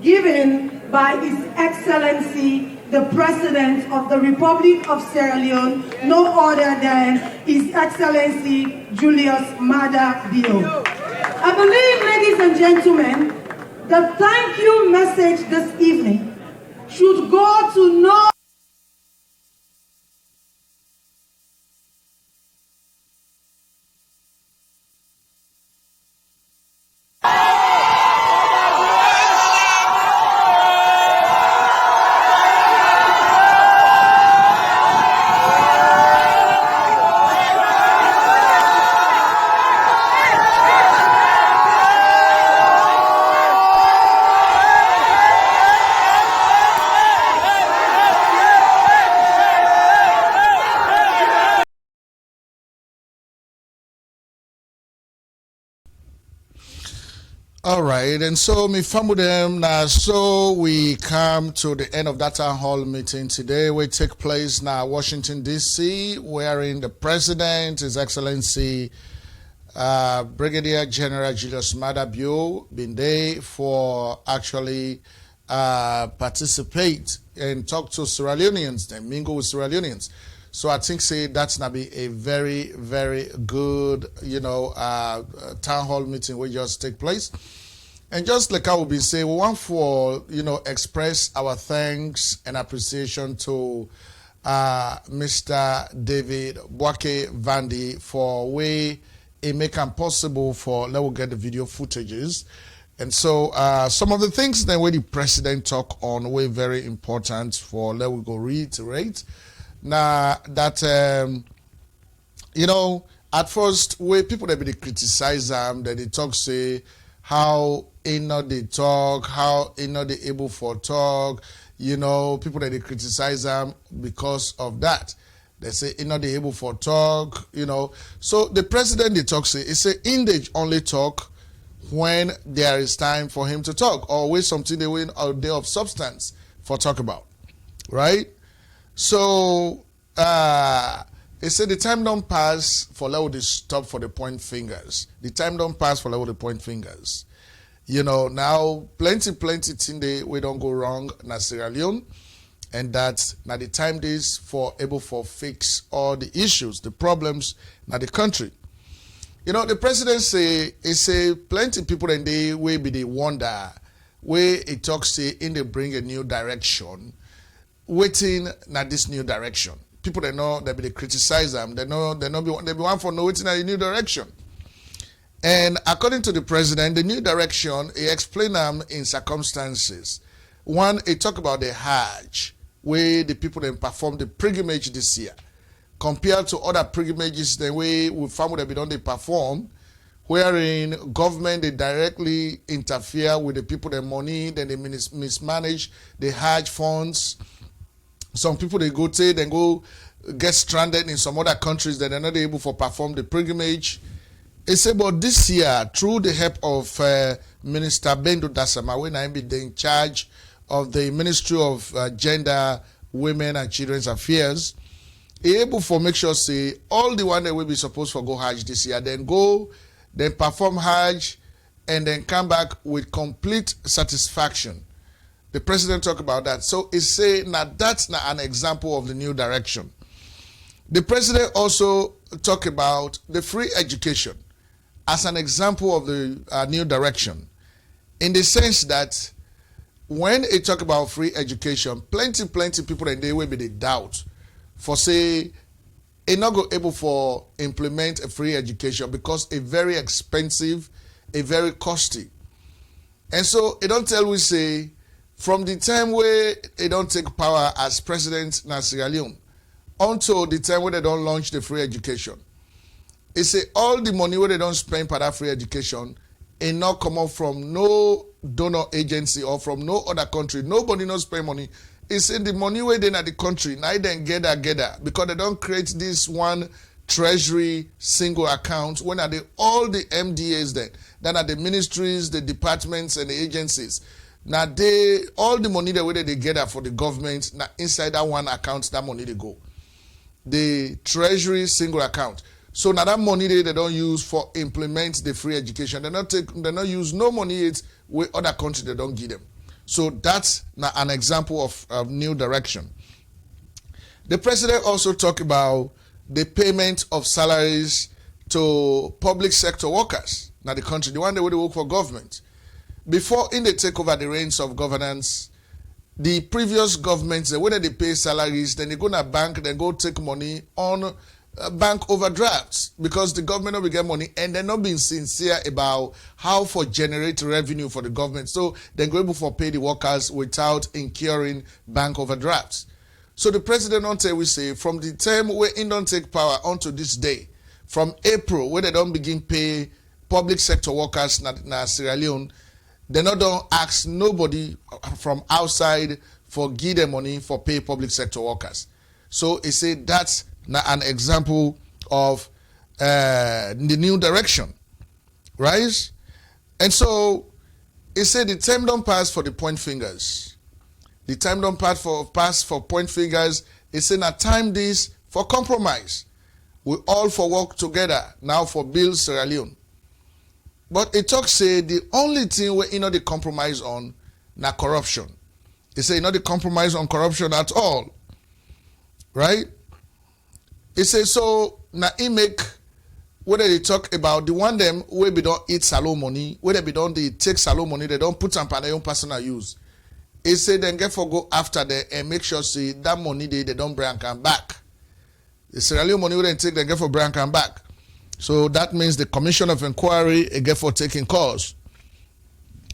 given by His Excellency, the President of the Republic of Sierra Leone, no other than His Excellency Julius Maada Bio. I believe, ladies and gentlemen, the thank you message this evening should go to no All right, and so me family them now. So we come to the end of that town hall meeting today. We take place now Washington D.C., wherein the President, His Excellency Brigadier General Julius Maada Bio, been there for actually participate and talk to Sierra Leoneans, and mingle with Sierra Leoneans. So I think that's gonna be a very, very good, town hall meeting will just take place. And just like I will be saying, we want for, express our thanks and appreciation to Mr. David Boake Vandy for making possible for, let us get the video footages. And so some of the things that the President talk on were very important for, let me go reiterate. Now that, at first, where people that be criticize them, that they talk, say, how they talk, how they able for talk, people that they criticize them because of that. They say, they able for talk, So the President, they talk, say, he say, they only talk when there is time for him to talk, or with something they win a day of substance for talk about, right? So, they say the time don't pass for let they stop for the point fingers. The time don't pass for let the point fingers. Now plenty thing we don't go wrong na Sierra Leone, and that now the time is for able for fix all the issues, the problems na the country. The President say plenty people and they will be the wonder where it talks say in they bring a new direction. Waiting na this new direction. People they know they criticize them. They be one for no waiting at a new direction. And according to the President, the new direction he explained them in circumstances. One, he talk about the Hajj, where the people then perform the pilgrimage this year, compared to other pilgrimages the way we found that they perform, wherein government they directly interfere with the people their money, then they mismanage the Hajj funds. Some people they go get stranded in some other countries that they're not able to perform the pilgrimage. He said, but this year, through the help of Minister Bendo Dasama, when I be in charge of the Ministry of Gender, Women and Children's Affairs, able for make sure say all the one that will be supposed for go Hajj this year, then go, then perform Hajj, and then come back with complete satisfaction. The president talked about that. So he say now that's not an example of the new direction. The president also talked about the free education as an example of the new direction, in the sense that when he talk about free education, plenty people and they will be the doubt for say they not go able for implement a free education because a very expensive, a very costly. And so it don't tell we say from the time where they don't take power as president in Sierra Leone until the time where they don't launch the free education. It say all the money where they don't spend for that free education it not come up from no donor agency or from no other country. Nobody not spend money. It's in the money where they in the country. Now then gather because they don't create this one treasury single account when are they all the MDAs then are the ministries, the departments and the agencies. Now they all the money the way they gather for the government, now inside that one account that money they go. The treasury single account. So now that money they don't use for implement the free education. They not use no money yet where other countries they don't give them. So that's now an example of new direction. The president also talked about the payment of salaries to public sector workers. Now the country, the one that work for government. Before in they take over the reins of governance, the previous governments, when they pay salaries, then they go to bank, then go take money on bank overdrafts because the government will get money and they're not being sincere about how for generate revenue for the government. So they're able for pay the workers without incurring bank overdrafts. So the president don't tell we say from the time where he don't take power until this day, from April where they don't begin pay public sector workers in Sierra Leone, they not don't ask nobody from outside for give them money for pay public sector workers. So he said that's an example of the new direction, right? And so he said the time don't pass for the point fingers. The time don't pass for point fingers. He said now time this for compromise. We all for work together now for build Sierra Leone. But it talks say the only thing we the compromise on na corruption. He say the compromise on corruption at all, right? He say so now he make whether they talk about the one them where they don't eat salon money, whether they don't they take salon money, they don't put them for their own personal use. He say then get for go after them and make sure see that money they don't bring and come back. The Sierra Leone money they take, they get for bring and come back. So that means the commission of inquiry get for taking calls.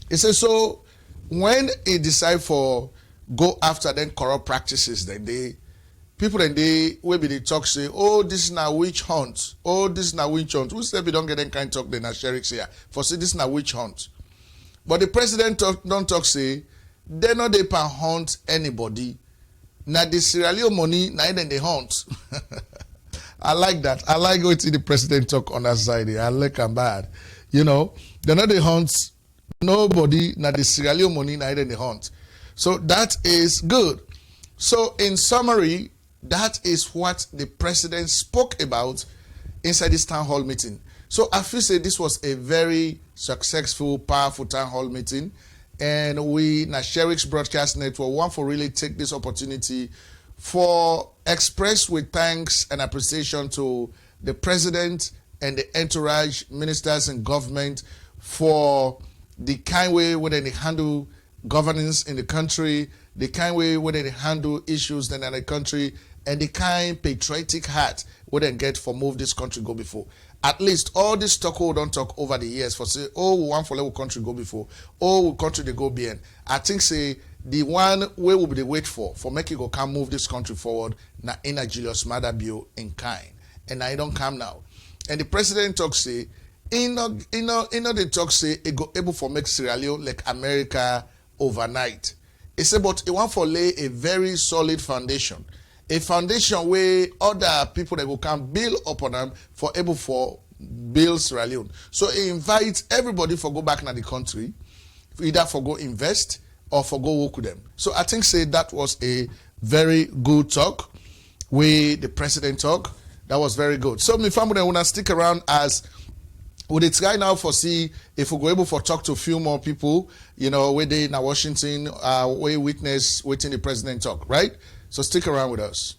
He says so when he decide for go after them corrupt practices, then people then they talk say, oh, this is now witch hunt. Oh, this is now witch hunt. Who said we don't get any kind of talk then as sheriffs here? For say this is now witch hunt. But the president don't talk say they not they pan hunt anybody. Now the Sierra Leone money, now then they hunt. I like that. I like what the president talk on that side. I like them bad. You know, they're not the hunt. Nobody, now the Sierra Leone money, now then they hunt. So that is good. So in summary, that is what the president spoke about inside this town hall meeting. So I feel say this was a very successful, powerful town hall meeting. And we, Sheriff's Broadcast Network, want to really take this opportunity for express with thanks and appreciation to the president and the entourage, ministers and government for the kind way where they handle governance in the country, the kind way where they handle issues in the country, and the kind patriotic heart where they get for move this country go before. At least all this talk we don't talk over the years for say, oh, we want for level country go before, oh, we country they go behind. I think say the one way will be the wait for make it go come move this country forward na in a Julius Maada Bio in kind. And I don't come now. And the president talk say, they talk say it go able for make Sierra Leone like America overnight. He said, but it want for lay a very solid foundation. A foundation where other people that will come build upon them for able for build Sierra Leone. So he invites everybody for go back in the country, either for go invest or for go work with them. So I think say that was a very good talk. where the president talk. That was very good. So, my family, want to stick around as would it try now for see if we go able for talk to a few more people, where they in Washington, where witness waiting the president talk, right? So stick around with us.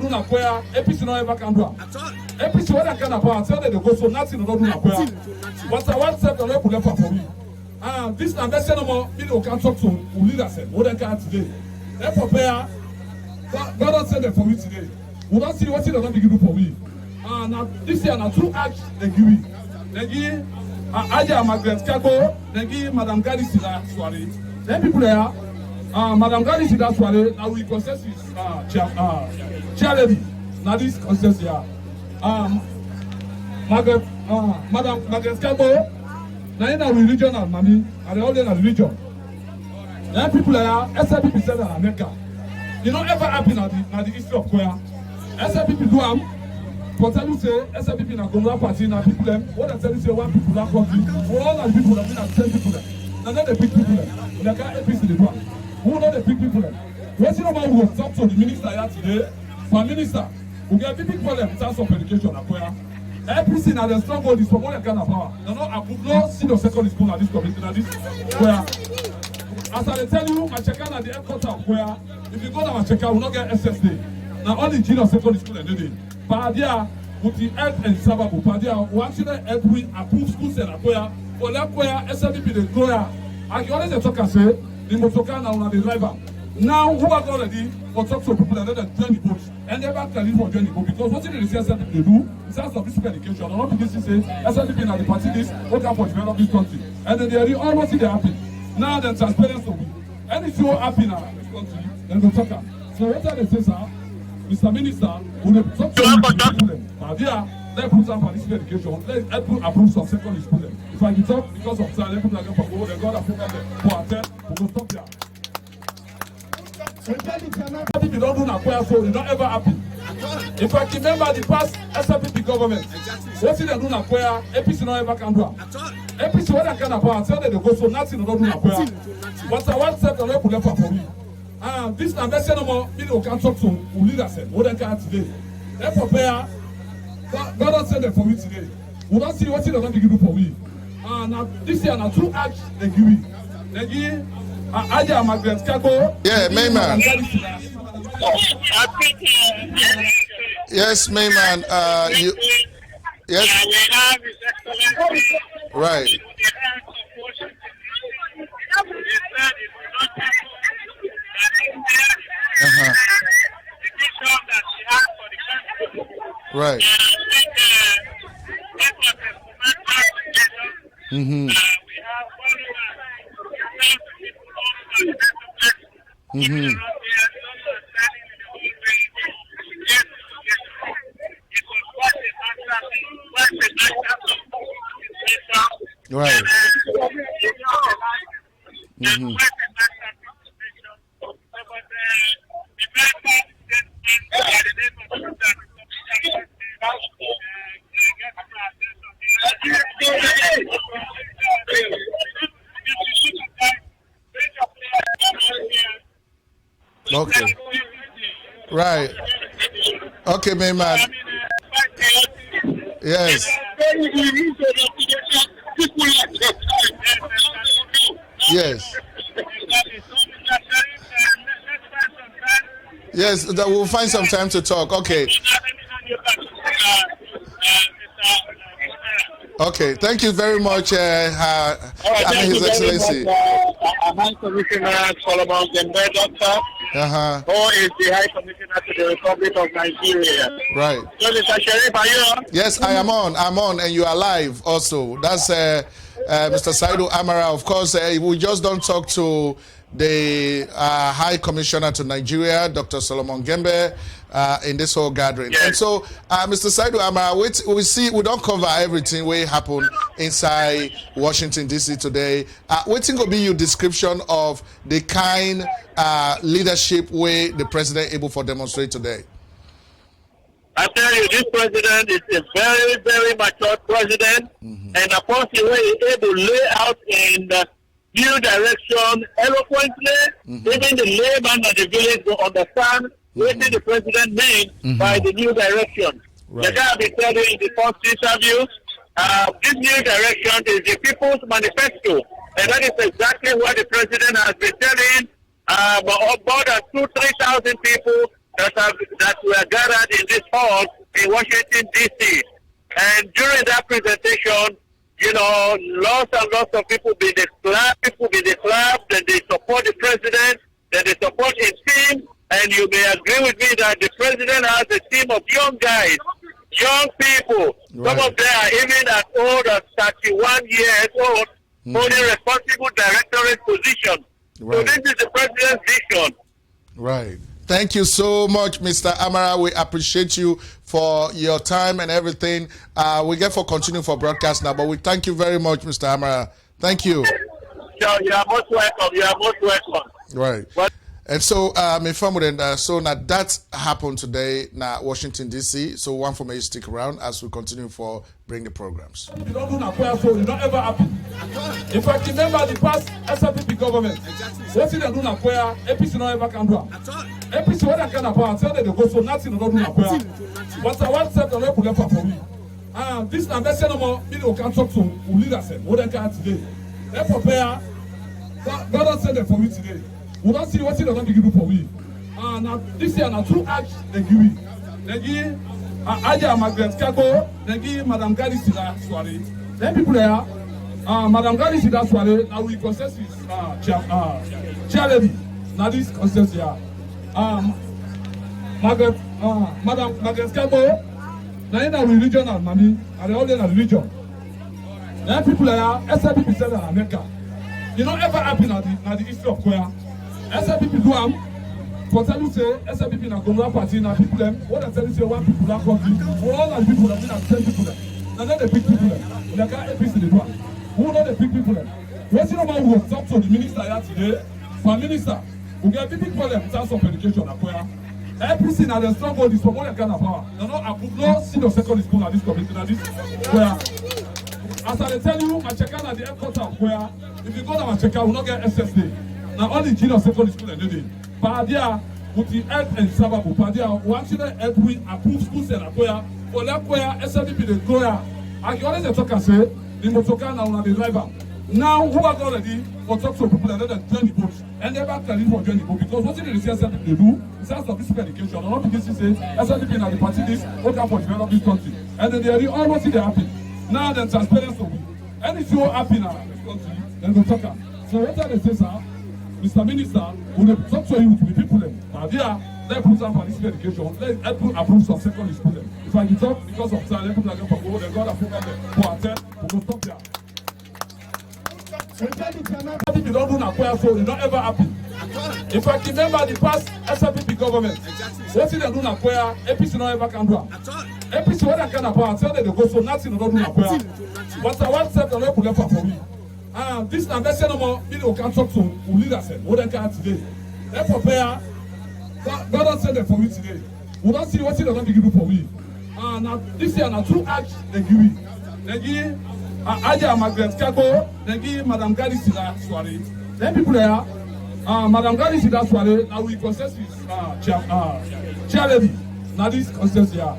do na prayer, APC no ever can do. APC when I can about tell them they go so nothing no do na prayer. But I want to no put for me. This na best no more me no can talk to leaders what they can today. They prepare. God don't send them for me today. We don't see what they don't begin do for me. Now this year now 2 acts they give me. They give Aja Margaret Kago, they give Madam Gadi Sida Swale. Then people there, Madam Gadi Sida Swale, now we process his chair lady. Now this process here. Madam Margaret Kago, now in our regional money, and they all in a religion. Then people there, SLP said in America. You know ever happen at the history of Korea. SLP do am. But tell you say SLP na Gomra party na people them. What I tell you say one people that country. For all the people that been at 10 people them. Now not the big people them. They can't APC the one. Who know the big people them? What you know about who talk to the minister here today? For minister, who get big problem in terms of education at Korea. APC na the strong hold is from all the kind of power. They no approve no senior secondary school at this community na this Korea. As I tell you, Macheka na the headquarters of Korea. If you go to Macheka, we will not get SSD. Now all the junior secondary school and do Padia with the help and Sababu. Padia, once you help we approve schools and Akoya, for that Koya, SLP the Koya. I can always talk and say, the Motoka now the driver. Now, who are already for talk to people and let them join the boat. And never can leave for join the boat because what in the SLP they do, in terms of physical education, and not because they say SLP na the party this, what can for develop this country. And then they are almost see they happen. Now then transparency will be. And if you are happy now in this country, then go talk. So what are they say, sir? Mr. Minister, we will talk to you. Let's put some for this education. Let's approve some secondary school. If I can talk because of time, let's put like for go, they got a program for attend, we will stop there. If you don't do that, so it don't ever happen. If I can remember the past SLPP government, what did they do na prayer? APC no ever can do. APC when I can about tell them they go so nothing don't do na prayer. But I want to no put for me. This na best no more me no can talk to leaders what they can today. They prepare. God don't send them for me today. We don't see what they don't begin do for me. Now this year now 2 acts they give me. They give Aja Margaret Kago. Yeah, Mayman. Yes, Mayman. You. Yes. Right. Right. Mm-hmm. Mm-hmm. Right. Mm-hmm. Okay. Right. Okay, my man. Yes. Yes. Yes, that we'll find some time to talk. Okay. Okay, thank you very much, His Excellency. High Commissioner Solomon Gembe, Doctor, who is the High Commissioner to the Republic of Nigeria. Right. So, Mr. Sheriff, are you on? Yes, I am on. I'm on, and you are live also. That's Mr. Saidu Amara. Of course, we just don't talk to the High Commissioner to Nigeria, Dr. Solomon Gembe, in this whole gathering. Yes. And so, Mr. Saidu Amara, we don't cover everything what happened inside Washington, D.C. today. What will be your description of the kind leadership way the president able for demonstrate today? I tell you, this president is a very, very mature president, and a person who is able to lay out in the new direction eloquently. Even the layman and the village will understand what the president means by the new direction. Right. Like I have been telling you in the first interview, this new direction is the People's Manifesto, and that is exactly what the president has been telling more than 2,000-3,000 people that were gathered in this hall in Washington, D.C. And during that presentation, you know, lots and lots of people be declared, that they support the president, that they support his team, and you may agree with me that the president has a team of young guys, young people. Right. Some of them are even as old as 31 years old, holding responsible directorate positions. Right. So this is the president's vision. Right. Thank you so much, Mr. Amara. We appreciate you for your time and everything. We get for continue for broadcast now, but we thank you very much, Mr. Amara. Thank you. Sure, you are most welcome. You are most welcome. Right. And so, so now that happened today now Washington, D.C. So one for me to stick around as we continue for bring the programs. You don't do not prayer, so it not ever happen. In fact, remember the past SLPP government. What if they do not prayer, APC not ever can do. APC what I can about tell them they go so nothing don't do not prayer. But I want to say the way to for me. This na best no more. Me can talk to leaders. What they can today. They prepare. God don't send them for me today. We don't see what they don't give for me. Now this year now 2 acts they give me. They give Aja Margaret Kago, they give Madam Gadi Sida Sware. Then people there, Madam Gadi Sida Sware, now we consensus chair lady. Now this consensus here. Madam Margaret Kago, now we regional money, and they all in a region. Then people there, SLPP said in America. You know ever happen at the history of Korea. SLPP do am. For tell you say SLPP na Congress party na people them. What I tell you say one people that country. For all the people that been 10 people them. Now they pick people them. They can't APC the one. Who know they pick people them? What you know about we talk to the minister here today? For minister, we get big problem in terms of education at Korea. APC na the stronghold is for more than kind of power. They no approve no senior secondary school at this community na this Korea. As I tell you, I check out at the headquarters of Korea. If you go to my check out, we not get SSD. Now all the junior secondary school and they Padia with the help and Sababu Padia one children help we approve schools and Akoya for that Koya SLPP the Koya. I can always talk and say the motoka now the driver. Now who are already for talk to people that don't join the boat and never can for join the boat because what did the SLPP they do in terms of physical education or not because say SLPP now the party this what can for develop this country and then they are almost see they happen. Now then transparency will be and if you happy now this country then go talk. So what are they say sir? Mr. Minister, we will talk to you with the people. Let's put some for this education. Let's approve some secondary school. If I can talk because of time, let's put them for go. They got a program for attend. We will stop there. If you don't do not prayer, so it not ever happen. If I can remember the past SLPP government, what did they do now? APC no ever can do. APC what I can about tell them they go so nothing no do now. But I want to tell them they for me. This na best no more. People can talk to leaders. What they can today. They prepare. God don't send them for me today. We don't see what they don't give for me. Now this year now 2 acts they give me. They give Aja Margaret Kago. They give Madam Gadi Sida Swari. Then people there. Madam Gadi Sida Swari. Now we process with chair lady. Now this consensus here.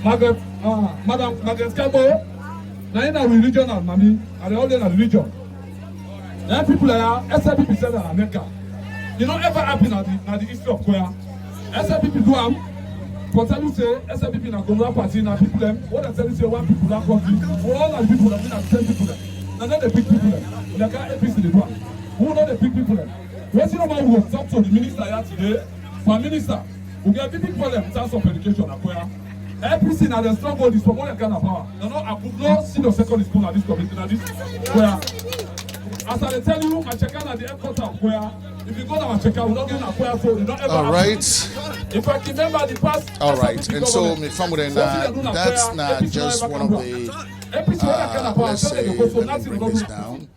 Madam Margaret Kago. Now in our regional money, and all in our region. Then people are SLPP said in America. You know ever happen at the history of Koya. SLPP do but tell you say SLPP na Congress party na people them. What I tell you say one people that country, all the people that are 10 people them. And then they pick people them. They can't APC the one. Who know they pick people them? What you know about who will talk to the minister here today? For minister, we get big problem in terms of education at Koya. APC now the strong hold is for more than kind of power. You know, I could not see the secondary school at this community at this Koya. As I tell you, my check out at the headquarters of Koya. If you go down and check out, we're not getting a prayer, so you don't ever. All right. If I can remember the past. All right. And so, me family, that's not just one of the. Let's say, let me bring this down.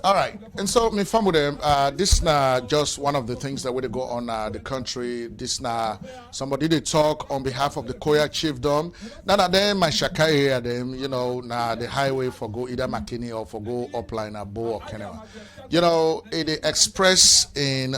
All right. And so, me family, this is not just one of the things that will go on the country. This now somebody they talk on behalf of the Koya chiefdom. None of them, my Shaka here, them, you know, now the highway for go either McKinney or for go upline or Bo or Kennewa. You know, they express in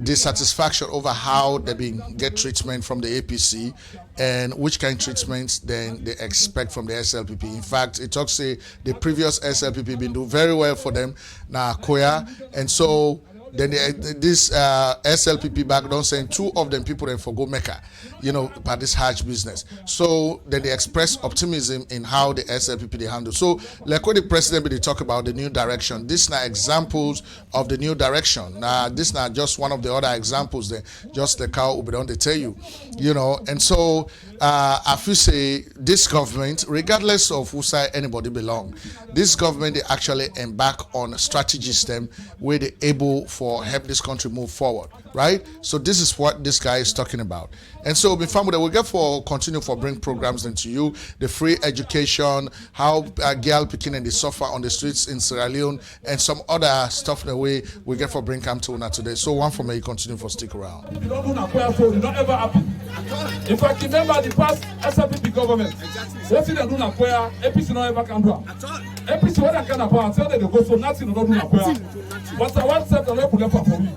dissatisfaction over how they get treatment from the APC and which kind of treatments then they expect from the SLPP. In fact, it talks say the previous SLPP been doing very well for them now Koya, and so then this SLPP back don't send 2 of them people then for go Mecca, you know, by this Hajj business. So then they express optimism in how the SLPP they handle. So like when the president they talk about the new direction, this now examples of the new direction. Now this now just one of the other examples there, just the cow don't they tell you, you know. And so I feel say this government, regardless of who side anybody belong, this government they actually embark on strategies them where they able for help this country move forward, right? So this is what this guy is talking about. And so before that we get for continue for bring programs into you, the free education, how girl picking and they suffer on the streets in Sierra Leone, and some other stuff the way we get for bring come to una today. So one for me, continue for stick around. You don't do na prayer, so you don't ever happen. If I can remember the past SLPP government, what did they do na prayer? APC no ever can do. APC what I can about tell them they go so nothing no do na prayer. But I want to tell them they for me.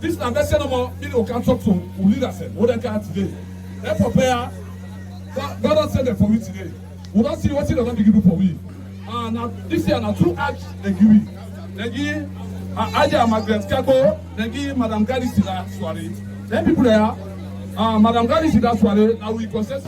This na best no more. People can talk to leaders. What they can today. They prepare. God don't send them for me today. We don't see what they don't give for me. Now this year now 2 acts they give me. They give Aja Margaret Kago. They give Madam Gadi Sida Swari. Then people there. Madam Gadi Sida Swari. Now we process.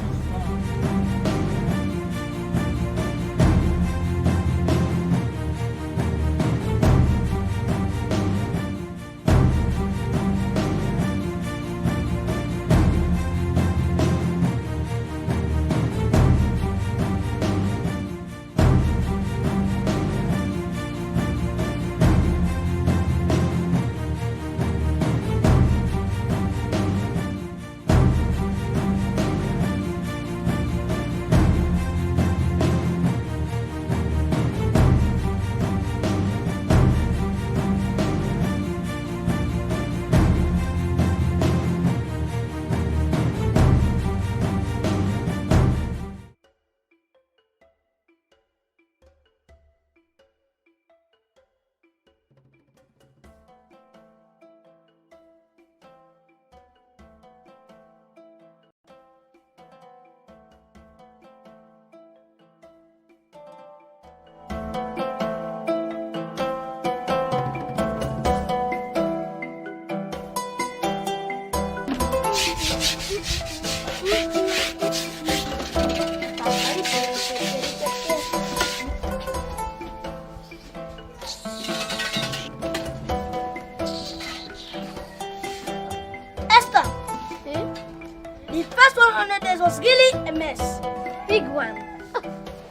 was really a mess. Big one.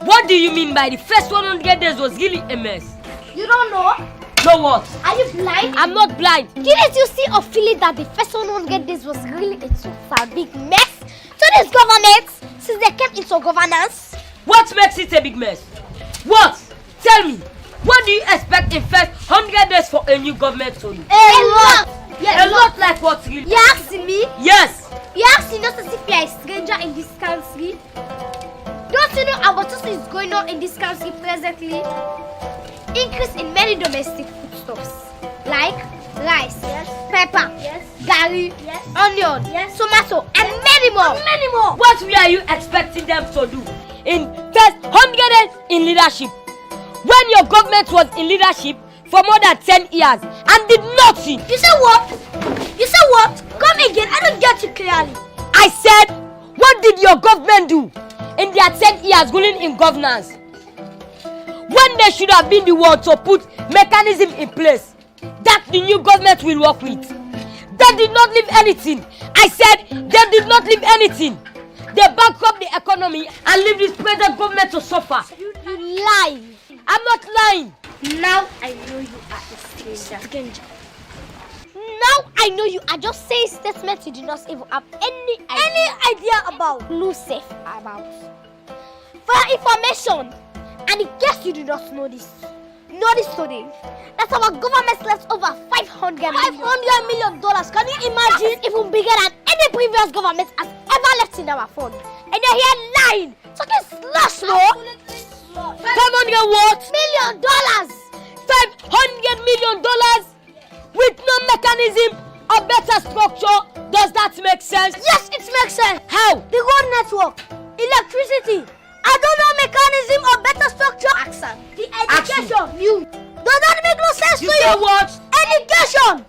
What do you mean by the first 100 days was really a mess? You don't know? No what? Are you blind? I'm not blind. Didn't you see or feel it that the first 100 days was really a super big mess to this government since they came into governance? What makes it a big mess? What? Tell me. What do you expect in first 100 days for a new government to do? A lot. Yes, a lot like what really? You asking me? Yes. You asking just as if you are a stranger in this country? Don't you know what is going on in this country presently? Increase in many domestic foodstuffs like rice, pepper, garri, onion, tomato, and many more. What were you expecting them to do in first 100 days in leadership? When your government was in leadership for more than 10 years and did nothing. You said what? You said what? Come again, I don't get you clearly. I said, what did your government do in their 10 years ruling in governance? When they should have been the one to put mechanism in place that the new government will work with. They did not leave anything. I said they did not leave anything. They bankrupt the economy and leave this present government to suffer. You lie. I'm not lying. Now I know you are a stranger. Now I know you are just saying statements you do not even have any idea about. No safe about. For your information, and in case you do not know this today, that our government left over $500 million. Can you imagine? It's even bigger than any previous government has ever left in our fund. And you're here lying. Talking slush, no? $500 what? $1 million. $500 million with no mechanism or better structure. Does that make sense? Yes, it makes sense. How? The road network, electricity. I don't know mechanism or better structure. Accent. The education. You. Does that make no sense to you? You say what? Education.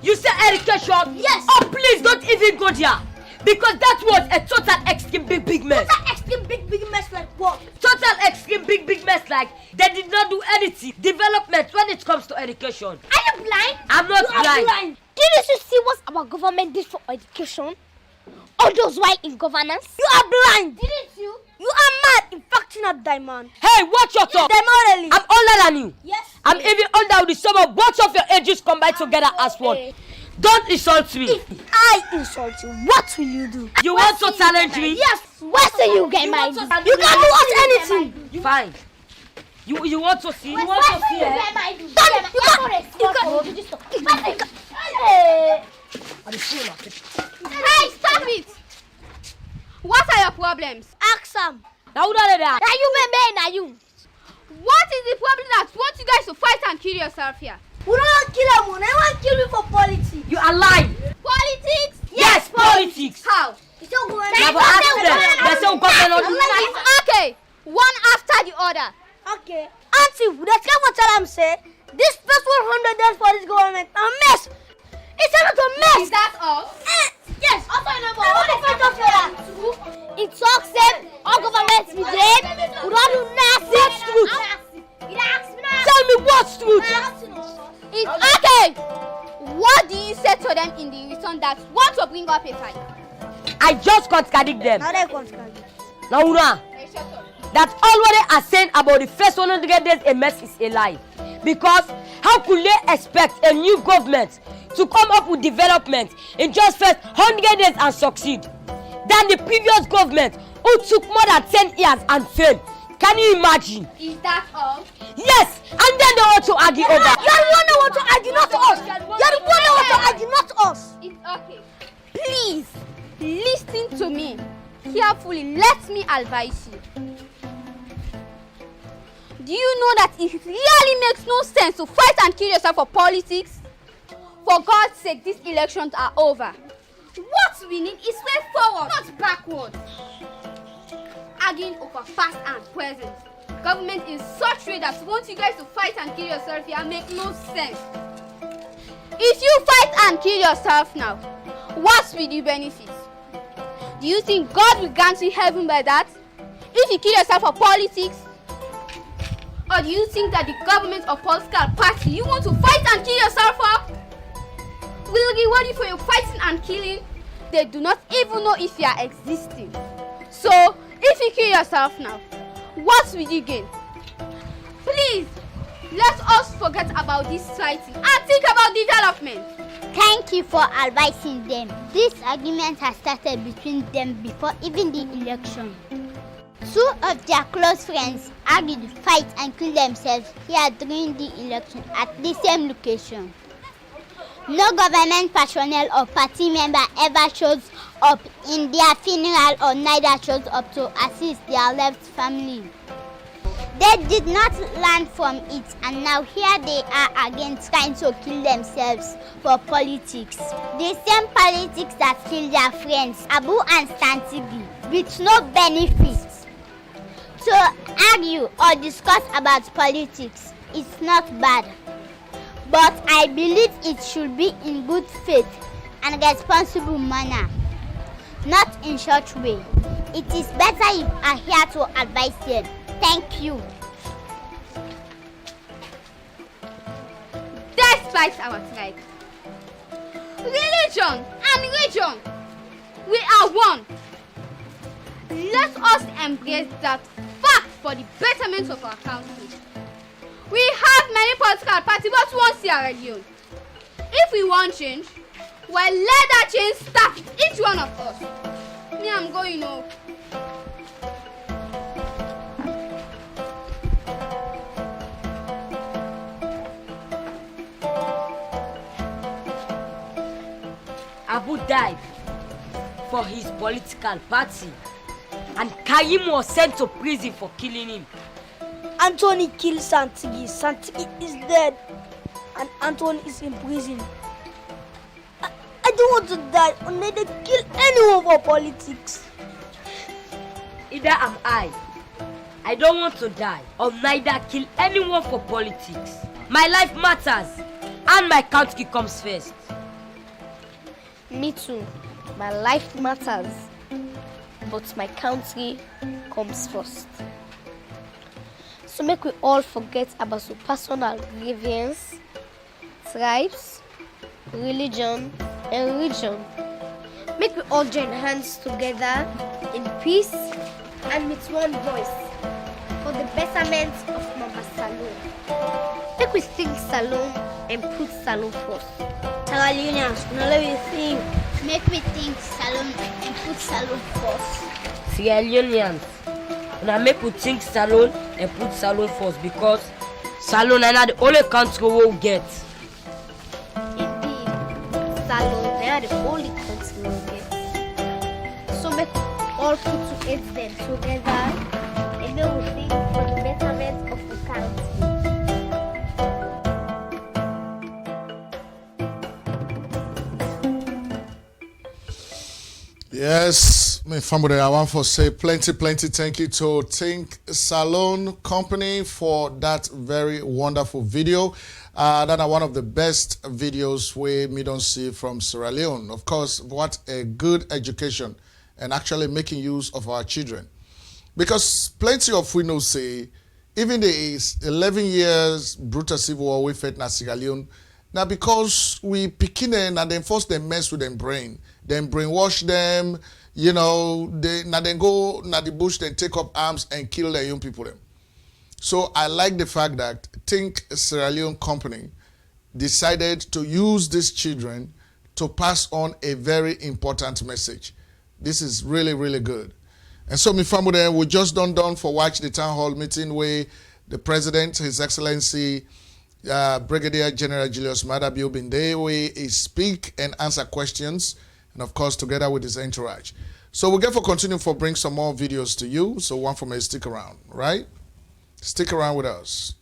You say education? Yes. Oh, please don't even go there. Because that was a total extreme big mess. Total extreme big mess like what? Total extreme big mess like they did not do anything. Development when it comes to education. Are you blind? I'm not blind. Didn't you see what our government did for education? All those while in governance? You are blind. Didn't you? You are mad. In fact, you're not diamond. Hey, watch your talk. Diamond. I'm older than you. Yes. I'm even older with the sum of both of your ages combined together as one. Don't insult me. If I insult you, what will you do? You want to challenge me? Yes. Where say you get my? You can't do us anything. Fine. You want to see? You want to see? Hey, stop it! What are your problems? Ask them. Now who are that? Now you baby, now you. What is the problem that wants you guys to fight and kill yourself here? We don't want to kill anyone. I want to kill you for politics. You are lying. Politics? Yes, politics. How? It's not going Okay, one after the other. Okay. Auntie, that's what I'm saying. This first 100 days for this government a mess. It's not a mess. Is that all? Yes. It talks them all governments we did. We don't do nothing. What's truth? Tell me what's truth. It's okay. What do you say to them in the return that want to bring up a fight? I just contradict them. Now they contradict. Now, Una, that all what they are saying about the first 100 days a mess is a lie. Because how could they expect a new government to come up with development in just first 100 days and succeed than the previous government who took more than 10 years and failed? Can you imagine? Is that all? Yes, and then they want to argue over. You're the one who want to argue, not us. You're the one who want to argue, not us. It's okay. Please, listen to me carefully. Let me advise you. Do you know that it really makes no sense to fight and kill yourself for politics? For God's sake, these elections are over. What we need is way forward, not backward. Arguing over past and present. Government in such way that wants you guys to fight and kill yourself here make no sense. If you fight and kill yourself now, what will you benefit? Do you think God will grant you heaven by that? If you kill yourself for politics? Or do you think that the government or political party you want to fight and kill yourself for will reward you for your fighting and killing? They do not even know if you are existing. So, if you kill yourself now, what will you gain? Please, Let us forget about this fighting and think about development. Thank you for advising them. This argument has started between them before even the election. Two of their close friends argued, fight and kill themselves here during the election at the same location. No government personnel or party member ever shows up in their funeral or neither shows up to assist their left family. They did not learn from it, and now here they are again trying to kill themselves for politics. The same politics that killed their friends, Abu and Stantigi, with no benefits. To argue or discuss about politics is not bad, but I believe it should be in good faith and responsible manner, not in such way. It is better you are here to advise them. Thank you. Despite our tribe, religion and region, we are one. Let us embrace that fact for the betterment of our country. We have many political parties, but one Sierra Leone. If we want change, well, let that change start with each one of us. Me, I'm going home. Abu died for his political party, and Karim was sent to prison for killing him. Anthony killed Santigi. Santigi is dead, and Anthony is in prison. I don't want to die unless they kill anyone for politics. Either am I. I don't want to die or neither kill anyone for politics. My life matters, and my country comes first. Me too. My life matters, but my country comes first. So make we all forget about some personal grievance, tribes, religion, and region. Make we all join hands together in peace and with one voice for the betterment of Mama Salon. Make we think Salon and put Salon first. Sierra Leoneans, now let me think. Make me think Salon and put Salon first. Sierra Leoneans, now make we think Salon and put Salon first, because Salon is not the only country we will get. Indeed, Salon, they are the only country we will get. So make we all put them together and they will think for the betterment of the country. Yes, my family, I want to say plenty thank you to Think Salon Company for that very wonderful video. That are one of the best videos we don't see from Sierra Leone. Of course, what a good education and actually making use of our children. Because plenty of we know say, even the 11 years brutal civil war we fought in Sierra Leone, now because we picking them and then force them mess with them brain, then brainwash them, you know, they now then go now the bush, then take up arms and kill their young people them. So I like the fact that Think Sierra Leone Company decided to use these children to pass on a very important message. This is really good. And so my family, we just done for watch the town hall meeting where the president, His Excellency, Brigadier General Julius Maada Bio been there where he speak and answer questions, and of course together with his entourage. So we'll get for continue for bring some more videos to you. So one for me, stick around, right? Stick around with us.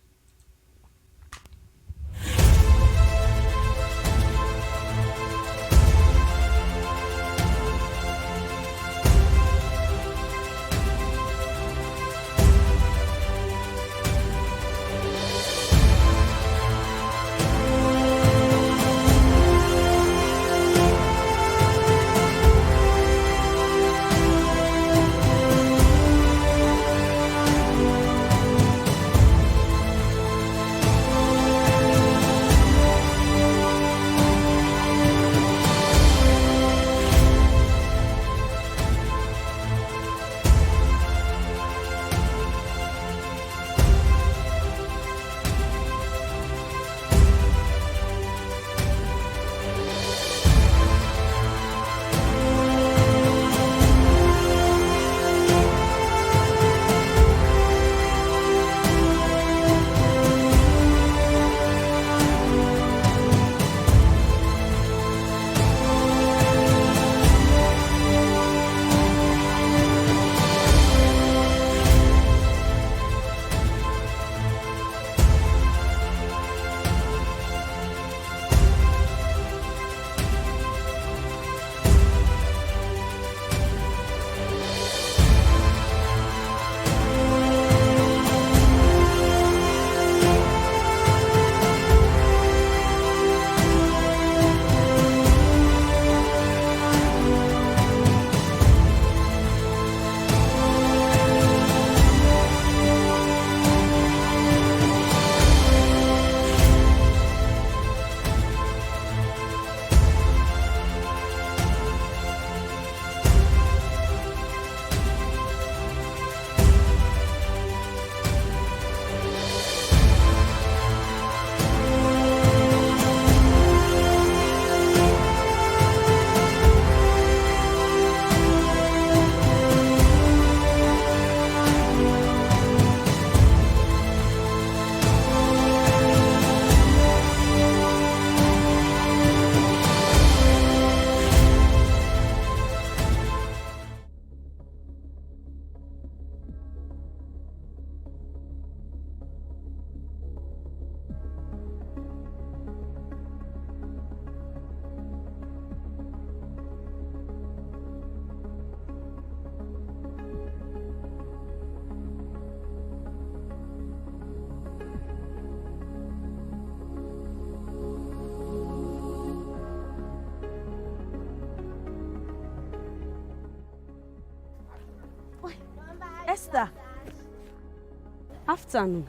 Afternoon.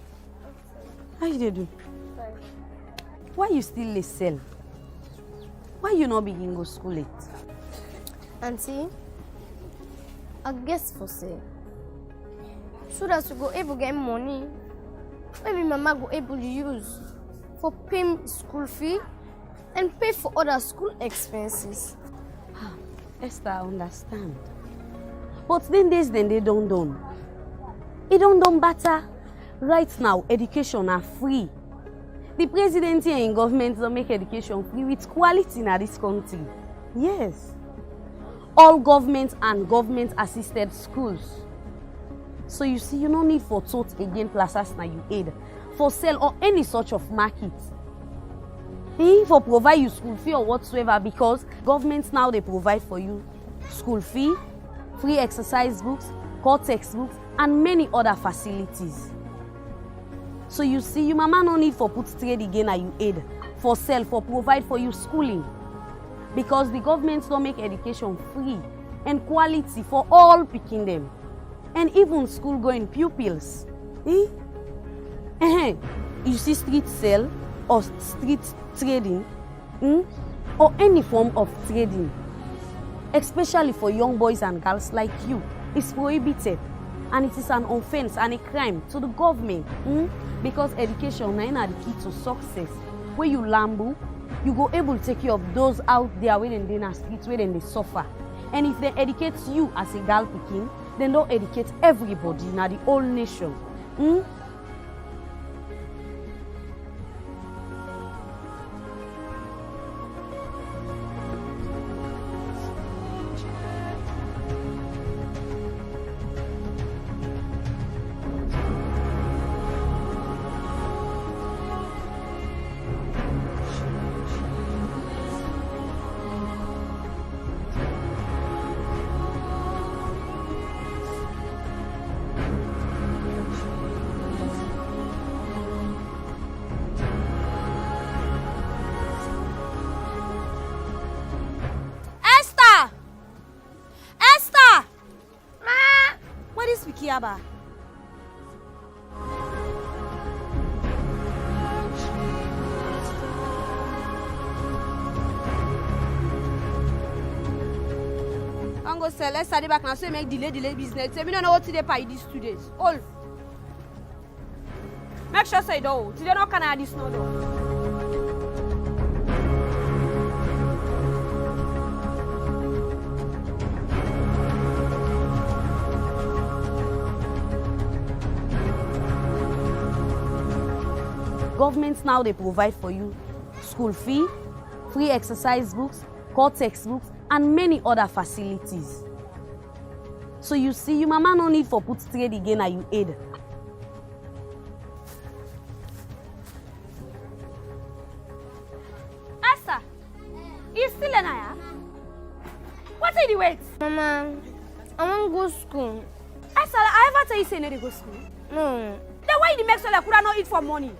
How you dey do? Fine. Why you still dey sell? Why you not begin go school late? Auntie, I guess for say, so that we go able get money, maybe mama go able to use for paying school fee and pay for other school expenses. Esther, I understand. But then days then they don't done. It don't done better. Right now, education are free. The presidency and government don't make education free with quality in this country. Yes. All government and government-assisted schools. So you see, you no need for tot again plazas na you aid for sale or any sort of market. For provide you school fee or whatsoever, because government now they provide for you school fee, free exercise books, core textbooks, and many other facilities. So you see, your mama no need for put trade again na you aid for sell, for provide for you schooling. Because the government don't make education free and quality for all picking them. And even school-going pupils. You see street sale or street trading, or any form of trading, especially for young boys and girls like you, is prohibited. And it is an offense and a crime to the government. Because education is the key to success. Where you lambo, you go able to take care of those out there where they in the streets, where they suffer. And if they educate you as a girl picking, then don't educate everybody in the whole nation. Aba. I'm going to sell. Let's study back now. So make delay business. So we don't know what today pay these 2 days. All. Make sure say do. Today no can add this no do. Governments now they provide for you school fee, free exercise books, core textbooks, and many other facilities. So you see, your mama no need for put trade again na you aid. Esther, you still in here? What's the wait? Mama, I want to go to school. Esther, I ever tell you say you need to go to school? No. Then why you make sure that I not eat for money?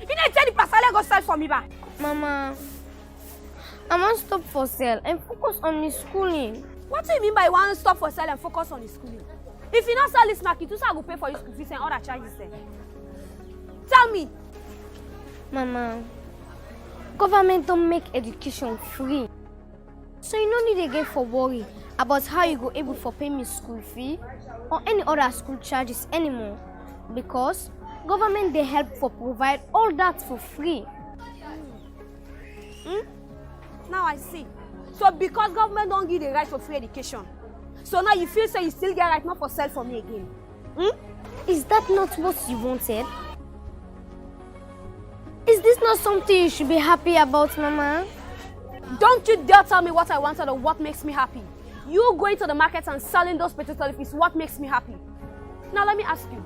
You need to tell the pasale go sell for me back. Mama, I want to stop for sale and focus on my schooling. What do you mean by want to stop for sale and focus on the schooling? If you not sell this market, I will pay for your school fees and other charges there. Tell me. Mama, government don't make education free. So you no need again for worry about how you go able for pay me school fee or any other school charges anymore. Because government they help for provide all that for free. Now I see. So because government don't give the right for free education, so now you feel say you still get right not for sell for me again. Is that not what you wanted? Is this not something you should be happy about, Mama? Don't you dare tell me what I wanted or what makes me happy. You going to the market and selling those potato leaves is what makes me happy. Now let me ask you.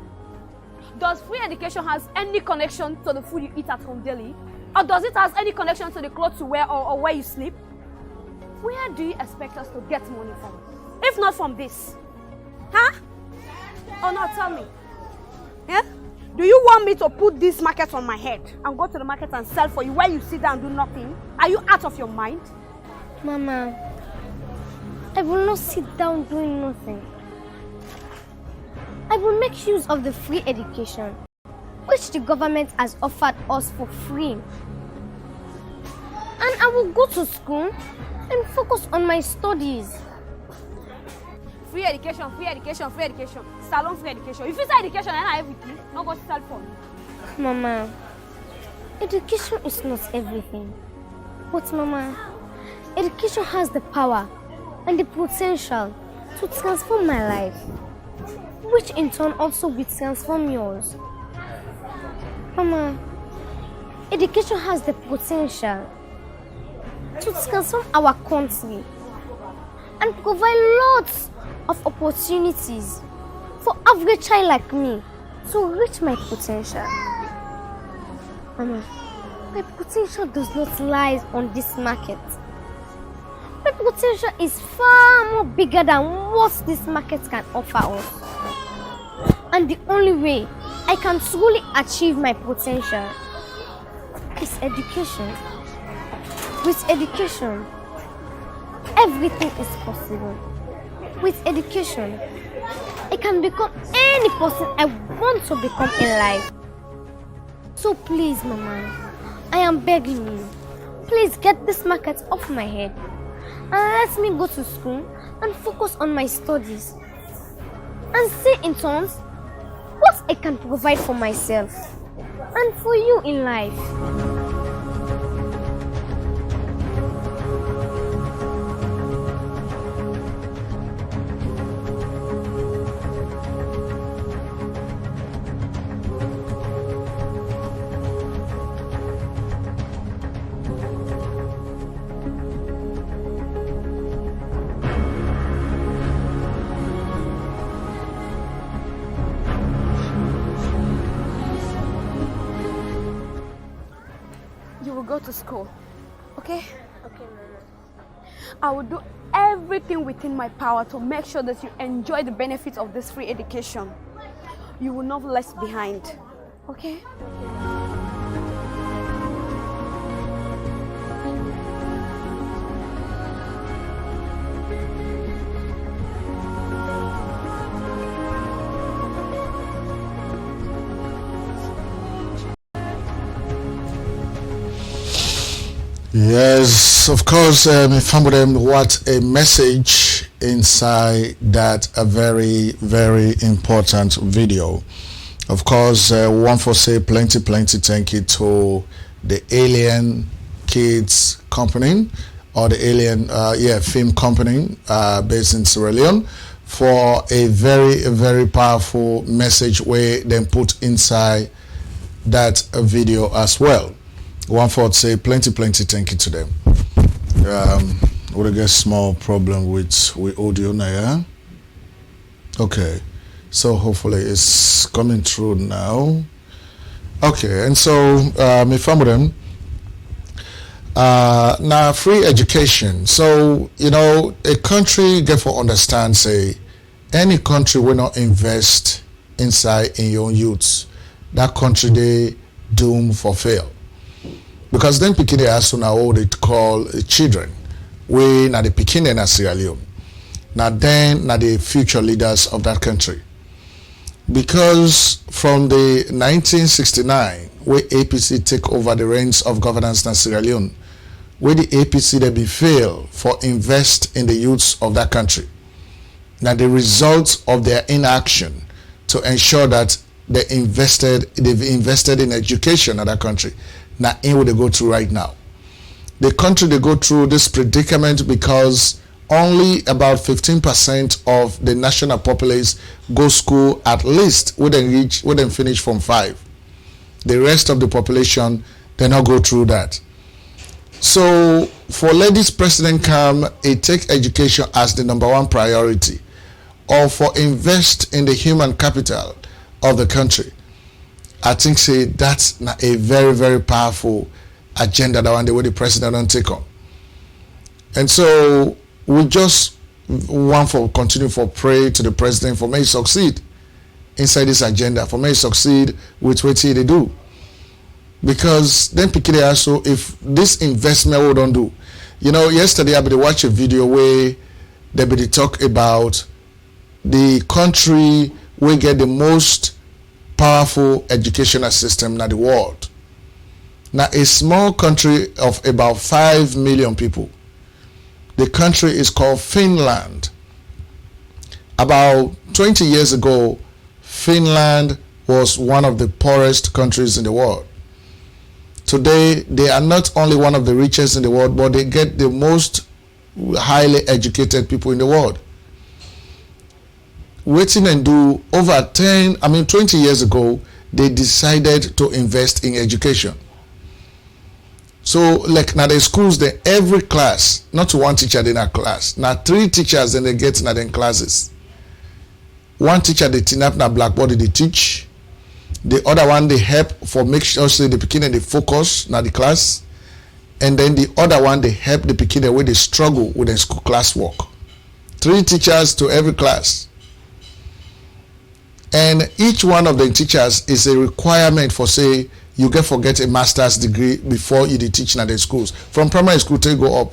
Does free education has any connection to the food you eat at home daily? Or does it have any connection to the clothes you wear or where you sleep? Where do you expect us to get money from? If not from this? Huh? Oh no, tell me. Yeah? Do you want me to put this market on my head and go to the market and sell for you where you sit down and do nothing? Are you out of your mind? Mama, I will not sit down doing nothing. I will make use of the free education which the government has offered us for free. And I will go to school and focus on my studies. Free education, free education, free education. Salon free education. If you say education, I have everything. No go to sell for me. Mama, education is not everything. But Mama, education has the power and the potential to transform my life, which in turn also will transform yours. Mama, education has the potential to transform our country and provide lots of opportunities for average child like me to reach my potential. Mama, my potential does not lie on this market. My potential is far more bigger than what this market can offer us. And the only way I can truly achieve my potential is education. With education, everything is possible. With education, I can become any person I want to become in life. So please, Mama, I am begging you, please get this market off my head and let me go to school and focus on my studies and see in turn what I can provide for myself and for you in life. Go to school, okay? Okay, Mama. I will do everything within my power to make sure that you enjoy the benefits of this free education. You will not be left behind, okay? Yes, of course, what a message inside that a very, very important video. Of course, one for say plenty thank you to the Alien Kids Company or the Alien film company based in Sierra Leone for a very powerful message where they put inside that video as well. One for say plenty thank you to them. We'll get small problem with audio now, yeah? Okay, so hopefully it's coming through now. Okay, and so me family now free education. So a country get for understand say any country will not invest inside in your youths, that country they doomed for fail. Because then pikin they also now all they call children. We now the pikin in Sierra Leone. Now then now the future leaders of that country. Because from the 1969, where APC take over the reins of governance in Sierra Leone, where the APC they be fail for invest in the youths of that country. Now the results of their inaction to ensure that they've invested in education in that country. Now in what they go through right now. The country they go through this predicament because only about 15% of the national populace go school at least when they finish from 5. The rest of the population they not go through that. So for ladies president come, it take education as the #1 priority, or for invest in the human capital of the country. I think say that's a very powerful agenda that one day where the president don't take on. And so we just want for continue for pray to the president for may succeed inside this agenda, for may succeed with what they do. Because then particularly also if this investment we don't do. Yesterday I been watch a video where they talk about the country we get the most powerful educational system in the world. Now, a small country of about 5 million people. The country is called Finland. About 20 years ago, Finland was one of the poorest countries in the world. Today, they are not only one of the richest in the world, but they get the most highly educated people in the world. Waiting and do over 20 years ago, they decided to invest in education. So, like now the schools, every class, not one teacher in a class, now 3 teachers and they get in the classes. One teacher they tin up na blackboard they teach. The other one they help for make sure say the pikin they focus na the class, and then the other one they help the pikin the way they struggle with the school class work. 3 teachers to every class. And each one of the teachers is a requirement for say you get a master's degree before you teach in the schools. From primary school to go up.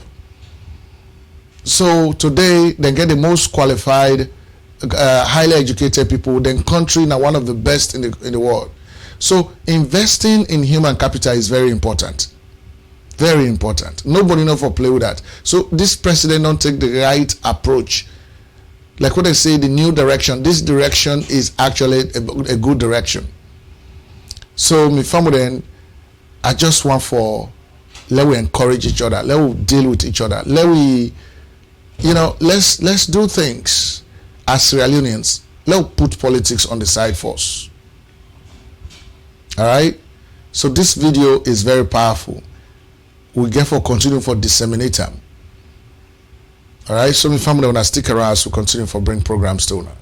So today they get the most qualified, highly educated people. Then country now one of the best in the world. So investing in human capital is very important. Very important. Nobody know for play with that. So this president don't take the right approach. Like what I say, the new direction. This direction is actually a good direction. So, my family, I just want let we encourage each other. Let we deal with each other. Let we, let's do things as Sierra Leoneans. Let we put politics on the side first. All right. So this video is very powerful. We therefore continue for disseminate them. All right. So, my family, when I stick around, so continue for bring programs to now.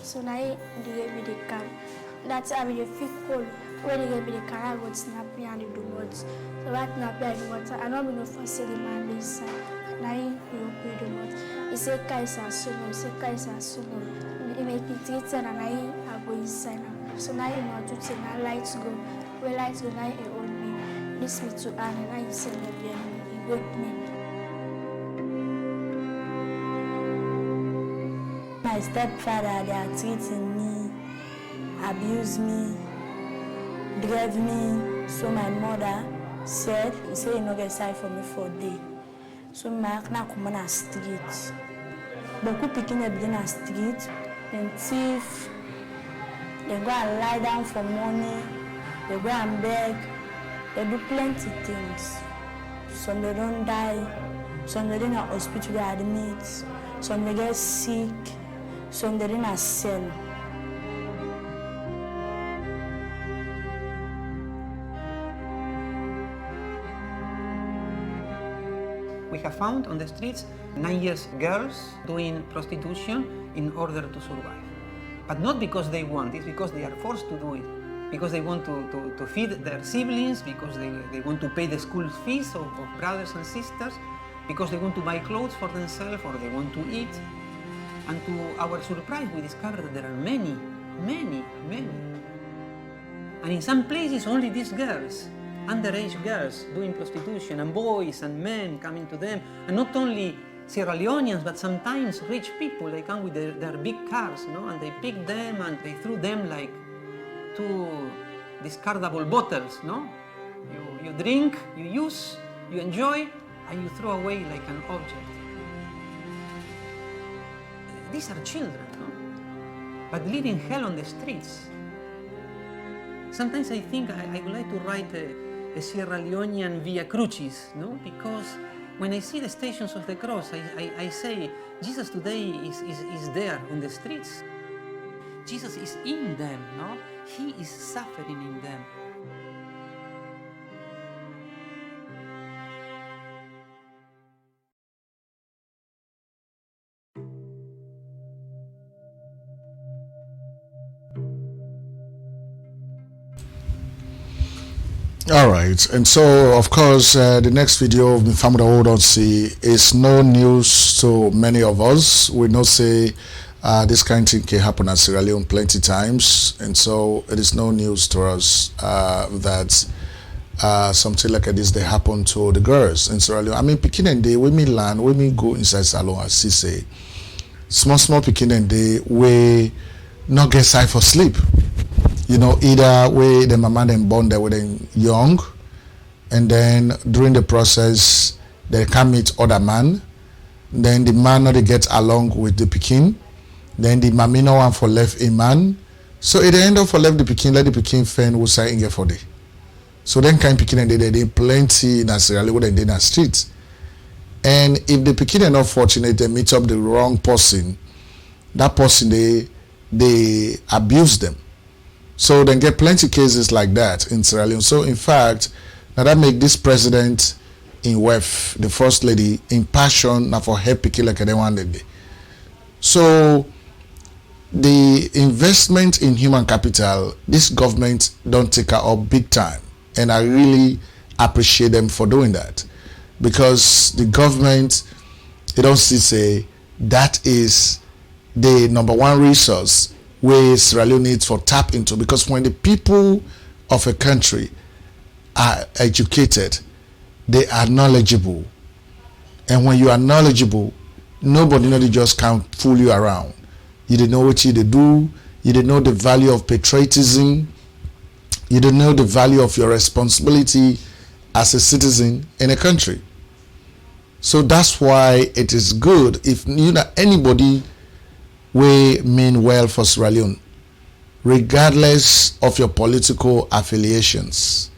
So now they gave me the car. That's how the fifth hole. When they gave me the car, I got snap me and the donuts. So right now, I do water. I don't know for say the man inside. Now he will pay the donuts. He said, "Kaisa sumo." He said, "Kaisa sumo." He make it 3:10 and I go inside now. So now you know to say now lights go. When lights go, now he hold me. This me to Anne and I send me behind me. rape me. My stepfather, they are treating me, abuse me, drive me. So my mother said, you no get side for me for a day. So my na come on a street. Beaucoup picking up in a street, then thief. They go and lie down for money. They go and beg. They do plenty things. Some they don't die. Some they in a hospital they admit. Some they get sick. Some they in a cell. We have found on the streets 9 years girls doing prostitution in order to survive. But not because they want, it's because they are forced to do it. Because they want to feed their siblings, because they want to pay the school fees of brothers and sisters, because they want to buy clothes for themselves or they want to eat. And to our surprise, we discovered that there are many. And in some places, only these girls, underage girls doing prostitution, and boys and men coming to them, and not only Sierra Leoneans, but sometimes rich people. They come with their big cars, and they pick them and they threw them like 2 discardable bottles, You drink, you use, you enjoy, and you throw away like an object. These are children, but living hell on the streets. Sometimes I think I would like to write a Sierra Leonean Via Crucis, because when I see the Stations of the Cross, I say, Jesus today is there on the streets. Jesus is in them, He is suffering in them. All right, and so of course the next video of the family hold on see is no news to many of us. We know say this kind of thing can happen at Sierra Leone plenty times, and so it is no news to us that something like this they happen to the girls in Sierra Leone. I mean, picking and day when me land, when me go inside salon, as she say, small picking and day we not get side for sleep. Either way the mama them born there with them young, and then during the process they can meet other man, then the man not get along with the pikin, then the mommy no one for left a man, so at the end of for left the pikin, let the pikin friend will say in for day. So then kind pikin and they plenty in Sierra Leone in the streets, and if the pikin are not fortunate, they meet up the wrong person, that person they abuse them. So then get plenty cases like that in Sierra Leone. So in fact, now that make this president in WEF, the first lady, in passion now for help people like they wanted. So the investment in human capital, this government don't take her up big time, and I really appreciate them for doing that, because the government, they don't see say that is the number one resource where Sierra Leone needs for tap into, because when the people of a country are educated, they are knowledgeable, and when you are knowledgeable, nobody they just can't fool you around. You didn't know what you did do, you didn't know the value of patriotism, you didn't know the value of your responsibility as a citizen in a country. So that's why it is good if anybody we mean well for Sierra Leone, regardless of your political affiliations,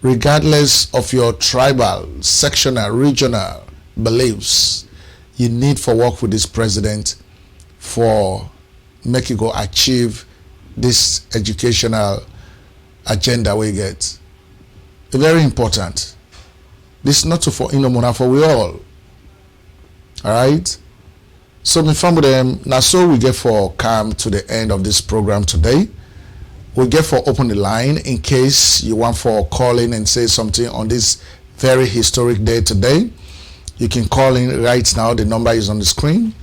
regardless of your tribal, sectional, regional beliefs, you need for work with this president for make you go achieve this educational agenda we get. Very important. This is not for Inomona, for we all. Alright? So me from them now, so we get for come to the end of this program today. We get for open the line in case you want for call in and say something on this very historic day today. You can call in right now. The number is on the screen.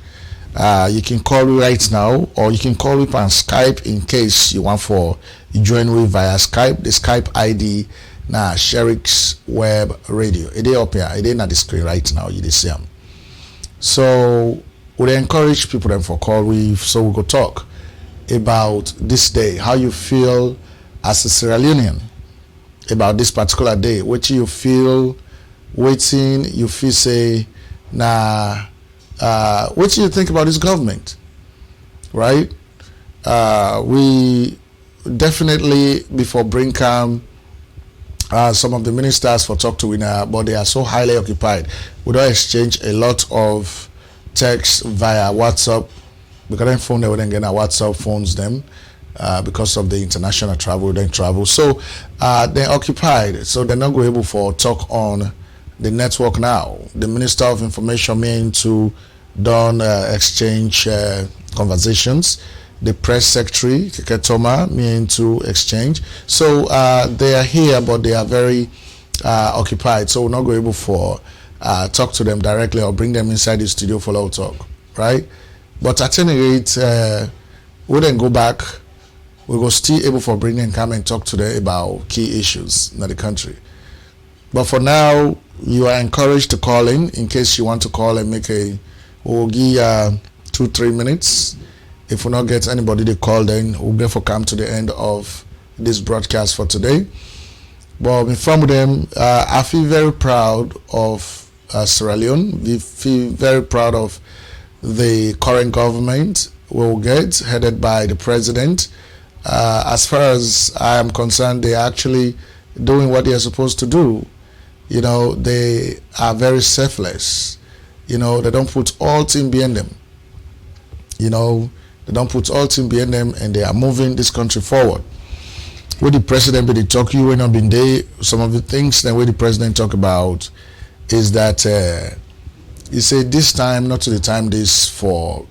You can call me right now, or you can call me on Skype in case you want for join me via Skype. The Skype ID na Sherrick's Web Radio. It is up here. It is on the screen right now. You see them. So we encourage people then for call. We go talk about this day. How you feel as a Sierra Leonean about this particular day. What you feel, waiting. You feel say, what do you think about this government, right? We definitely before bring some of the ministers for talk to winner, but they are so highly occupied. We don't exchange a lot of text via WhatsApp because then phone they wouldn't get our WhatsApp phones them because of the international travel, then travel. So they're occupied, so they're not going able for talk on the network now. The Minister of Information mean to done exchange conversations. The press secretary, Keke Toma, mean to exchange. So they are here, but they are very occupied. So we're not going able for talk to them directly or bring them inside the studio for low talk, right? But at any rate, we then go back. We go still able for bring them come and talk to them about key issues in the country. But for now, you are encouraged to call in case you want to call and make we'll give 2-3 minutes. If we not get anybody to call, then we'll therefore come to the end of this broadcast for today. But from them, I feel very proud of Sierra Leone. We feel very proud of the current government we'll get, headed by the president. As far as I am concerned, they are actually doing what they are supposed to do. You know, they are very selfless. You know, they don't put all team behind them. You know, they don't put all team behind them, and they are moving this country forward. What the president be talk you when I've been there, some of the things that the president talk about is that he said this time, not to the time this for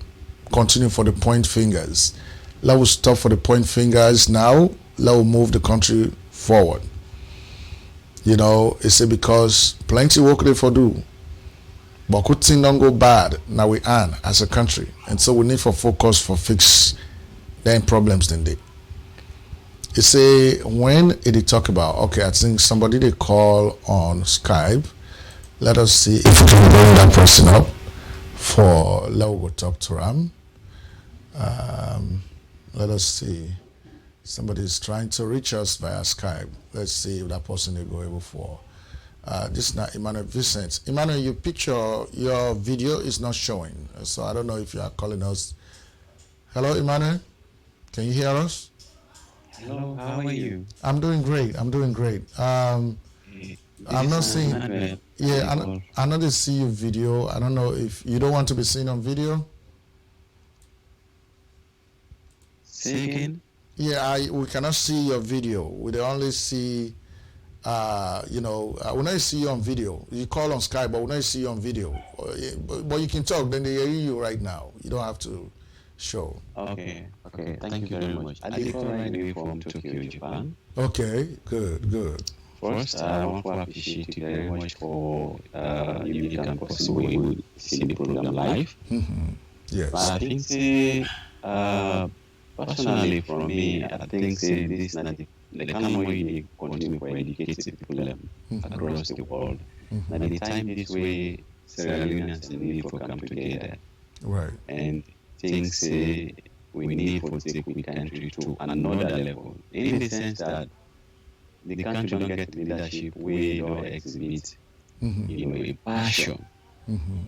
continue for the point fingers. Let us stop for the point fingers now. Let us move the country forward. You know, it's because plenty work they for do. But good thing don't go bad. Now we earn as a country. And so we need for focus for fix them problems then they. You say when they talk about, okay, I think somebody they call on Skype. Let us see if we can bring that person up for let us go talk to them. Let us see. Somebody is trying to reach us via Skype. Let's see if that person will go able for. This is not Emmanuel Vincent. Emmanuel, your picture, your video is not showing. So I don't know if you are calling us. Hello, Emmanuel. Can you hear us? Hello, how are you? I'm doing great. I'm doing great. I'm not seeing. Yeah, I know they see your video. I don't know if you don't want to be seen on video. Say again? Yeah, we cannot see your video. We only see, when I see you on video, you call on Skype, but when I see you on video, but you can talk, then they hear you right now. You don't have to show. Okay. Thank you very much. I live all right away from Tokyo, Japan. Okay, good. First, I want to appreciate you very much for you making possible you see the program live. Mm-hmm. Yes. But I think, personally, for me, I think this is not the kind of way they continue to educate the people across the world. Mm-hmm. At the time this way, Sierra Leoneans need to come together. Right. And things we need to take the country to another level. In the sense that the country don't get leadership, we don't exhibit a passion. Mm-hmm.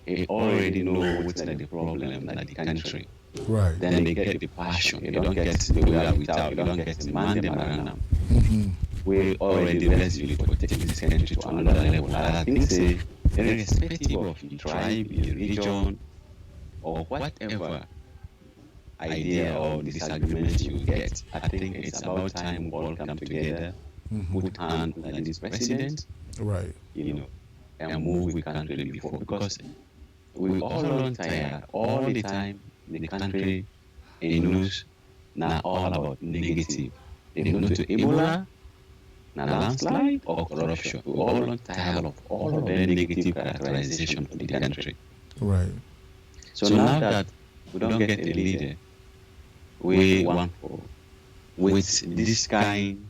They already know what's the problem in the country. Right. Then they get the passion. They don't get the way without. They don't get the man them around them. We already ready to take this country to another level. I think irrespective of the tribe, the region, or whatever idea or disagreement you get, I think it's about time we all come together, put hand on this president, right? And move the country before, because we all don't tire all the time. The country in news now all about negative. They don't know to Ebola, now landslide or corruption. We all don't tired of all of the negative characterization of the country. Right. So now that we don't get a leader, we want for with this kind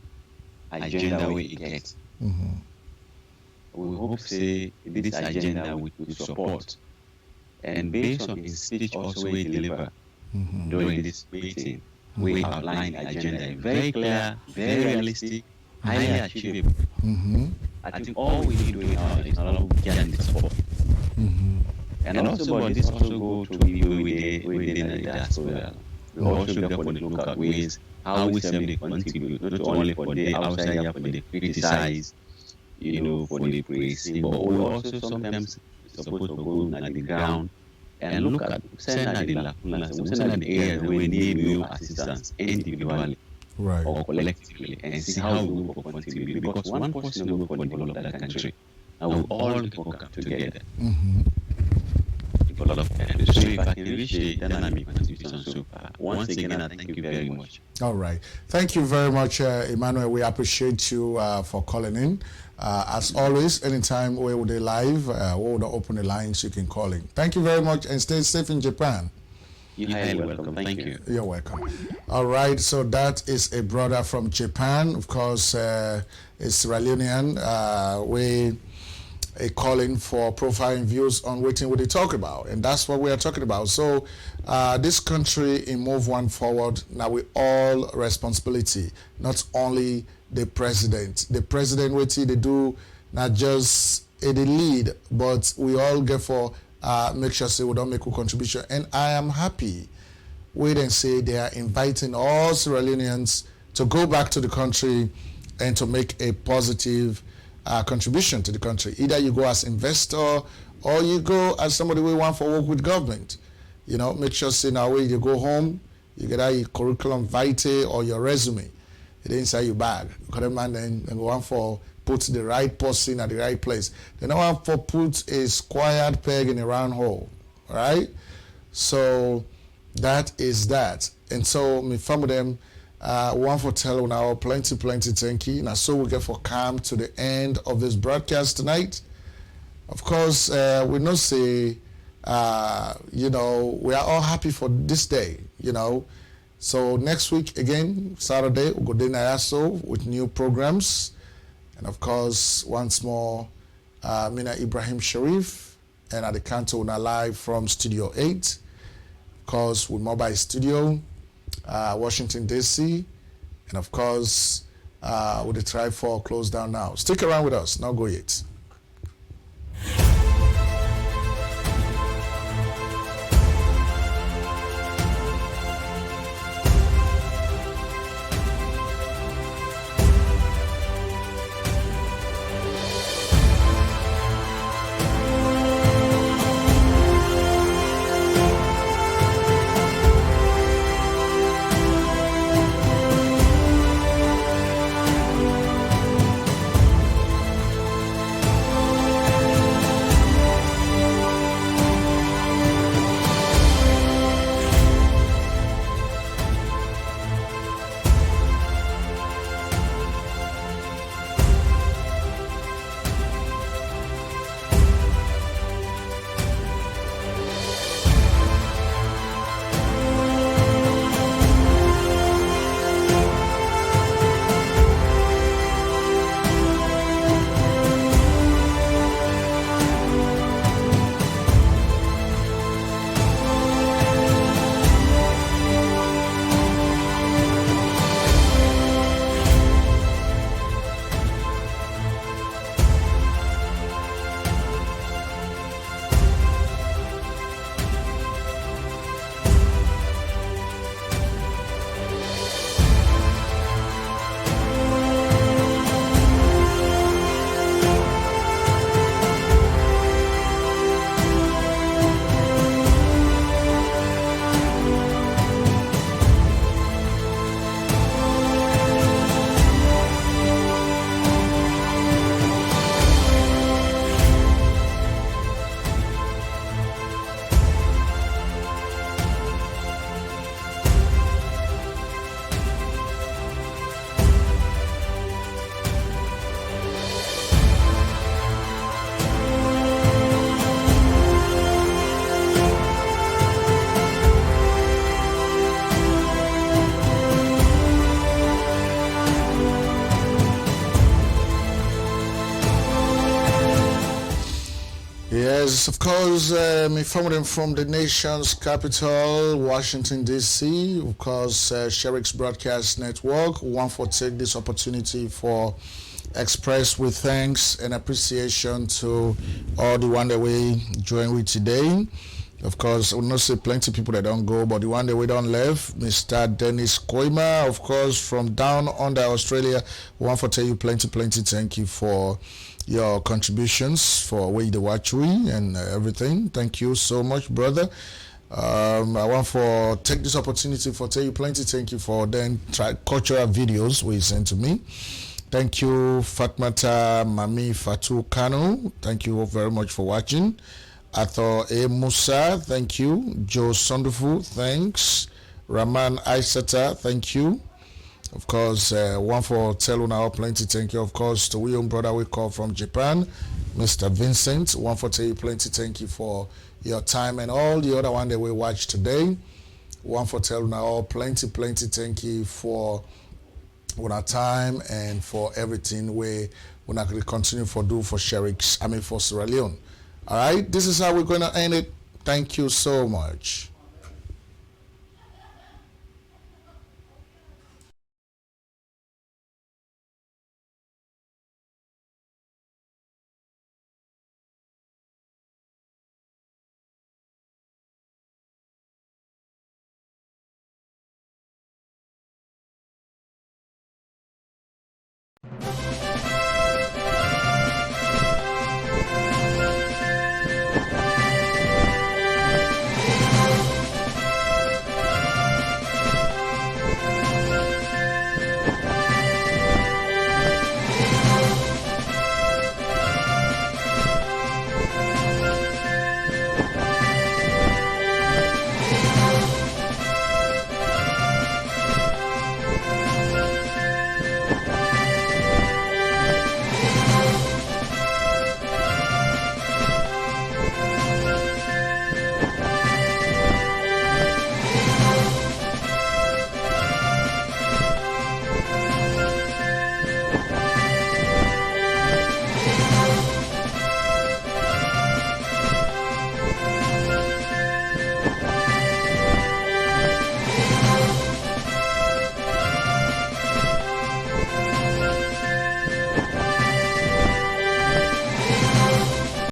agenda we get. We hope say this agenda we could support. And based on his speech also we deliver during this meeting, we outline the agenda very clear, very realistic, highly achievable. I think all we need doing now is not getting the support. And also, but this also go to people within the diaspora. We also therefore look at ways how we simply contribute, not only for the outside here, for the criticize, for the praise, but we also sometimes supposed to go on the ground and look at send out the lacunas, send out the areas where we need real assistance individually or collectively, and see how we will contribute. Because one person will develop that country, and we all come together. So if I can reach the dynamic contribution so far, once again, I thank you very much. All right. Thank you very much, Emmanuel. We appreciate you for calling in. As always, anytime we will be live, we will open the lines, you can call in. Thank you very much and stay safe in Japan. You're highly welcome. Thank you. You're welcome. All right. So that is a brother from Japan. Of course, a Sierra Leonean. We calling for profiling views on what they talk about, and that's what we are talking about. So this country in move one forward, now we all responsibility, not only the president what they do, not just the lead, but we all get for make sure say we don't make a contribution. And I am happy wait and say they are inviting all Sierra Leoneans to go back to the country and to make a positive contribution to the country. Either you go as investor or you go as somebody who want for work with government. Make sure say now when you go home, you get out your curriculum vitae or your resume. It inside your bag. And then go on for put the right person at the right place. They don't want for put a squared peg in a round hole. Right? So that is that. And so me some of them one for tell now plenty thank you. Now so we get for come to the end of this broadcast tonight. Of course, we not say we are all happy for this day, So next week again, Saturday, we'll go dinner also with new programs. And of course, once more, Mina Ibrahim Sharif and at the Canto now live from Studio 8. Of course, with Mobile Studio. Washington, D.C., and of course, with the Tribe 4 closed down now. Stick around with us, not go yet. Yes, of course, informing from the nation's capital, Washington, D.C., of course, Sherrick's Broadcast Network. Want to take this opportunity for express with thanks and appreciation to all the one that we join with today. Of course, I will not say plenty of people that don't go, but the one that we don't left, Mr. Dennis Koima, of course, from down under Australia. We want to tell you plenty thank you for your contributions, for way the watch we and everything. Thank you so much, brother. I want to take this opportunity for tell you plenty thank you for then cultural videos we sent to me. Thank you, Fatmata Mami Fatu Kano. Thank you very much for watching. Athor A. Musa, thank you. Joe Sondufu, thanks. Raman Aisata, thank you. Of course, one for Teluna plenty, thank you. Of course, to William brother we call from Japan, Mr. Vincent. One for tell you plenty, thank you for your time and all the other one that we watched today. One for Teluna plenty, thank you for our time and for everything we will continue for do for Sherrick's, for Sierra Leone. All right, this is how we're going to end it. Thank you so much.